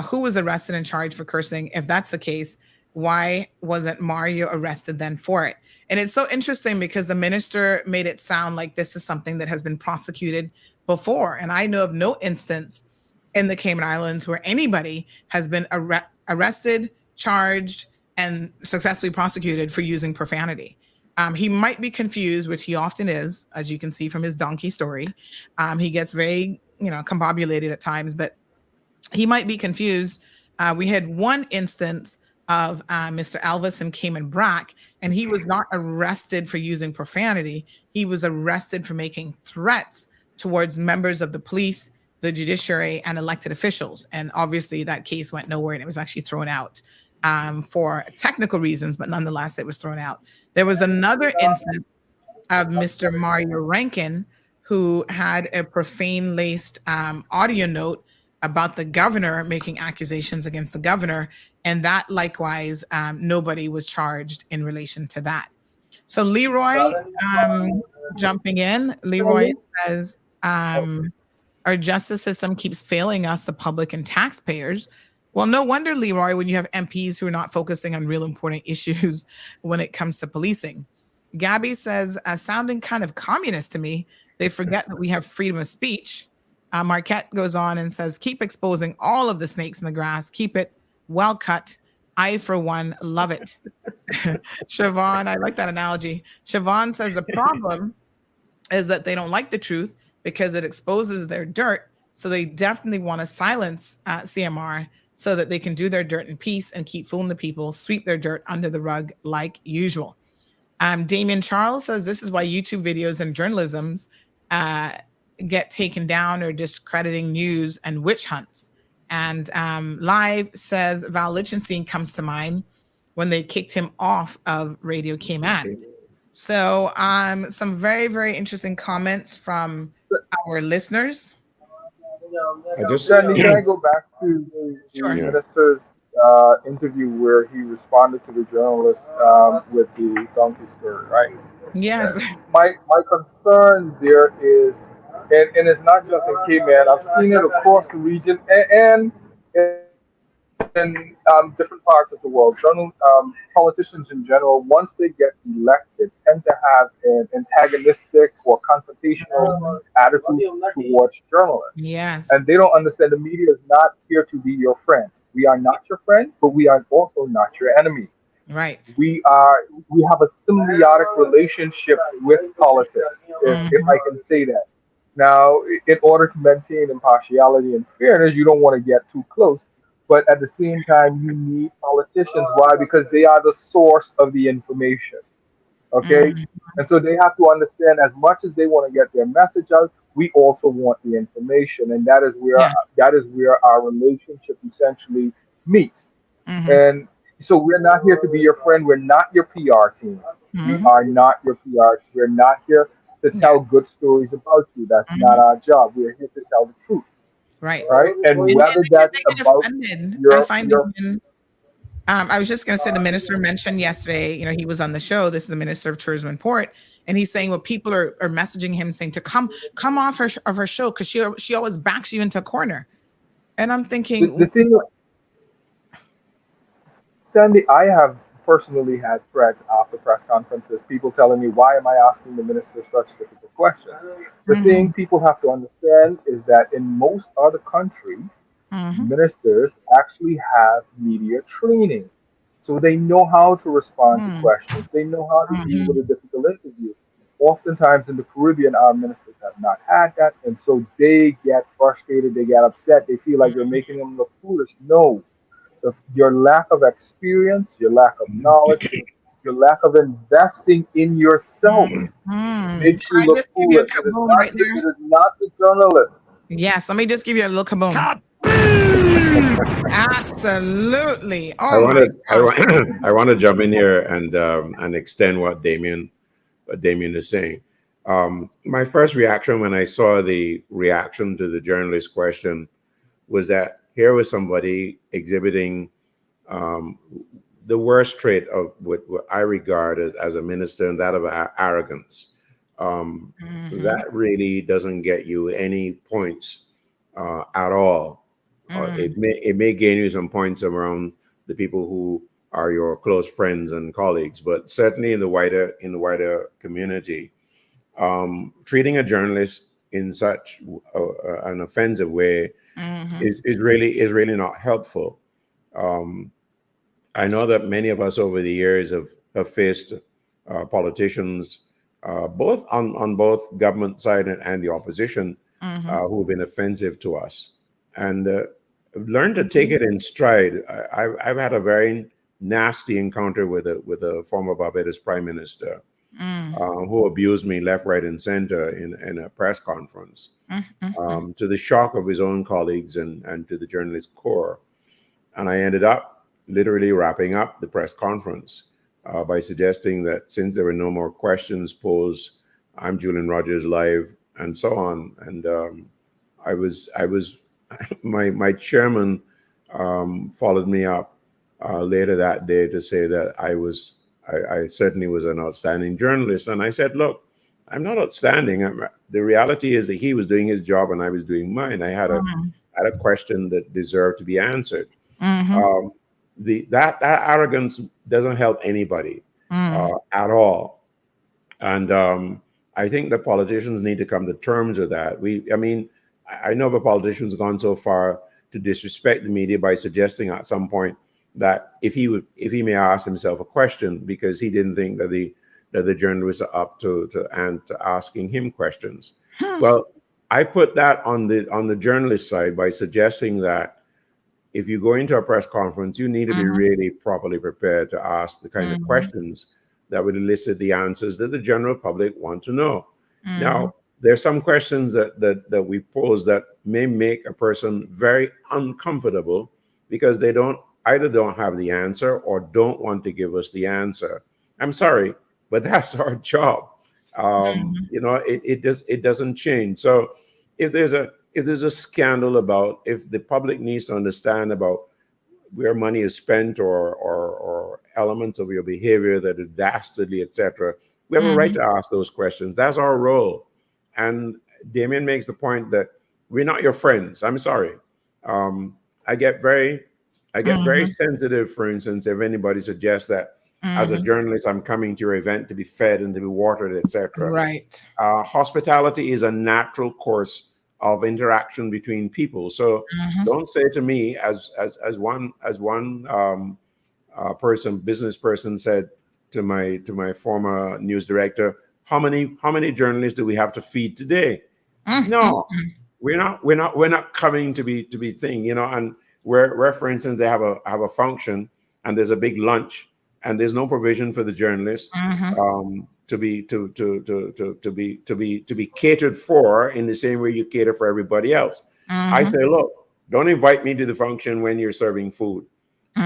Who was arrested and charged for cursing? If that's the case, why wasn't Mario arrested then for it? And it's so interesting because the minister made it sound like this is something that has been prosecuted before. And I know of no instance in the Cayman Islands where anybody has been arrested, charged, and successfully prosecuted for using profanity. He might be confused, which he often is, as you can see from his donkey story. He gets very, combobulated at times, but he might be confused. We had one instance of Mr. Elvis and Cayman Brack, and he was not arrested for using profanity. He was arrested for making threats towards members of the police, the judiciary, and elected officials. And obviously that case went nowhere and it was actually thrown out for technical reasons, but nonetheless, it was thrown out. There was another instance of Mr. Mario Rankin who had a profane-laced audio note about the governor making accusations against the governor. And that likewise, nobody was charged in relation to that. So Leroy jumping in, Leroy says, our justice system keeps failing us, the public and taxpayers. Well, no wonder, Leroy, when you have MPs who are not focusing on real important issues when it comes to policing. Gabby says, sounding kind of communist to me. They forget that we have freedom of speech. Marquette goes on and says, keep exposing all of the snakes in the grass. Keep it well cut. I, for one, love it. Siobhan, I like that analogy. Siobhan says the problem is that they don't like the truth because it exposes their dirt. So they definitely want to silence CMR so that they can do their dirt in peace and keep fooling the people, sweep their dirt under the rug like usual. Damien Charles says this is why YouTube videos and journalisms get taken down or discrediting news and witch hunts. And Live says Val Lichtenstein comes to mind when they kicked him off of Radio Cayman. So some very, very interesting comments from our listeners. Can I go back to the minister's interview where he responded to the journalist with the donkey story, right? Yes. My concern there is, and it's not just in Cayman, I've seen it across the region and in different parts of the world, politicians in general, once they get elected, tend to have an antagonistic or confrontational attitude towards journalists. Yes. And they don't understand the media is not here to be your friend. We are not your friend, but we are also not your enemy. Right. We have a symbiotic relationship with politics, if I can say that. Now, in order to maintain impartiality and fairness, you don't want to get too close. But at the same time, you need politicians. Why? Because they are the source of the information. Okay? And so they have to understand as much as they want to get their message out, we also want the information. And that is where our relationship essentially meets. And so we're not here to be your friend. We're not your PR team. We are not your PR. We're not here to tell good stories about you. That's not our job. We're here to tell the truth. Right. Right. And whether that's They get about offended. I your find that I was just going to say the minister mentioned yesterday, he was on the show. This is the minister of tourism and port. And he's saying, well, people are messaging him saying to come off her show because she always backs you into a corner. And I'm thinking, the thing, Sandy, I have personally had threats after press conferences, people telling me, why am I asking the minister such difficult questions? The thing people have to understand is that in most other countries, ministers actually have media training. So they know how to respond to questions. They know how to deal with a difficult interview. Oftentimes in the Caribbean, our ministers have not had that. And so they get frustrated, they get upset, they feel like you're making them look foolish. No, your lack of experience, your lack of knowledge, your lack of investing in yourself makes you I look just give you a foolish. kaboom right there. It is not the journalist. Yes, let me just give you a little kaboom. Absolutely. I Oh want my to gosh. I want to jump in here and extend what Damien is saying. My first reaction when I saw the reaction to the journalist question was that here was somebody exhibiting the worst trait of what I regard as a minister, and that of arrogance. That really doesn't get you any points at all. It may gain you some points around the people who are your close friends and colleagues, but certainly in the wider community, treating a journalist in such an offensive way is really not helpful. I know that many of us over the years have faced politicians, both on both government side and the opposition, who have been offensive to us, and learn to take it in stride. I've had a very nasty encounter with a former Barbados Prime Minister who abused me left, right, and center in a press conference, to the shock of his own colleagues and to the journalist corps. And I ended up literally wrapping up the press conference by suggesting that since there were no more questions posed, I'm Julian Rogers live and so on. And I was my chairman followed me up later that day to say that I certainly was an outstanding journalist. And I said, look, I'm not outstanding. The reality is that he was doing his job and I was doing mine. I had a question that deserved to be answered. That arrogance doesn't help anybody at all. And I think that politicians need to come to terms with that. I know the politicians gone so far to disrespect the media by suggesting at some point that if he may ask himself a question because he didn't think that the journalists are up to asking him questions. Well, I put that on the journalist side by suggesting that if you go into a press conference, you need to be really properly prepared to ask the kind of questions that would elicit the answers that the general public want to know. Now, there's some questions that we pose that may make a person very uncomfortable because they either don't have the answer or don't want to give us the answer. I'm sorry, but that's our job. It doesn't change. So if there's a scandal about, if the public needs to understand about where money is spent or elements of your behavior that are dastardly, etc., we have a right to ask those questions. That's our role. And Damien makes the point that we're not your friends. I'm sorry. I get very I get very sensitive, for instance, if anybody suggests that as a journalist, I'm coming to your event to be fed and to be watered, etc. Right. Hospitality is a natural course of interaction between people. So don't say to me, as one business person said to my former news director, how many journalists do we have to feed today? No, we're not coming to be thing, you know. And where for instance they have a function and there's a big lunch and there's no provision for the journalists to be catered for in the same way you cater for everybody else. I say, look, don't invite me to the function when you're serving food.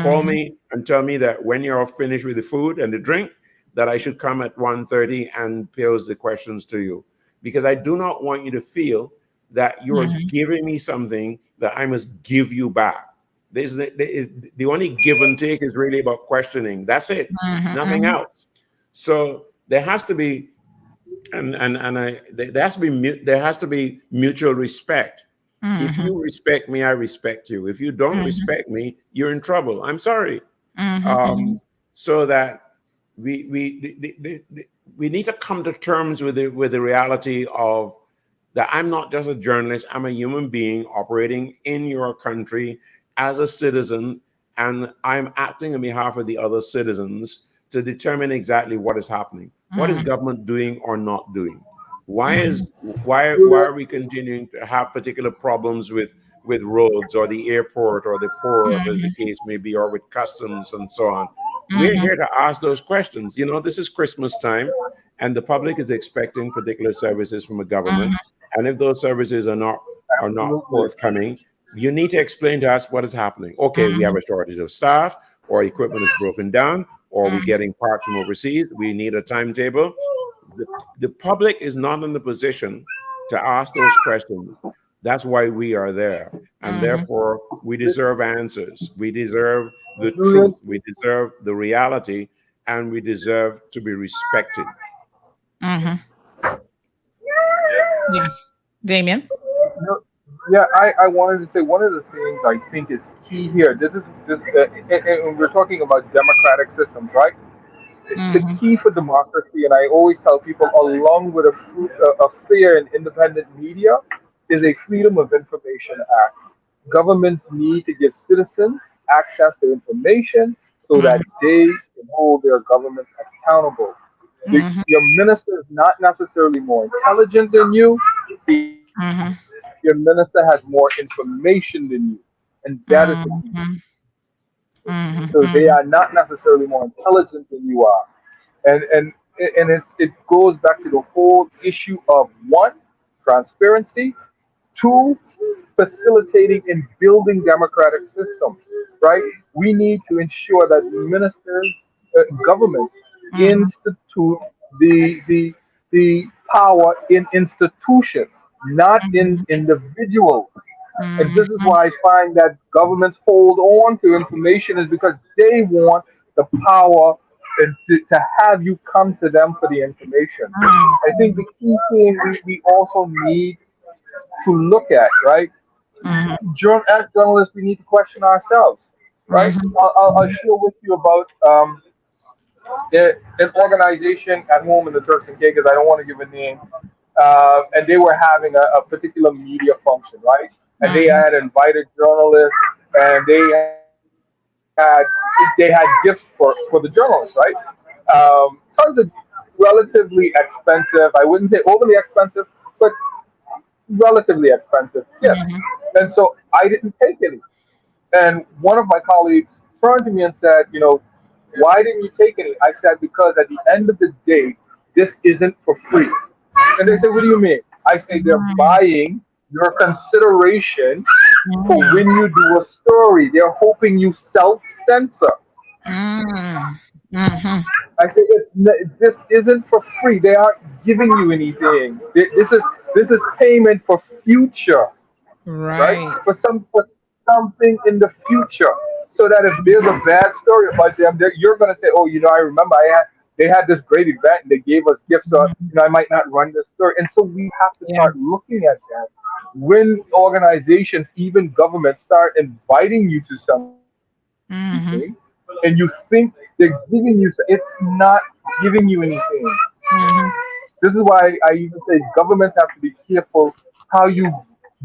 Call me and tell me that when you're finished with the food and the drink, that I should come at 1:30 and pose the questions to you, because I do not want you to feel that you are giving me something that I must give you back. There's the only give and take is really about questioning. That's it, nothing else. So there has to be, there has to be mutual respect. If you respect me, I respect you. If you don't respect me, you're in trouble. I'm sorry. So that we need to come to terms with the reality of that I'm not just a journalist, I'm a human being operating in your country as a citizen, and I'm acting on behalf of the other citizens to determine exactly what is happening. What is government doing or not doing? Why are we continuing to have particular problems with roads or the airport or the port, as the case may be, or with customs and so on? We're here to ask those questions. You know, this is Christmas time, and the public is expecting particular services from a government. And if those services are not forthcoming, you need to explain to us what is happening. Okay, we have a shortage of staff, or equipment is broken down, or we're getting parts from overseas. We need a timetable. The public is not in the position to ask those questions. That's why we are there. And therefore, we deserve answers. We deserve the truth. We deserve the reality. And we deserve to be respected. Yes. Damien? Yeah, I wanted to say one of the things I think is key here. And we're talking about democratic systems, right? The key for democracy, and I always tell people, along with a fair and independent media, is a Freedom of Information Act. Governments need to give citizens access to information so that they can hold their governments accountable. Your minister is not necessarily more intelligent than you. Your minister has more information than you, and that is the key. So they are not necessarily more intelligent than you are, and it goes back to the whole issue of one, transparency, two, facilitating and building democratic systems. Right? We need to ensure that ministers, governments, institute the power in institutions, not in individuals. And this is why I find that governments hold on to information is because they want the power and to have you come to them for the information. I think the key thing we also need to look at, right? As journalists, we need to question ourselves, right? I'll share with you about an organization at home in the Turks and Caicos. I don't want to give a name. And they were having a particular media function, right? And they had invited journalists, and they had gifts for the journalists, right? Tons of relatively expensive. I wouldn't say overly expensive, but relatively expensive gifts. And so I didn't take any. And one of my colleagues turned to me and said, why didn't you take any? I said, because at the end of the day, this isn't for free. And they said, what do you mean? I say, they're buying your consideration for when you do a story. They're hoping you self-censor. I say, this isn't for free. They aren't giving you anything. This is payment for future, right? For something in the future, so that if there's a bad story about them, you're going to say, oh, I remember they had this great event and they gave us gifts, so I might not run this story. And so we have to start looking at that when organizations, even governments, start inviting you to something. Mm-hmm. okay? And you think they're giving you, it's not giving you anything. Mm-hmm. This is why I even say governments have to be careful how you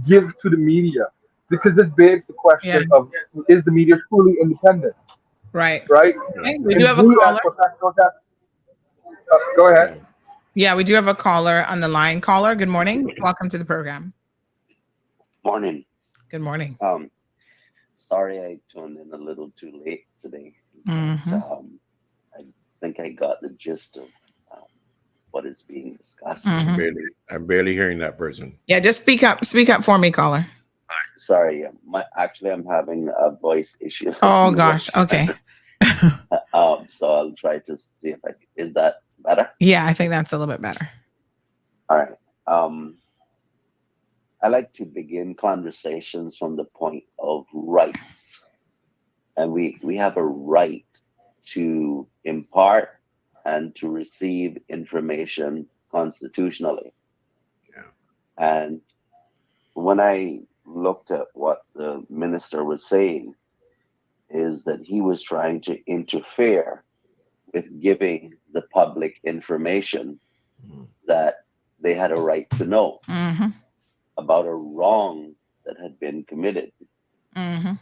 give to the media, because this begs the Yeah. question of, is the media truly independent, Right. right? Okay, we do And have a we as caller. professionals have, go ahead. Yeah, we do have a caller on the line. Caller, good morning. Welcome to the program. Morning. Good morning. Sorry I tuned in a little too late today. Mm-hmm. I think I got the gist of what is being discussed. Mhm. I'm barely hearing that person. Yeah, just speak up. Speak up for me, caller. Sorry, I'm having a voice issue. Oh gosh. Okay. So I'll try to see if is that better? Yeah, I think that's a little bit better. All right. I like to begin conversations from the point of rights. And we have a right to impart and to receive information constitutionally. Yeah. And when I looked at what the minister was saying, is that he was trying to interfere with giving the public information that they had a right to know Mm-hmm. about a wrong that had been committed. Mm-hmm.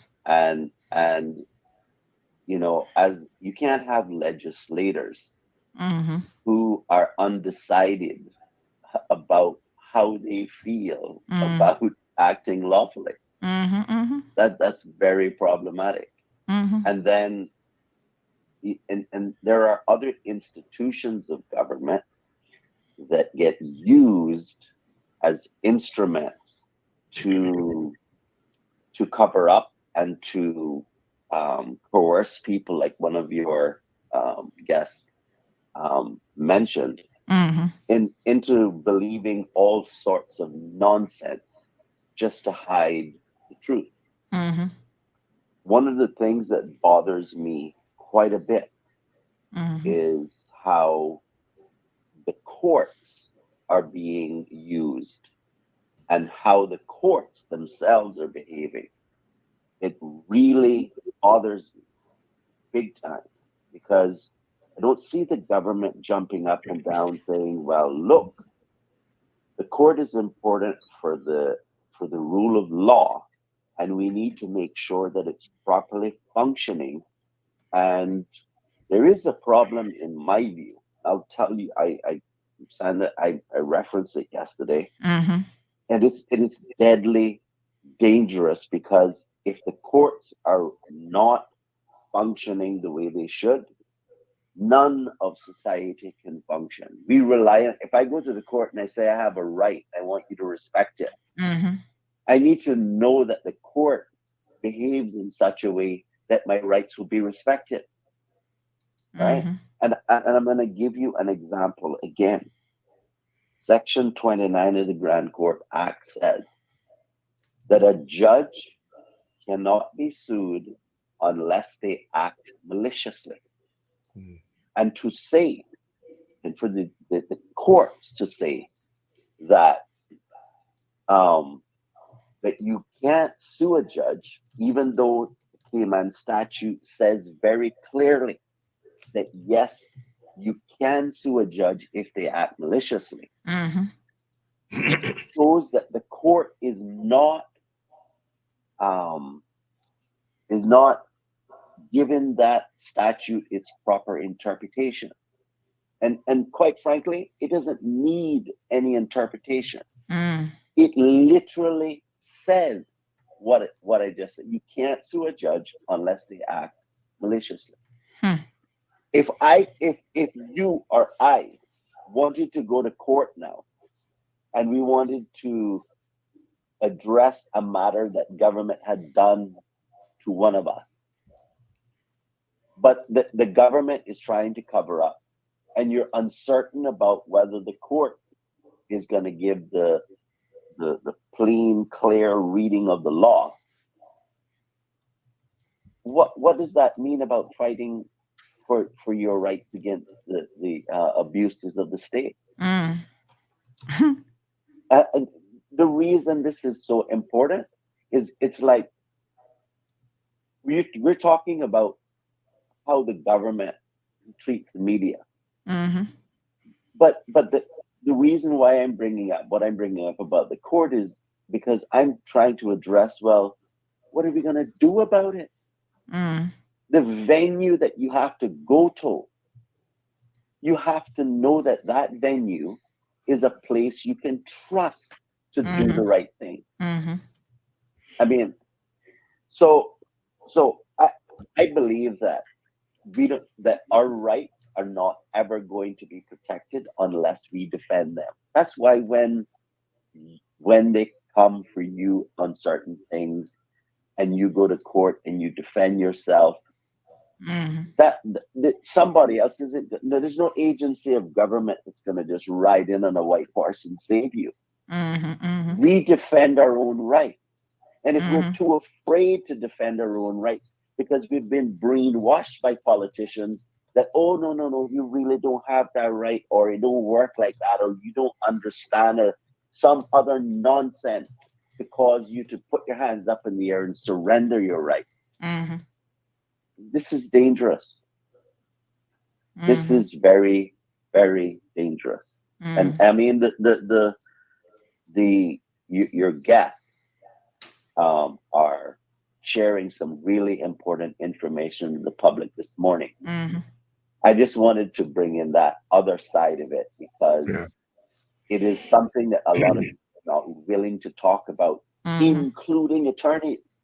And you know, as you can't have legislators Mm-hmm. who are undecided about how they feel about acting lawfully. Mm-hmm. Mm-hmm. That's very problematic. Mm-hmm. And then and there are other institutions of government that get used as instruments to cover up and to coerce people, like one of your guests mentioned, into believing all sorts of nonsense just to hide the truth. Mm-hmm. One of the things that bothers me quite a bit is how the courts are being used and how the courts themselves are behaving. It really bothers me big time, because I don't see the government jumping up and down saying, well, look, the court is important for the rule of law, and we need to make sure that it's properly functioning. And there is a problem in my view. I'll tell you, Sandra, I referenced it yesterday, Mm-hmm. and it's deadly dangerous, because if the courts are not functioning the way they should, none of society can function. We rely on, if I go to the court and I say I have a right, I want you to respect it. Mm-hmm. I need to know that the court behaves in such a way that my rights will be respected. Right? And I'm going to give you an example again. Section 29 of the Grand Court Act says that a judge cannot be sued unless they act maliciously. And to say, and for the courts to say that that you can't sue a judge, even though the Cayman statute says very clearly that yes, you can sue a judge if they act maliciously. Mm-hmm. Shows that the court is not given that statute its proper interpretation. And quite frankly, it doesn't need any interpretation. It literally says what I just said. You can't sue a judge unless they act maliciously. If you or I wanted to go to court now, and we wanted to address a matter that government had done to one of us, but the government is trying to cover up, and you're uncertain about whether the court is going to give the plain, clear reading of the law, what does that mean about fighting for your rights against the abuses of the state? The reason this is so important is it's like we're talking about how the government treats the media. Mm-hmm. But the reason why I'm bringing up what I'm bringing up about the court is because I'm trying to address, well, what are we going to do about it? The venue that you have to go to, you have to know that that venue is a place you can trust to do the right thing. I mean, so I believe that that our rights are not ever going to be protected unless we defend them. That's why when they come for you on certain things and you go to court and you defend yourself, that somebody else isn't. There's no agency of government that's going to just ride in on a white horse and save you. We defend our own rights, and if we're too afraid to defend our own rights because we've been brainwashed by politicians that, oh, no, you really don't have that right, or it don't work like that, or you don't understand, or some other nonsense to cause you to put your hands up in the air and surrender your rights. This is dangerous. This is very, very dangerous. And I mean, your guests are sharing some really important information to the public this morning. I just wanted to bring in that other side of it because it is something that a lot of people are not willing to talk about, including attorneys.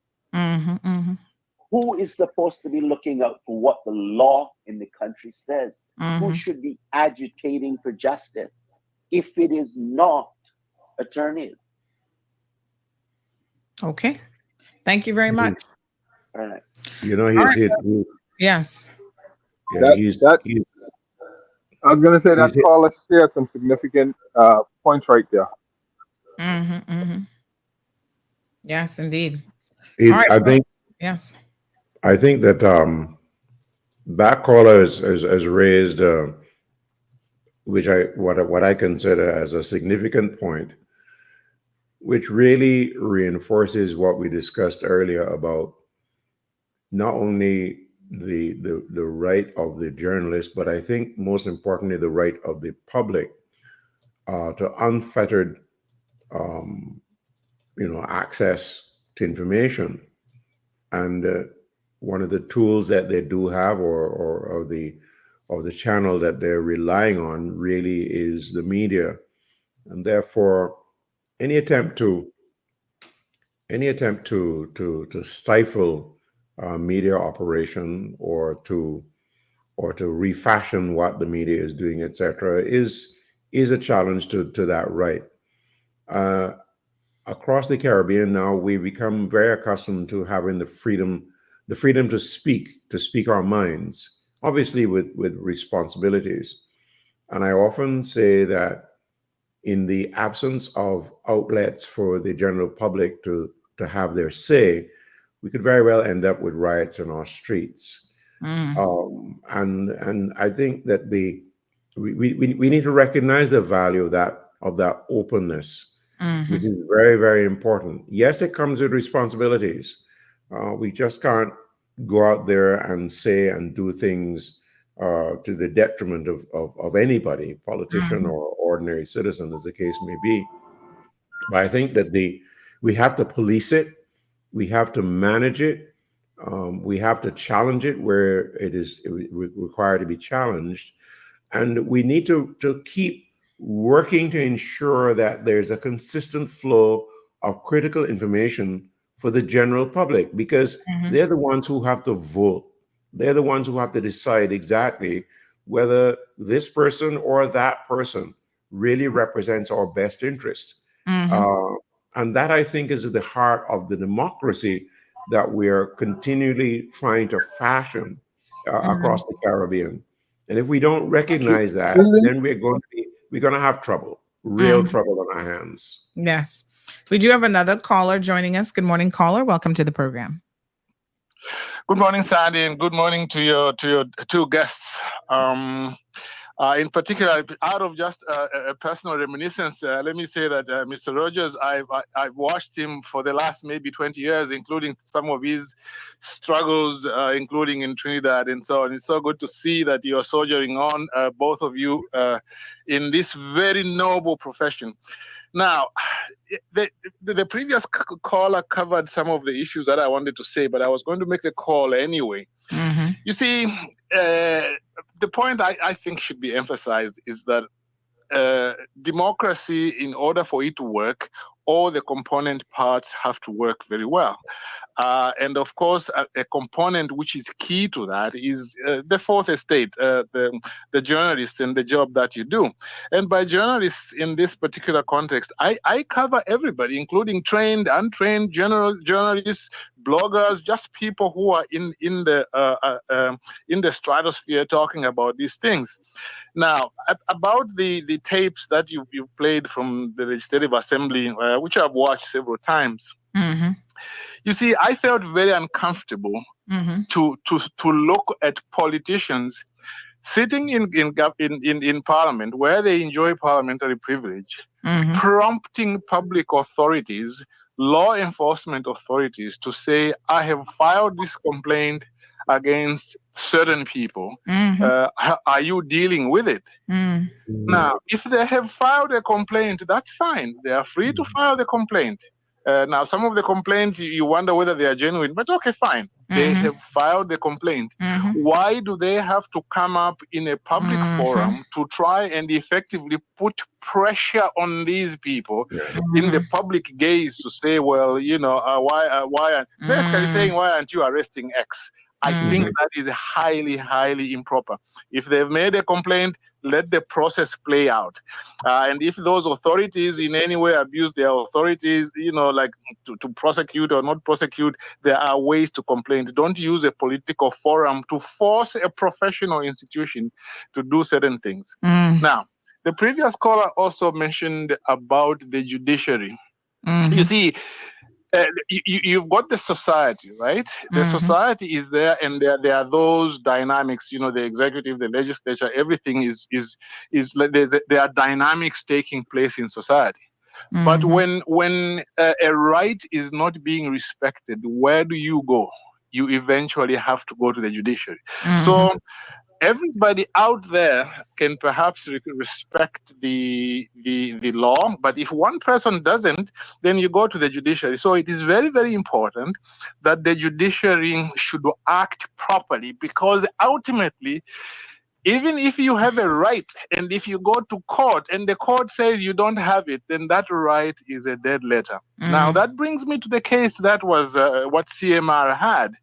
Who is supposed to be looking out for what the law in the country says? Who should be agitating for justice if it is not attorneys? Okay. Thank you very much. All right. You know, he's Yes. Yeah, I was going to say that caller shared some significant points right there. Yes, indeed. I think. Yes. I think that back caller has raised, what I consider as a significant point, which really reinforces what we discussed earlier about not only the right of the journalist, but I think most importantly the right of the public to unfettered, access to information. And one of the tools that they do have, or the channel that they're relying on, really is the media, and therefore any attempt to stifle media operation or to refashion what the media is doing, etc., is a challenge to that right. Across the Caribbean now, we become very accustomed to having the freedom to speak our minds, obviously with responsibilities. And I often say that in the absence of outlets for the general public to have their say, we could very well end up with riots in our streets. And I think that we need to recognize the value of that openness, which is very, very important. Yes, it comes with responsibilities. We just can't go out there and say and do things to the detriment of anybody, politician or ordinary citizen, as the case may be. But I think that we have to police it, we have to manage it, we have to challenge it where it is required to be challenged, and we need to keep working to ensure that there's a consistent flow of critical information for the general public, because they're the ones who have to vote. They're the ones who have to decide exactly whether this person or that person really represents our best interest. And that, I think, is at the heart of the democracy that we are continually trying to fashion across the Caribbean. And if we don't recognize that, then we're going to have trouble, real trouble on our hands. Yes. We do have another caller joining us. Good morning, caller. Welcome to the program. Good morning, Sandy, and good morning to your two guests. In particular, out of just a personal reminiscence, let me say that Mr. Rogers, I've watched him for the last maybe 20 years, including some of his struggles, including in Trinidad and so on. It's so good to see that you're soldiering on, both of you, in this very noble profession. Now, the previous caller covered some of the issues that I wanted to say, but I was going to make the call anyway. Mm-hmm. You see, the point I think should be emphasized is that democracy, in order for it to work, all the component parts have to work very well. And of course, a component which is key to that is the fourth estate, the journalists and the job that you do. And by journalists in this particular context, I cover everybody, including trained, untrained journalists, bloggers, just people who are in the stratosphere talking about these things. Now, about the tapes that you played from the Legislative Assembly, which I've watched several times. Mm-hmm. You see, I felt very uncomfortable to look at politicians sitting in Parliament, where they enjoy parliamentary privilege, prompting public authorities, law enforcement authorities, to say, I have filed this complaint against certain people. Are you dealing with it? Now, if they have filed a complaint, that's fine. They are free to file the complaint. Now, some of the complaints, you wonder whether they are genuine, but okay, fine. They have filed the complaint. Why do they have to come up in a public forum to try and effectively put pressure on these people in the public gaze to say, well, you know, why basically saying, why aren't you arresting X? I think that is highly, highly improper. If they've made a complaint, let the process play out. And if those authorities in any way abuse their authorities, you know, like to prosecute or not prosecute, there are ways to complain. Don't use a political forum to force a professional institution to do certain things. Now, the previous caller also mentioned about the judiciary. You see, you've got the society, right? The society is there, and there are those dynamics. You know, the executive, the legislature, everything is like there are dynamics taking place in society. But when a right is not being respected, where do you go? You eventually have to go to the judiciary. So everybody out there can perhaps respect the law, but if one person doesn't, then you go to the judiciary. So it is very, very important that the judiciary should act properly, because ultimately, even if you have a right, and if you go to court and the court says you don't have it, then that right is a dead letter. Now, that brings me to the case that was what CMR had,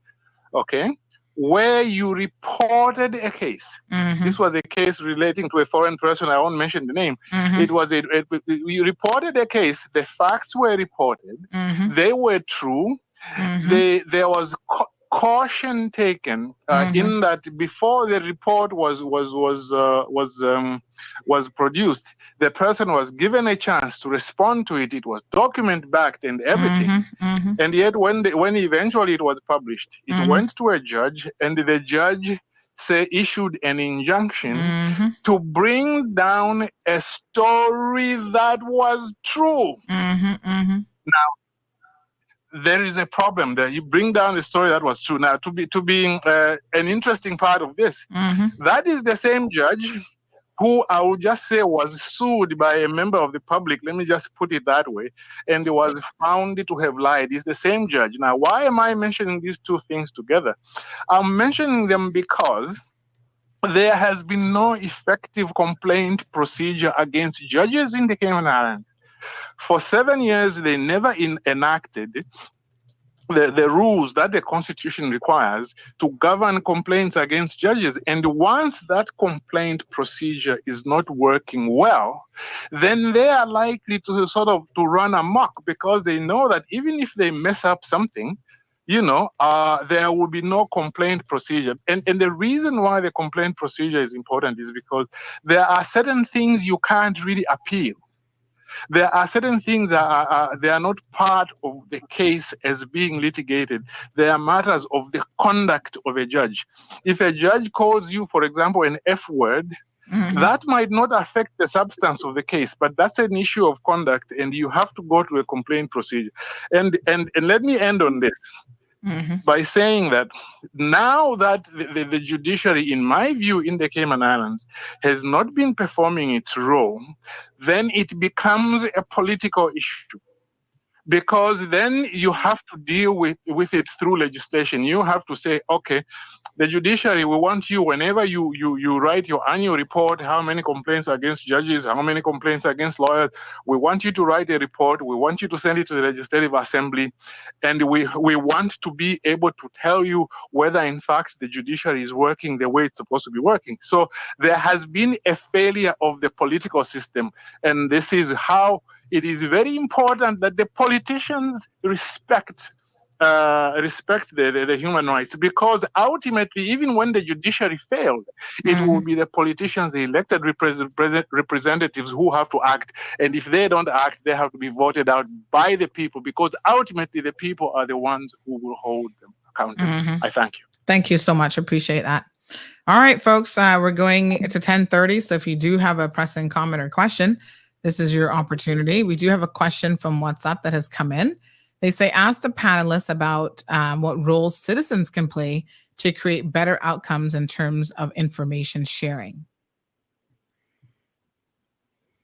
okay? Where you reported a case. This was a case relating to a foreign person. I won't mention the name. It was you reported a case. The facts were reported. They were true. There was caution taken in that before the report was produced, the person was given a chance to respond to it. It was document backed and everything. And yet, when eventually it was published, it went to a judge, and the judge issued an injunction to bring down a story that was true. Now, there is a problem there. You bring down the story that was true. Now, to be an interesting part of this, that is the same judge who I would just say was sued by a member of the public. Let me just put it that way. And was found to have lied. It's the same judge. Now, why am I mentioning these two things together? I'm mentioning them because there has been no effective complaint procedure against judges in the Cayman Islands. For 7 years, they never enacted the rules that the Constitution requires to govern complaints against judges. And once that complaint procedure is not working well, then they are likely to run amok, because they know that even if they mess up something, you know, there will be no complaint procedure. And the reason why the complaint procedure is important is because there are certain things you can't really appeal. There are certain things that they are not part of the case as being litigated. They are matters of the conduct of a judge. If a judge calls you, for example, an F word, That might not affect the substance of the case, but that's an issue of conduct, and you have to go to a complaint procedure. And let me end on this by saying that now that the judiciary, in my view, in the Cayman Islands, has not been performing its role, then it becomes a political issue. Because then you have to deal with it through legislation. You have to say, okay, the judiciary, we want you, whenever you write your annual report, how many complaints against judges, how many complaints against lawyers, we want you to write a report, we want you to send it to the Legislative Assembly, and we want to be able to tell you whether, in fact, the judiciary is working the way it's supposed to be working. So there has been a failure of the political system, and this is how it is very important that the politicians respect the human rights, because ultimately, even when the judiciary fails, it will be the politicians, the elected representatives who have to act. And if they don't act, they have to be voted out by the people, because ultimately the people are the ones who will hold them accountable. I thank you. Thank you so much. Appreciate that. All right, folks, we're going to 10:30. So if you do have a pressing comment or question, this is your opportunity. We do have a question from WhatsApp that has come in. They say, ask the panelists about what roles citizens can play to create better outcomes in terms of information sharing.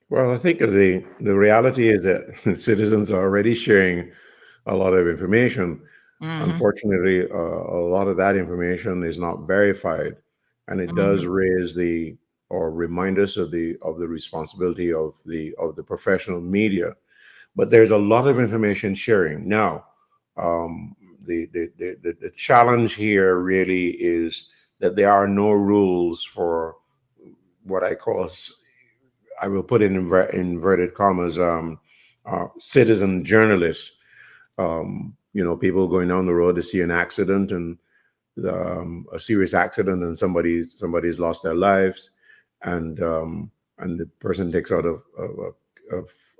Well, I think the reality is that citizens are already sharing a lot of information. Unfortunately, a lot of that information is not verified, and it does raise or remind us of the responsibility of the professional media. But there's a lot of information sharing now. The challenge here really is that there are no rules for what I call, I will put in inverted commas, citizen journalists. People going down the road to see an accident, and a serious accident, and somebody's lost their lives, and the person takes out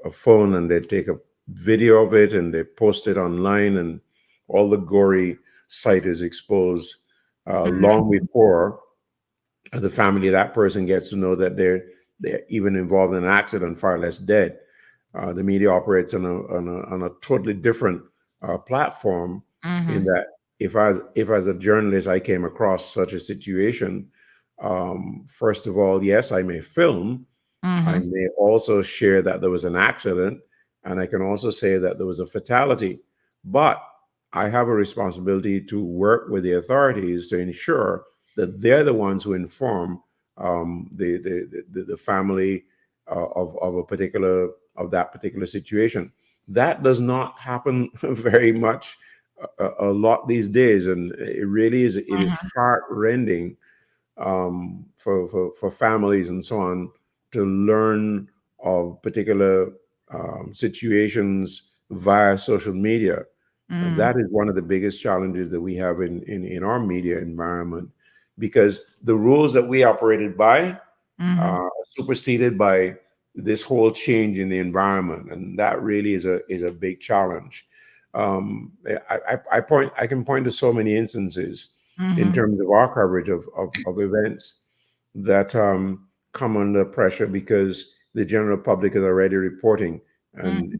a phone and they take a video of it and they post it online, and all the gory site is exposed long before the family of that person gets to know that they're even involved in an accident, far less dead. The media operates on a totally different platform, in that if as a journalist I came across such a situation, first of all, yes, I may film. I may also share that there was an accident, and I can also say that there was a fatality. But I have a responsibility to work with the authorities to ensure that they're the ones who inform the family of that particular situation. That does not happen very much, a lot these days, and it really is. It is heart-rending for families and so on to learn of particular situations via social media. And that is one of the biggest challenges that we have in our media environment, because the rules that we operated by are superseded by this whole change in the environment, and that really is a big challenge. I can point to so many instances in terms of our coverage of events that come under pressure because the general public is already reporting. And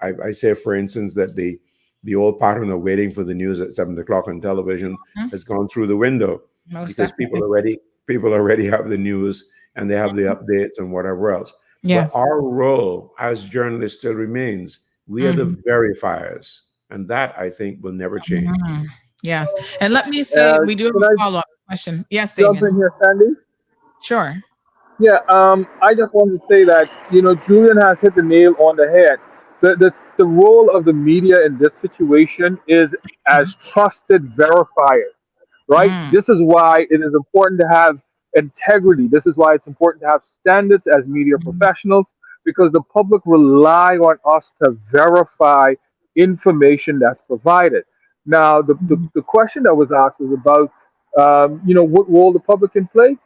I say, for instance, that the old pattern of waiting for the news at 7 o'clock on television has gone through the window. Most because definitely. people already have the news and they have the updates and whatever else. Yes. But our role as journalists still remains. We are the verifiers, and that, I think, will never change. Yes. And let me say, we do have Can a I follow-up question. Yes, jump Damien. in here, Sandy? Sure. Yeah, I just wanted to say that, Julian has hit the nail on the head. The role of the media in this situation is as trusted verifiers, right? This is why it is important to have integrity. This is why it's important to have standards as media professionals, because the public rely on us to verify information that's provided. Now, the question that was asked was about, what role the public can play.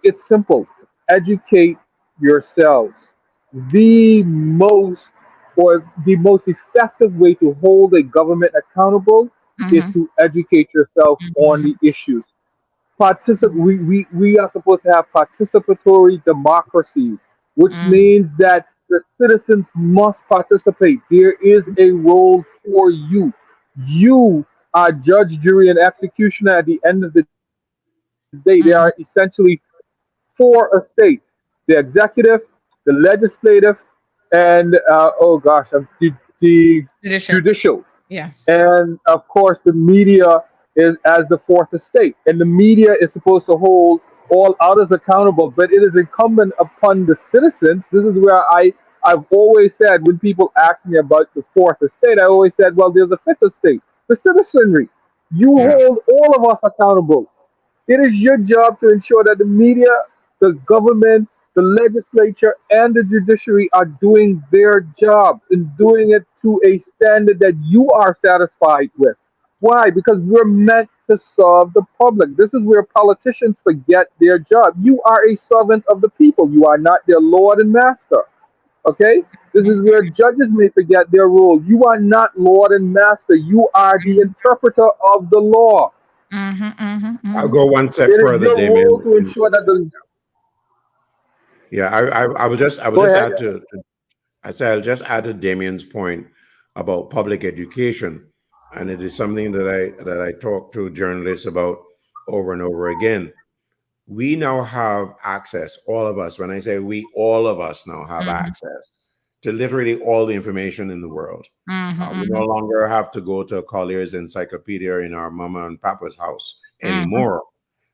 It's simple. Educate yourselves. The most effective way to hold a government accountable is to educate yourself on the issues. we are supposed to have participatory democracies, which means that the citizens must participate. There is a role for you. You are judge, jury, and executioner at the end of the day. There are essentially four estates: the executive, the legislative, and the judicial. Yes. And of course, the media is as the fourth estate, and the media is supposed to hold all others accountable. But it is incumbent upon the citizens. This is where I've always said, when people ask me about the fourth estate, I always said, well, there's a fifth estate, the citizenry. You hold all of us accountable. It is your job to ensure that the media, the government, the legislature, and the judiciary are doing their job and doing it to a standard that you are satisfied with. Why? Because we're meant to serve the public. This is where politicians forget their job. You are a servant of the people. You are not their lord and master. Okay? This is where judges may forget their role. You are not lord and master. You are the interpreter of the law. I'll go one step It is further, your role Damien. to ensure that the Yeah, I will just Go ahead. add I say I'll just add to Damien's point about public education, and it is something that I talk to journalists about over and over again. We now have access, all of us. When I say we, all of us now have access to literally all the information in the world. We no longer have to go to a Collier's encyclopedia in our mama and papa's house anymore.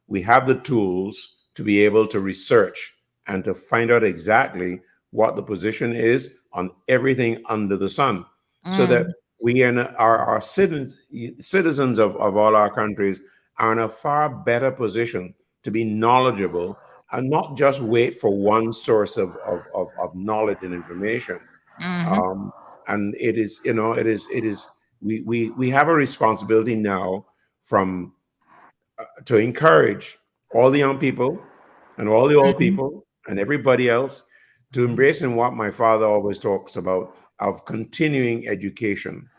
We have the tools to be able to research and to find out exactly what the position is on everything under the sun, so that we and our citizens of all our countries are in a far better position to be knowledgeable and not just wait for one source of knowledge and information. And it is, we have a responsibility now from to encourage all the young people and all the old people and everybody else to embrace in what my father always talks about, of continuing education.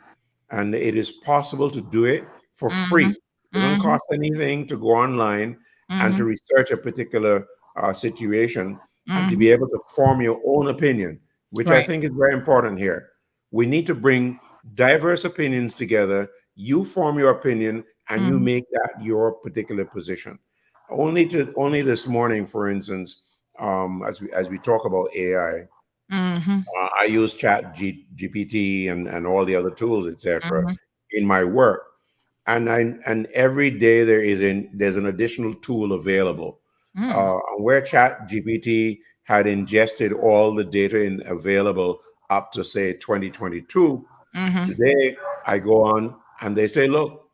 And it is possible to do it for free. It doesn't cost anything to go online and to research a particular situation and to be able to form your own opinion, which I think is very important here. We need to bring diverse opinions together. You form your opinion and you make that your particular position. Only this morning, for instance, as we talk about AI, I use GPT and all the other tools, etc., in my work, and every day there's an additional tool available. Where Chat GPT had ingested all the data available up to say 2022, today I go on and they say, look,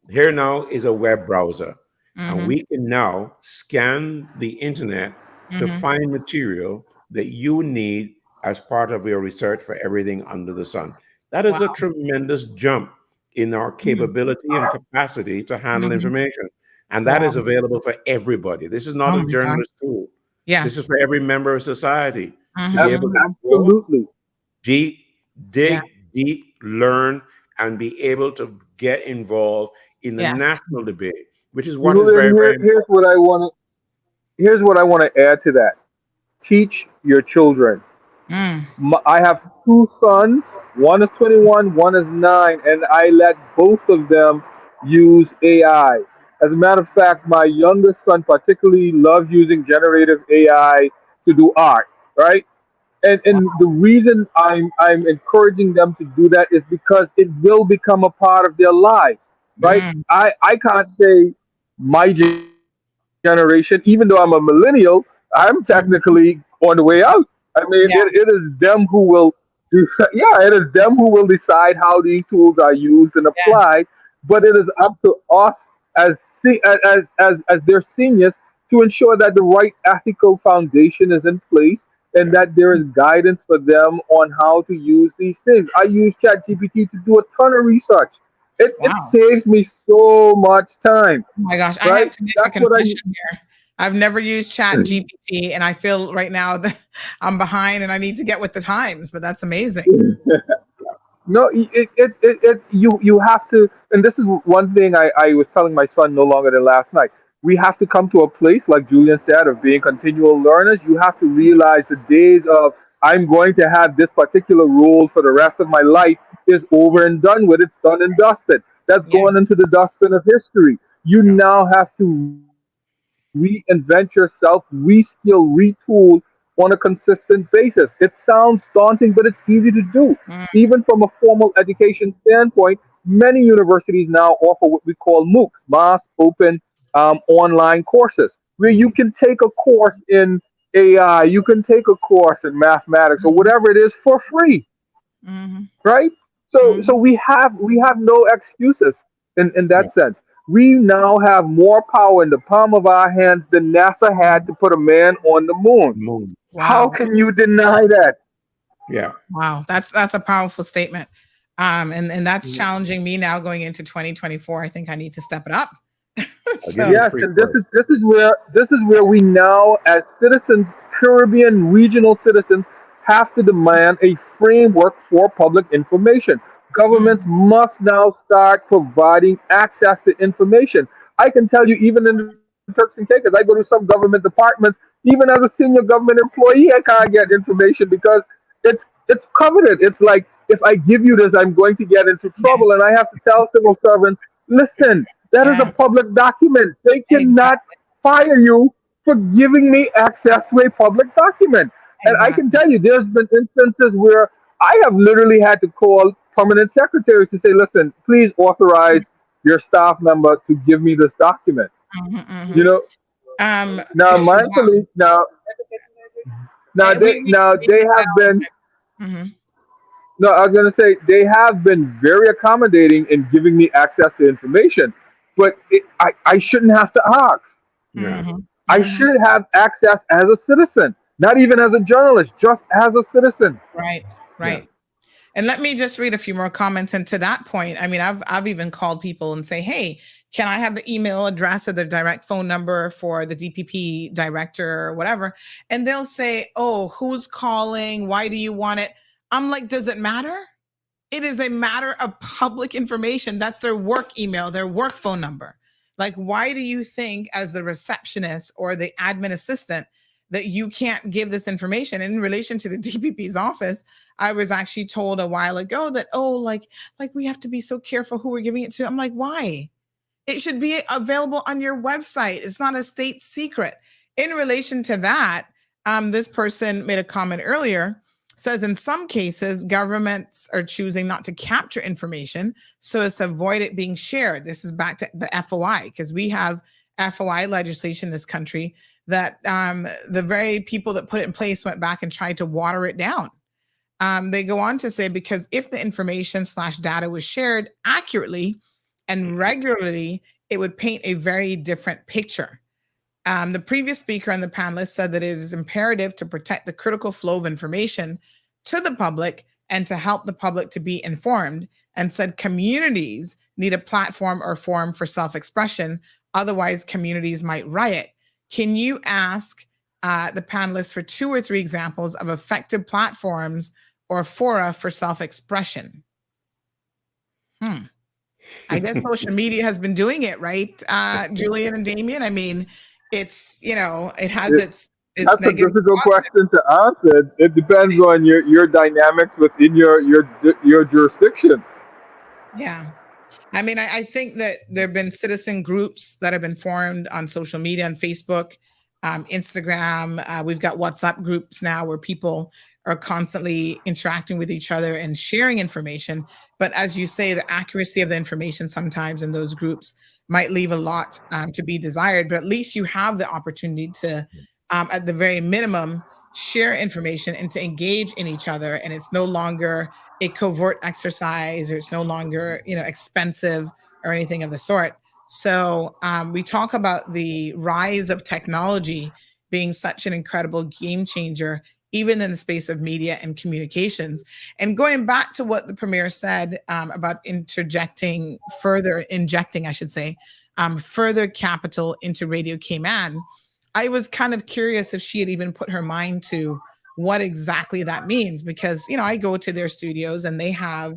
here now is a web browser, and we can now scan the internet to find material that you need as part of your research for everything under the sun. That is a tremendous jump in our capability and capacity to handle information. And that is available for everybody. This is not a journalist tool. This is for every member of society to be able to go deep, dig deep, learn, and be able to get involved in the national debate, which is what is very, very important. Here's what I want to add to that. Teach your children. I have two sons. One is 21, one is 9, and I let both of them use AI. As a matter of fact, my youngest son particularly loves using generative AI to do art, right? And the reason I'm encouraging them to do that is because it will become a part of their lives, right? I can't say my generation, even though I'm a millennial, I'm technically on the way out. I mean, it is them who will, it is them who will decide how these tools are used and applied. But it is up to us as their seniors to ensure that the right ethical foundation is in place and that there is guidance for them on how to use these things. I use ChatGPT to do a ton of research. It saves me so much time. Oh my gosh, I have to make a confession here. I've never used Chat GPT, and I feel right now that I'm behind and I need to get with the times, but that's amazing. No, you have to, and this is one thing I was telling my son no longer than last night. we have to come to a place, like Julian said, of being continual learners. You have to realize the days of I'm going to have this particular role for the rest of my life is over and done with. It's done and dusted. That's Yeah. going into the dustbin of history. You now have to reinvent yourself, reskill, retool on a consistent basis. It sounds daunting, but it's easy to do. Even from a formal education standpoint, many universities now offer what we call MOOCs, mass open online courses, where you can take a course in AI, you can take a course in mathematics or whatever it is for free, right? So we have no excuses in Yeah. that sense. We now have more power in the palm of our hands than NASA had to put a man on the moon. Moon. How Wow. can you deny that? Yeah. Wow. That's a powerful statement. And that's challenging me now going into 2024. I think I need to step it up. I'll give you a Yes, free and this course. is where we now, as citizens, Caribbean regional citizens, have to demand a framework for public information. Governments must now start providing access to information. I can tell you, even in the Turks and Caicos, I go to some government departments. Even as a senior government employee, I can't get information because it's coveted. It's like if I give you this, I'm going to get into trouble, and I have to tell civil servants, listen, that is a Yeah. public document. They cannot Exactly. fire you for giving me access to a public document. And I can Exactly. tell you, there's been instances where I have literally had to call permanent secretaries to say, listen, please authorize your staff member to give me this document. You know, Um, now wow. mindfully, now they have been. Mhm. No, I was going to say they have been very accommodating in giving me access to information, but I shouldn't have to ask. Yeah. I should have access as a citizen, not even as a journalist, just as a citizen. Right. Yeah. Right. And let me just read a few more comments. And to that point, I mean, I've even called people and say, hey, can I have the email address or the direct phone number for the DPP director or whatever? And they'll say, oh, who's calling? Why do you want it? I'm like, does it matter? It is a matter of public information. That's their work email, their work phone number. Like, why do you think, as the receptionist or the admin assistant, that you can't give this information? In relation to the DPP's office, I was actually told a while ago that, oh, like we have to be so careful who we're giving it to. I'm like, why? It should be available on your website. It's not a state secret. In relation to that, this person made a comment earlier, says in some cases, governments are choosing not to capture information so as to avoid it being shared. This is back to the FOI, because we have FOI legislation in this country that the very people that put it in place went back and tried to water it down. They go on to say, because if the information / data was shared accurately and regularly, it would paint a very different picture. The previous speaker on the panelist said that it is imperative to protect the critical flow of information to the public and to help the public to be informed, and said communities need a platform or forum for self-expression. Otherwise, communities might riot. Can you ask the panelists for 2 or 3 examples of effective platforms or fora for self-expression? I guess social media has been doing it, right, Julian and Damien? I mean, it's, it has It, its that's a negative. difficult question to answer. It depends on your dynamics within your jurisdiction. Yeah. I mean, I think that there have been citizen groups that have been formed on social media, on Facebook, Instagram. We've got WhatsApp groups now where people are constantly interacting with each other and sharing information. But as you say, the accuracy of the information sometimes in those groups might leave a lot to be desired. But at least you have the opportunity to, at the very minimum, share information and to engage in each other. And it's no longer a covert exercise, or it's no longer, expensive or anything of the sort. So we talk about the rise of technology being such an incredible game changer, even in the space of media and communications. And going back to what the premier said about injecting, I should say, further capital into Radio Cayman, I was kind of curious if she had even put her mind to what exactly that means, because I go to their studios and they have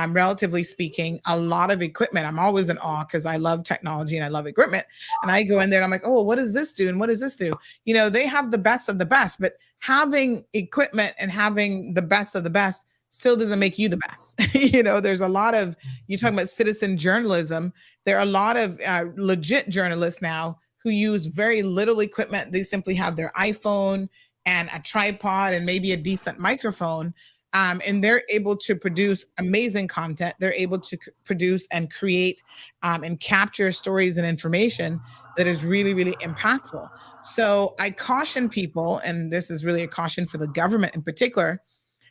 relatively speaking, a lot of equipment. I'm always in awe because I love technology and I love equipment. And I go in there and I'm like, oh, what does this do? And what does this do? You know, they have the best of the best, but having equipment and having the best of the best still doesn't make you the best. You know, there's a lot of, you talking about citizen journalism. There are a lot of legit journalists now who use very little equipment. They simply have their iPhone and a tripod and maybe a decent microphone. And they're able to produce amazing content. They're able to produce and create and capture stories and information that is really, really impactful. So I caution people, and this is really a caution for the government in particular,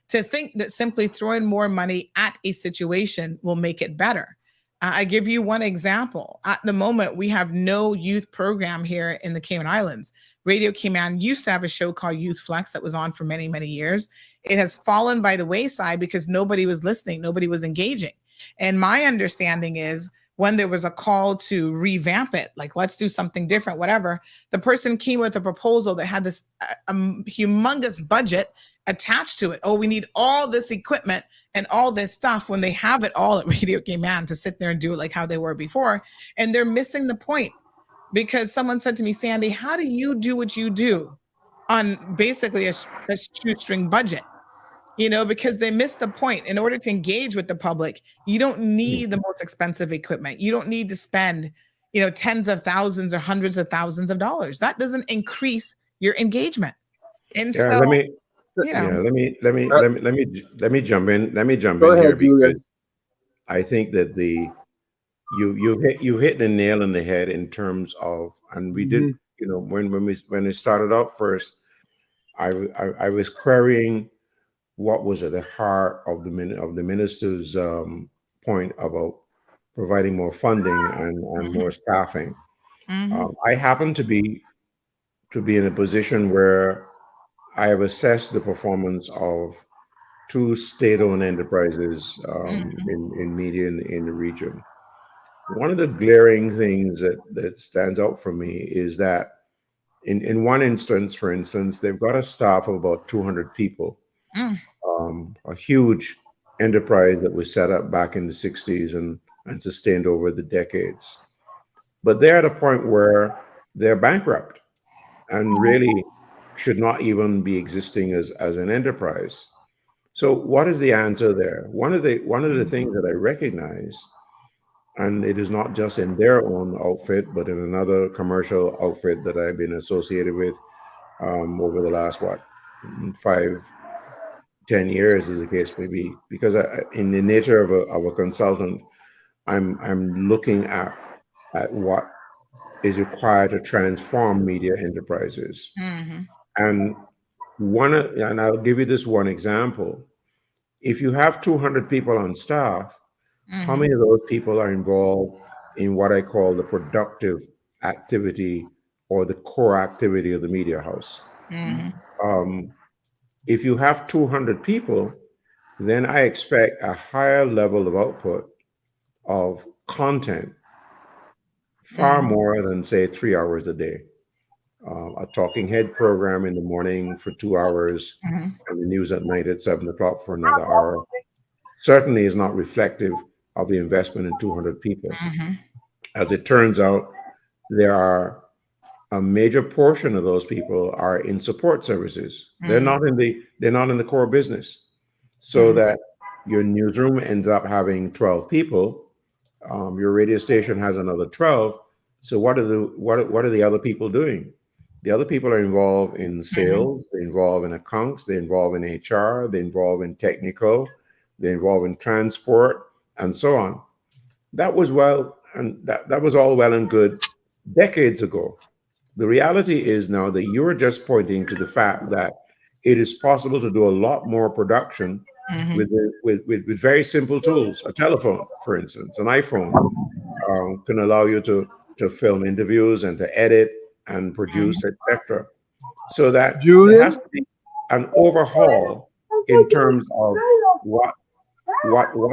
to think that simply throwing more money at a situation will make it better. I give you one example. At the moment, we have no youth program here in the Cayman Islands. Radio Cayman used to have a show called Youth Flex that was on for many, many years. It has fallen by the wayside because nobody was listening, nobody was engaging. And my understanding is when there was a call to revamp it, like let's do something different, whatever, the person came with a proposal that had this humongous budget attached to it. Oh, we need all this equipment and all this stuff when they have it all at Radio Cayman to sit there and do it like how they were before. And they're missing the point because someone said to me, Sandy, how do you do what you do on basically a shoestring budget? You know, because they missed the point. In order to engage with the public, you don't need the most expensive equipment. You don't need to spend, you know, tens of thousands or hundreds of thousands of dollars. That doesn't increase your engagement. And Yeah, so, let me you know, let me jump in. Let me jump Go in ahead, here because Julian. I think that you've hit the nail on the head in terms of, and we did, you know, when it started out first, I was querying what was at the heart of the minister's point about providing more funding and more staffing. I happen to be in a position where I have assessed the performance of two state-owned enterprises in media in the region. One of the glaring things that stands out for me is that in one instance, for instance, they've got a staff of about 200 people, a huge enterprise that was set up back in the 60s and sustained over the decades. But they're at a point where they're bankrupt and really should not even be existing as an enterprise. So what is the answer there? One of the things that I recognize, and it is not just in their own outfit, but in another commercial outfit that I've been associated with over the last 5-10 years, as the case may be, because in the nature of a consultant, I'm looking at what is required to transform media enterprises. And I'll give you this one example. If you have 200 people on staff, how many of those people are involved in what I call the productive activity or the core activity of the media house? If you have 200 people, then I expect a higher level of output of content, far more than, say, 3 hours a day. A talking head program in the morning for 2 hours and the news at night at 7 o'clock for another hour certainly is not reflective of the investment in 200 people. As it turns out, there are a major portion of those people are in support services. They're not in the core business. So that your newsroom ends up having 12 people, your radio station has another 12. So what are the other people doing? The other people are involved in sales, they're involved in accounts, they're involved in HR, they're involved in technical, they're involved in transport, and so on. That was all well and good decades ago. The reality is now that you're just pointing to the fact that it is possible to do a lot more production with very simple tools. A telephone, for instance, an iPhone can allow you to film interviews and to edit and produce, etc. So that there has to be an overhaul in terms of what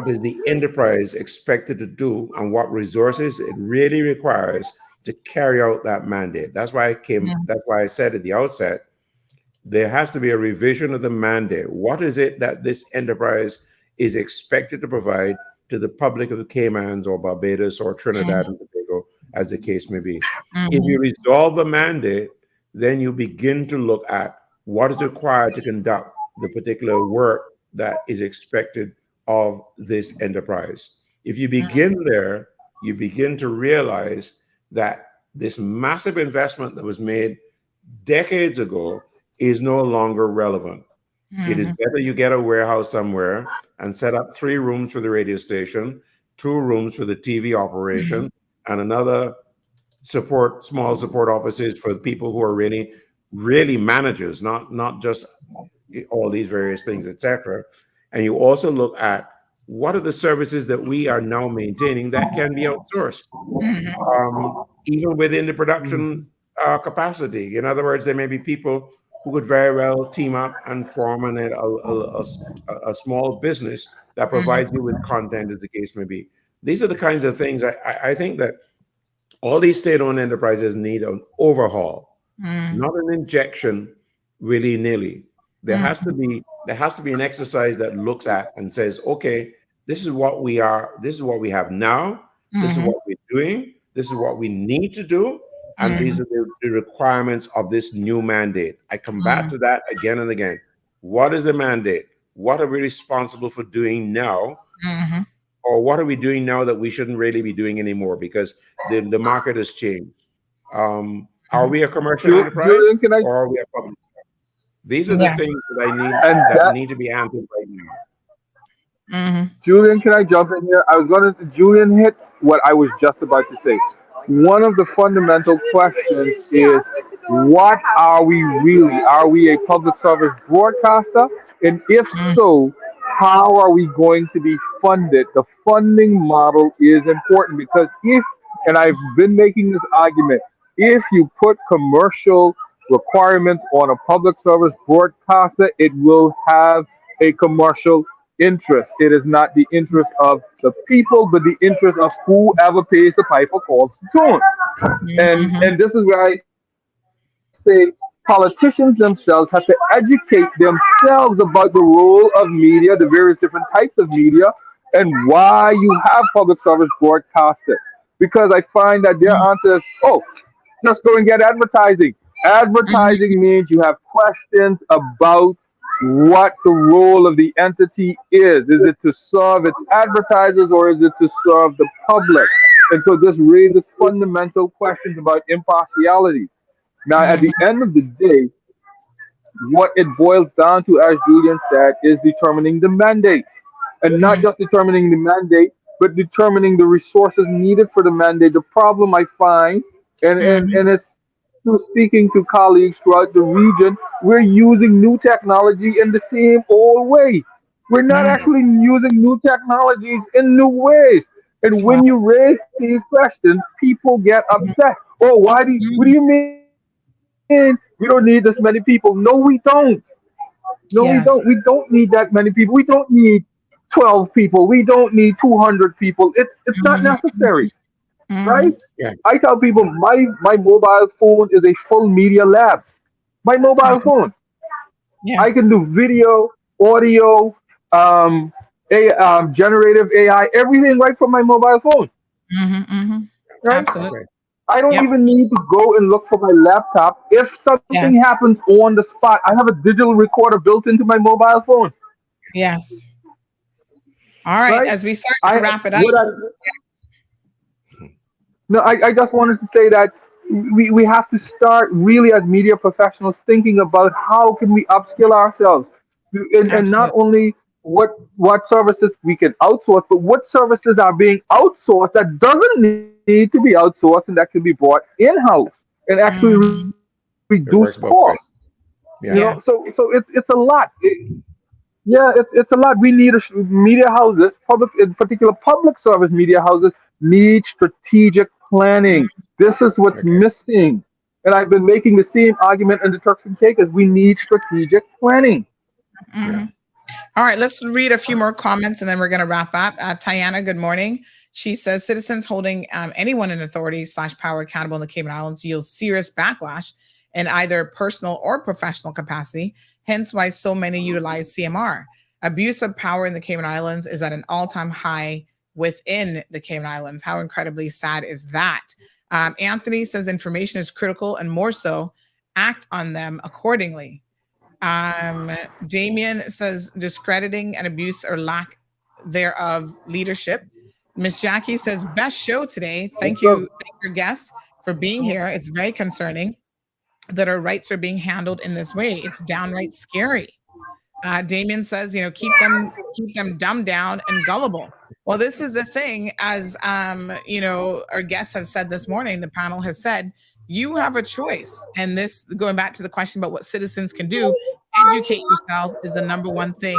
is the enterprise expected to do and what resources it really requires to carry out that mandate. That's why I said at the outset, there has to be a revision of the mandate. What is it that this enterprise is expected to provide to the public of the Caymans or Barbados or Trinidad and Tobago, as the case may be. If you resolve the mandate, then you begin to look at what is required to conduct the particular work that is expected of this enterprise. If you begin there, you begin to realize that this massive investment that was made decades ago is no longer relevant. It is better you get a warehouse somewhere and set up 3 rooms for the radio station, 2 rooms for the TV operation, and another small support offices for the people who are really managers, not just all these various things, etc. And you also look at what are the services that we are now maintaining that can be outsourced, even within the production capacity. In other words, there may be people who could very well team up and form a small business that provides you with content, as the case may be. These are the kinds of things I think that all these state-owned enterprises need an overhaul, not an injection willy-nilly. There has to be an exercise that looks at and says, okay, this is what we are, this is what we have now, this is what we're doing, this is what we need to do, and these are the requirements of this new mandate. I come back to that again and again. What is the mandate? What are we responsible for doing now? Or what are we doing now that we shouldn't really be doing anymore because the market has changed? Are we a commercial enterprise or are we a public? These are the things that I need that need to be answered right now. Julian, can I jump in here? Julian hit what I was just about to say. One of the fundamental questions is, what are we really? Are we a public service broadcaster? And if so, how are we going to be funded? The funding model is important because and I've been making this argument, if you put commercial requirements on a public service broadcaster, it will have a commercial interest. It is not the interest of the people, but the interest of whoever pays the piper calls the tune. And this is where I say politicians themselves have to educate themselves about the role of media, the various different types of media, and why you have public service broadcasters. Because I find that their answer is, oh, just go and get advertising. Advertising means you have questions about what the role of the entity is. Is it to serve its advertisers or is it to serve the public? And so this raises fundamental questions about impartiality. Now, at the end of the day, what it boils down to, as Julian said, is determining the mandate. And not just determining the mandate, but determining the resources needed for the mandate. The problem I find, and it's through speaking to colleagues throughout the region, we're using new technology in the same old way. We're not actually using new technologies in new ways. And when you raise these questions, people get upset. Oh, what do you mean? We don't need this many people. No, we don't. No, we don't. We don't need that many people. We don't need 12 people. We don't need 200 people. It's not necessary. Right? Yeah. I tell people my mobile phone is a full media lab. My mobile phone. I can do video, audio, generative AI, everything right from my mobile phone. Right? Absolutely. I don't even need to go and look for my laptop. If something happens on the spot, I have a digital recorder built into my mobile phone. Yes. All right. As we start to wrap it up. No, I just wanted to say that we have to start really as media professionals thinking about how can we upskill ourselves and not only what services we can outsource, but what services are being outsourced that doesn't need to be outsourced and that can be brought in-house and actually reduce costs. Yeah. You know, so it's a lot. It's a lot. We need media houses, in particular public service media houses, need strategic planning. This is what's missing. And I've been making the same argument in the Turks and Caicos. We need strategic planning. All right, let's read a few more comments and then we're going to wrap up. Tiana, good morning. She says citizens holding anyone in authority / power accountable in the Cayman Islands yields serious backlash in either personal or professional capacity, hence why so many utilize CMR. Abuse of power in the Cayman Islands is at an all-time high within the Cayman Islands. How incredibly sad is that? Anthony says information is critical and more so, act on them accordingly. Damien says discrediting and abuse or lack thereof leadership. Miss Jackie says best show today. Thank you, your guests for being here. It's very concerning that our rights are being handled in this way. It's downright scary. Damien says, keep them dumbed down and gullible. Well, this is the thing, as our guests have said this morning, the panel has said, you have a choice. And this, going back to the question about what citizens can do, educate yourself is the number one thing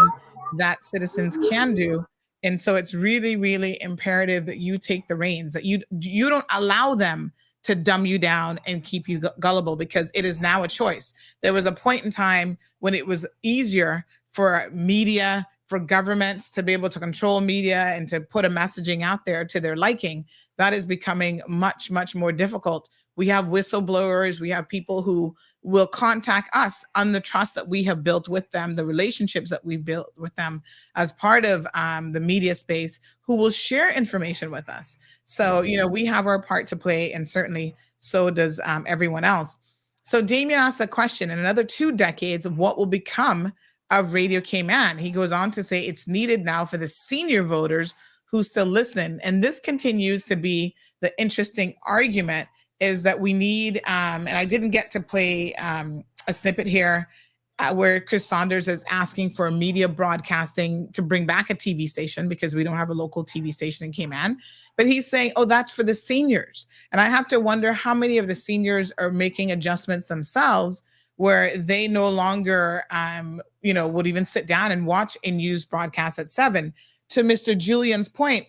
that citizens can do. And so it's really, really imperative that you take the reins, that you don't allow them to dumb you down and keep you gullible, because it is now a choice. There was a point in time when it was easier for media, for governments to be able to control media and to put a messaging out there to their liking. That is becoming much, much more difficult. We have whistleblowers, we have people who will contact us on the trust that we have built with them, the relationships that we've built with them as part of the media space, who will share information with us. So, we have our part to play, and certainly so does everyone else. So Damien asked the question, in another 2 decades, what will become of Radio Cayman? He goes on to say it's needed now for the senior voters who still listen. And this continues to be the interesting argument, is that we need, and I didn't get to play a snippet here where Chris Saunders is asking for media broadcasting to bring back a TV station, because we don't have a local TV station in Cayman. But he's saying, oh, that's for the seniors. And I have to wonder how many of the seniors are making adjustments themselves where they no longer, would even sit down and watch a news broadcast at 7. To Mr. Julian's point,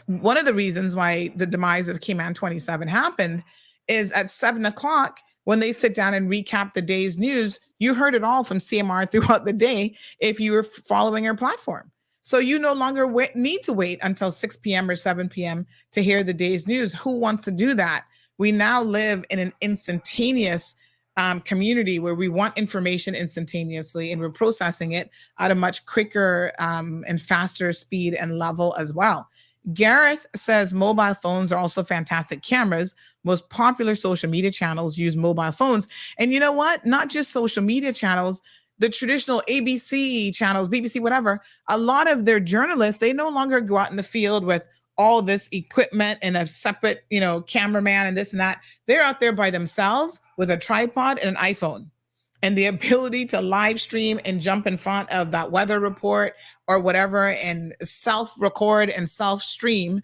one of the reasons why the demise of Cayman 27 happened is at 7 o'clock, when they sit down and recap the day's news, you heard it all from CMR throughout the day if you were following our platform. So you no longer need to wait until 6 p.m. or 7 p.m. to hear the day's news. Who wants to do that? We now live in an instantaneous community where we want information instantaneously, and we're processing it at a much quicker and faster speed and level as well. Gareth says mobile phones are also fantastic cameras. Most popular social media channels use mobile phones. And you know what? Not just social media channels, the traditional ABC channels, BBC, whatever, a lot of their journalists, they no longer go out in the field with all this equipment and a separate, cameraman and this and that. They're out there by themselves with a tripod and an iPhone, and the ability to live stream and jump in front of that weather report or whatever and self-record and self-stream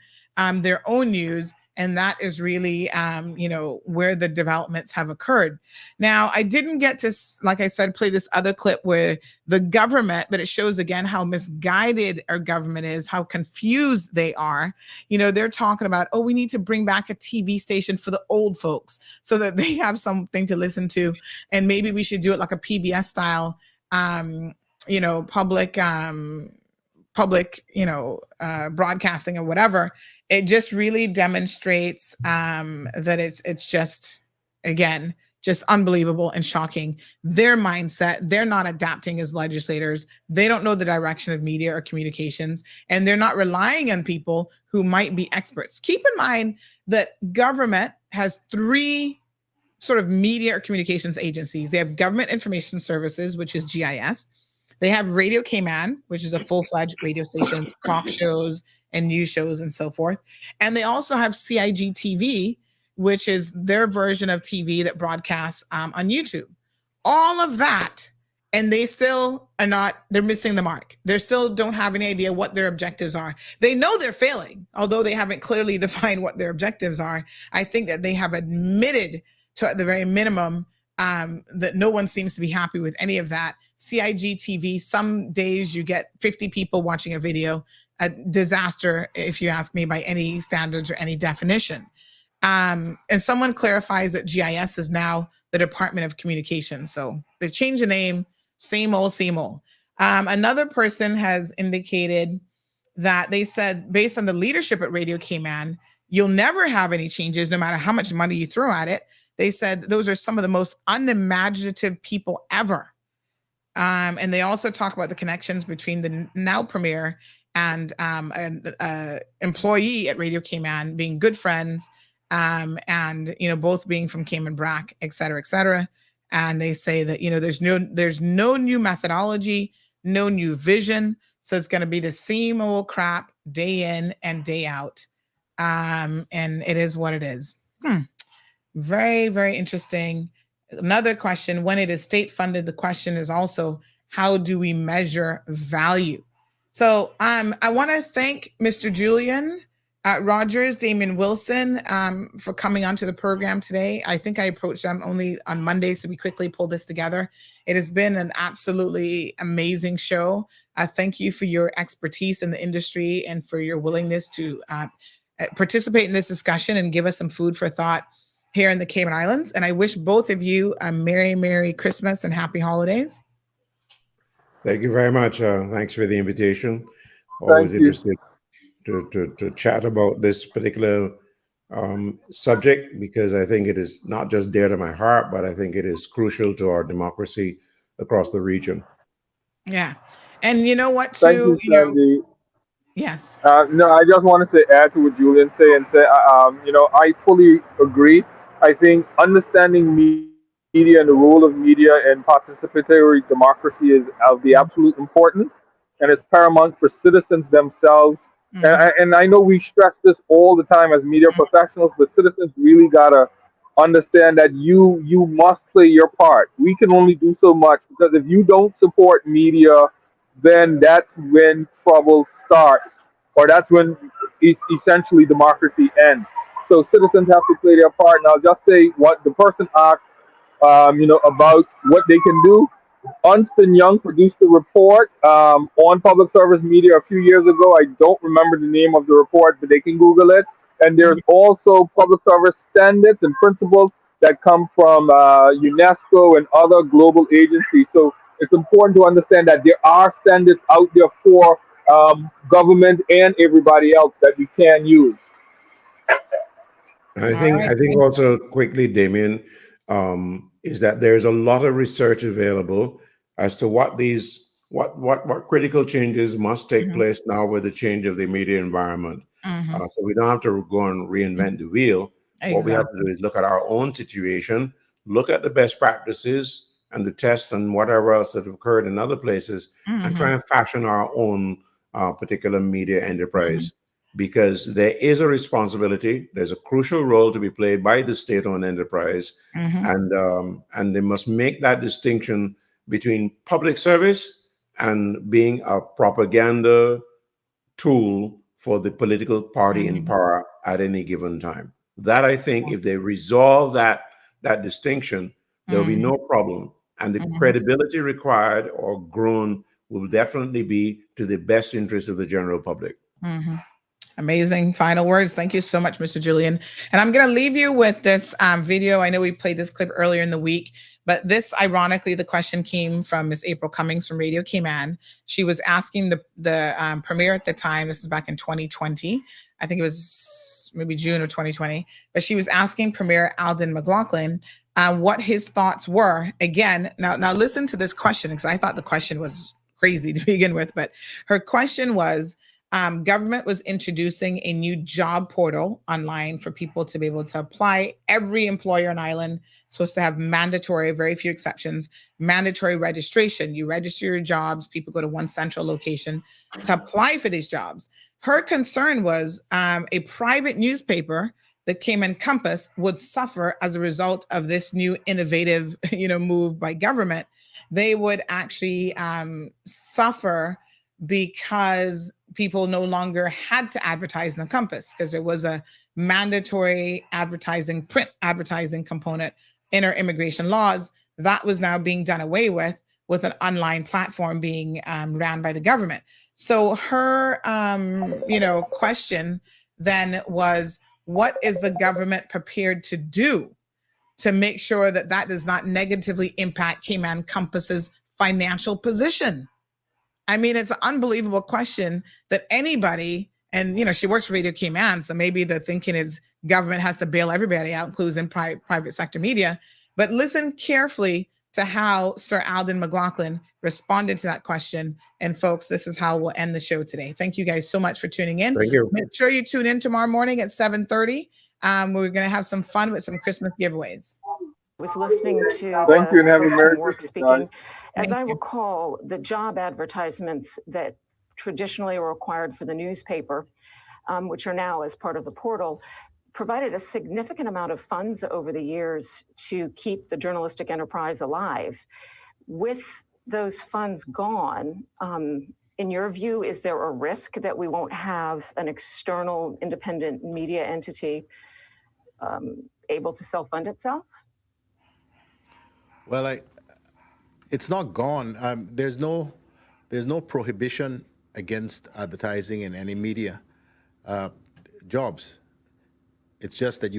their own news. And that is really, where the developments have occurred. Now, I didn't get to, like I said, play this other clip where the government, but it shows again how misguided our government is, how confused they are. They're talking about, oh, we need to bring back a TV station for the old folks so that they have something to listen to. And maybe we should do it like a PBS style, public, broadcasting or whatever. It just really demonstrates that it's just, again, just unbelievable and shocking. Their mindset, they're not adapting as legislators. They don't know the direction of media or communications, and they're not relying on people who might be experts. Keep in mind that government has 3 sort of media or communications agencies. They have Government Information Services, which is GIS. They have Radio Cayman, which is a full-fledged radio station, talk shows and news shows and so forth. And they also have CIG-TV, which is their version of TV that broadcasts on YouTube. All of that, and they still are not, they're missing the mark. They still don't have any idea what their objectives are. They know they're failing, although they haven't clearly defined what their objectives are. I think that they have admitted to, at the very minimum, that no one seems to be happy with any of that. CIG-TV, some days you get 50 people watching a video, a disaster, if you ask me, by any standards or any definition. And someone clarifies that GIS is now the Department of Communications. So they've changed the name, same old, same old. Another person has indicated that they said, based on the leadership at Radio Cayman, you'll never have any changes no matter how much money you throw at it. They said those are some of the most unimaginative people ever. And they also talk about the connections between the now premier and an employee at Radio Cayman being good friends, and both being from Cayman Brac, et cetera, et cetera. And they say that there's no new methodology, no new vision, so it's going to be the same old crap day in and day out, and it is what it is. Very, very interesting. Another question: when it is state funded, the question is also, how do we measure value? So I want to thank Mr. Julian Rogers, Damien Wilson, for coming onto the program today. I think I approached them only on Monday, so we quickly pulled this together. It has been an absolutely amazing show. Thank you for your expertise in the industry and for your willingness to participate in this discussion and give us some food for thought here in the Cayman Islands. And I wish both of you a Merry Christmas and Happy Holidays. Thank you very much. Thanks for the invitation. Always interested to chat about this particular subject, because I think it is not just dear to my heart, but I think it is crucial to our democracy across the region. Yeah. And you know what, Thank too? you, Sandy. Yes. No, I just wanted to add to what Julian said and say, I fully agree. I think understanding media and the role of media in participatory democracy is of the absolute importance, and it's paramount for citizens themselves. And I know we stress this all the time as media professionals, but citizens really gotta understand that you must play your part. We can only do so much, because if you don't support media, then that's when trouble starts, or that's when essentially democracy ends. So citizens have to play their part. And I'll just say what the person asked, about what they can do. Ernst & Young produced a report on public service media a few years ago. I don't remember the name of the report, but they can Google it. And there's also public service standards and principles that come from UNESCO and other global agencies. So it's important to understand that there are standards out there for government and everybody else that we can use. I think also quickly, Damien, is that there's a lot of research available as to what critical changes must take place now with the change of the media environment. So we don't have to go and reinvent the wheel. What we have to do is look at our own situation, look at the best practices and the tests and whatever else that have occurred in other places, and try and fashion our own particular media enterprise. Because there is a responsibility, there's a crucial role to be played by the state-owned enterprise, and they must make that distinction between public service and being a propaganda tool for the political party in power at any given time. That, I think, if they resolve that distinction, there'll be no problem, and the credibility required or grown will definitely be to the best interest of the general public. Amazing final words. Thank you so much, Mr. Julian. And I'm going to leave you with this video. I know we played this clip earlier in the week, but this, ironically, the question came from Miss April Cummings from Radio Cayman. She was asking the premier at the time, this is back in 2020, I think it was maybe June of 2020, but she was asking Premier Alden McLaughlin what his thoughts were. Again, now listen to this question, because I thought the question was crazy to begin with, but her question was, government was introducing a new job portal online for people to be able to apply. Every employer on island is supposed to have mandatory, very few exceptions, mandatory registration. You register your jobs, people go to one central location to apply for these jobs. Her concern was a private newspaper, the Cayman Compass, would suffer as a result of this new innovative, move by government. They would actually suffer because people no longer had to advertise in the Compass, because there was a mandatory print advertising component in our immigration laws that was now being done away with an online platform being ran by the government. So her, question then was, what is the government prepared to do to make sure that that does not negatively impact Cayman Compass's financial position? I mean, it's an unbelievable question that anybody, and she works for Radio Cayman, so maybe the thinking is government has to bail everybody out, including private sector media. But listen carefully to how Sir Alden McLaughlin responded to that question. And folks, this is how we'll end the show today. Thank you guys so much for tuning in. Thank you. Make sure you tune in tomorrow morning at 7:30. We're going to have some fun with some Christmas giveaways. Was listening to Thank you and have a person Merry work Christmas, speaking. guys. As I recall, the job advertisements that traditionally were required for the newspaper, which are now as part of the portal, provided a significant amount of funds over the years to keep the journalistic enterprise alive. With those funds gone, in your view, is there a risk that we won't have an external independent media entity able to self-fund itself? Well, it's not gone. There's no prohibition against advertising in any media jobs. It's just that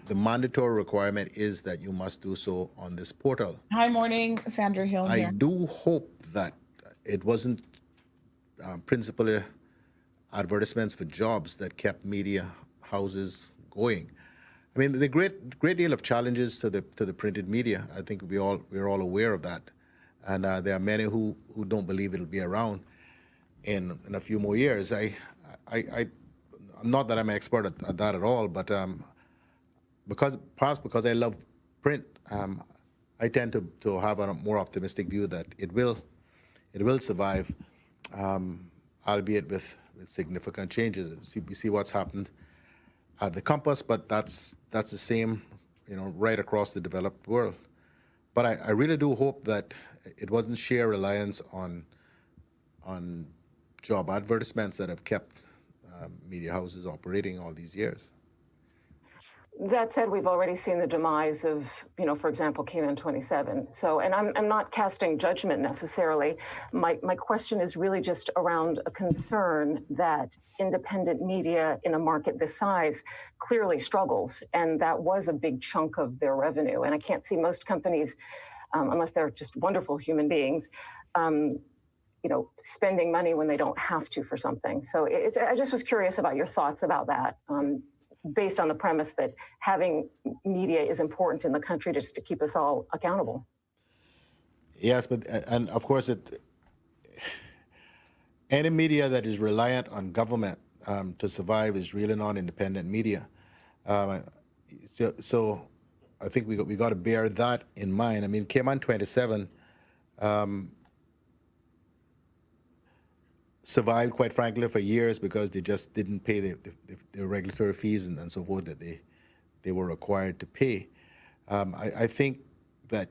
the mandatory requirement is that you must do so on this portal. Hi, morning, Sandra Hill here. I do hope that it wasn't principally advertisements for jobs that kept media houses going. I mean, the great deal of challenges to the printed media. I think we're all aware of that, and there are many who don't believe it'll be around in a few more years. Not that I'm an expert at that at all, but because I love print, I tend to have a more optimistic view that it will survive, albeit with significant changes. We see what's happened at the Compass, but that's the same, right across the developed world. But I really do hope that it wasn't sheer reliance on job advertisements that have kept media houses operating all these years. That said, we've already seen the demise of, for example, Cayman 27. So, and I'm not casting judgment necessarily. My question is really just around a concern that independent media in a market this size clearly struggles, and that was a big chunk of their revenue. And I can't see most companies, unless they're just wonderful human beings, spending money when they don't have to for something. So I just was curious about your thoughts about that, based on the premise that having media is important in the country just to keep us all accountable. Yes, and of course, any media that is reliant on government to survive is really non-independent media. So I think we got to bear that in mind. I mean, Cayman 27 survived, quite frankly, for years because they just didn't pay the regulatory fees and so forth that they were required to pay. I think that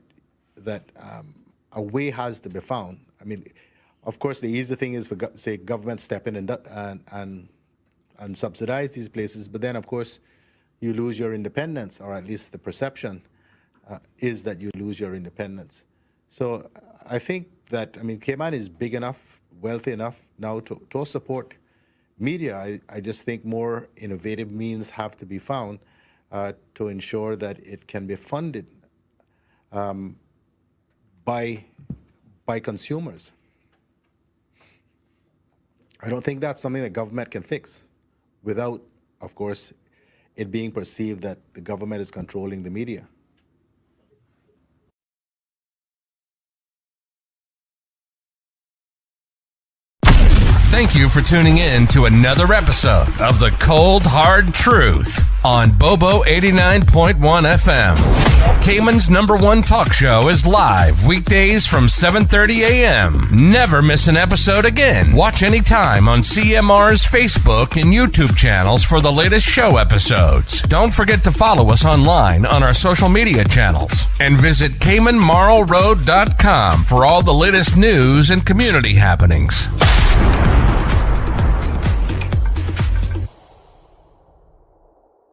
a way has to be found. I mean, of course, the easy thing is for say government step in and subsidize these places, but then of course you lose your independence, or at least the perception is that you lose your independence. So I think that, I mean, Cayman is big enough, wealthy enough now to support media. I just think more innovative means have to be found to ensure that it can be funded by consumers. I don't think that's something that government can fix without, of course, it being perceived that the government is controlling the media. Thank you for tuning in to another episode of The Cold Hard Truth on Bobo 89.1 FM. Cayman's #1 talk show is live weekdays from 7:30 a.m. Never miss an episode again. Watch anytime on CMR's Facebook and YouTube channels for the latest show episodes. Don't forget to follow us online on our social media channels. And visit CaymanMarlRoad.com for all the latest news and community happenings.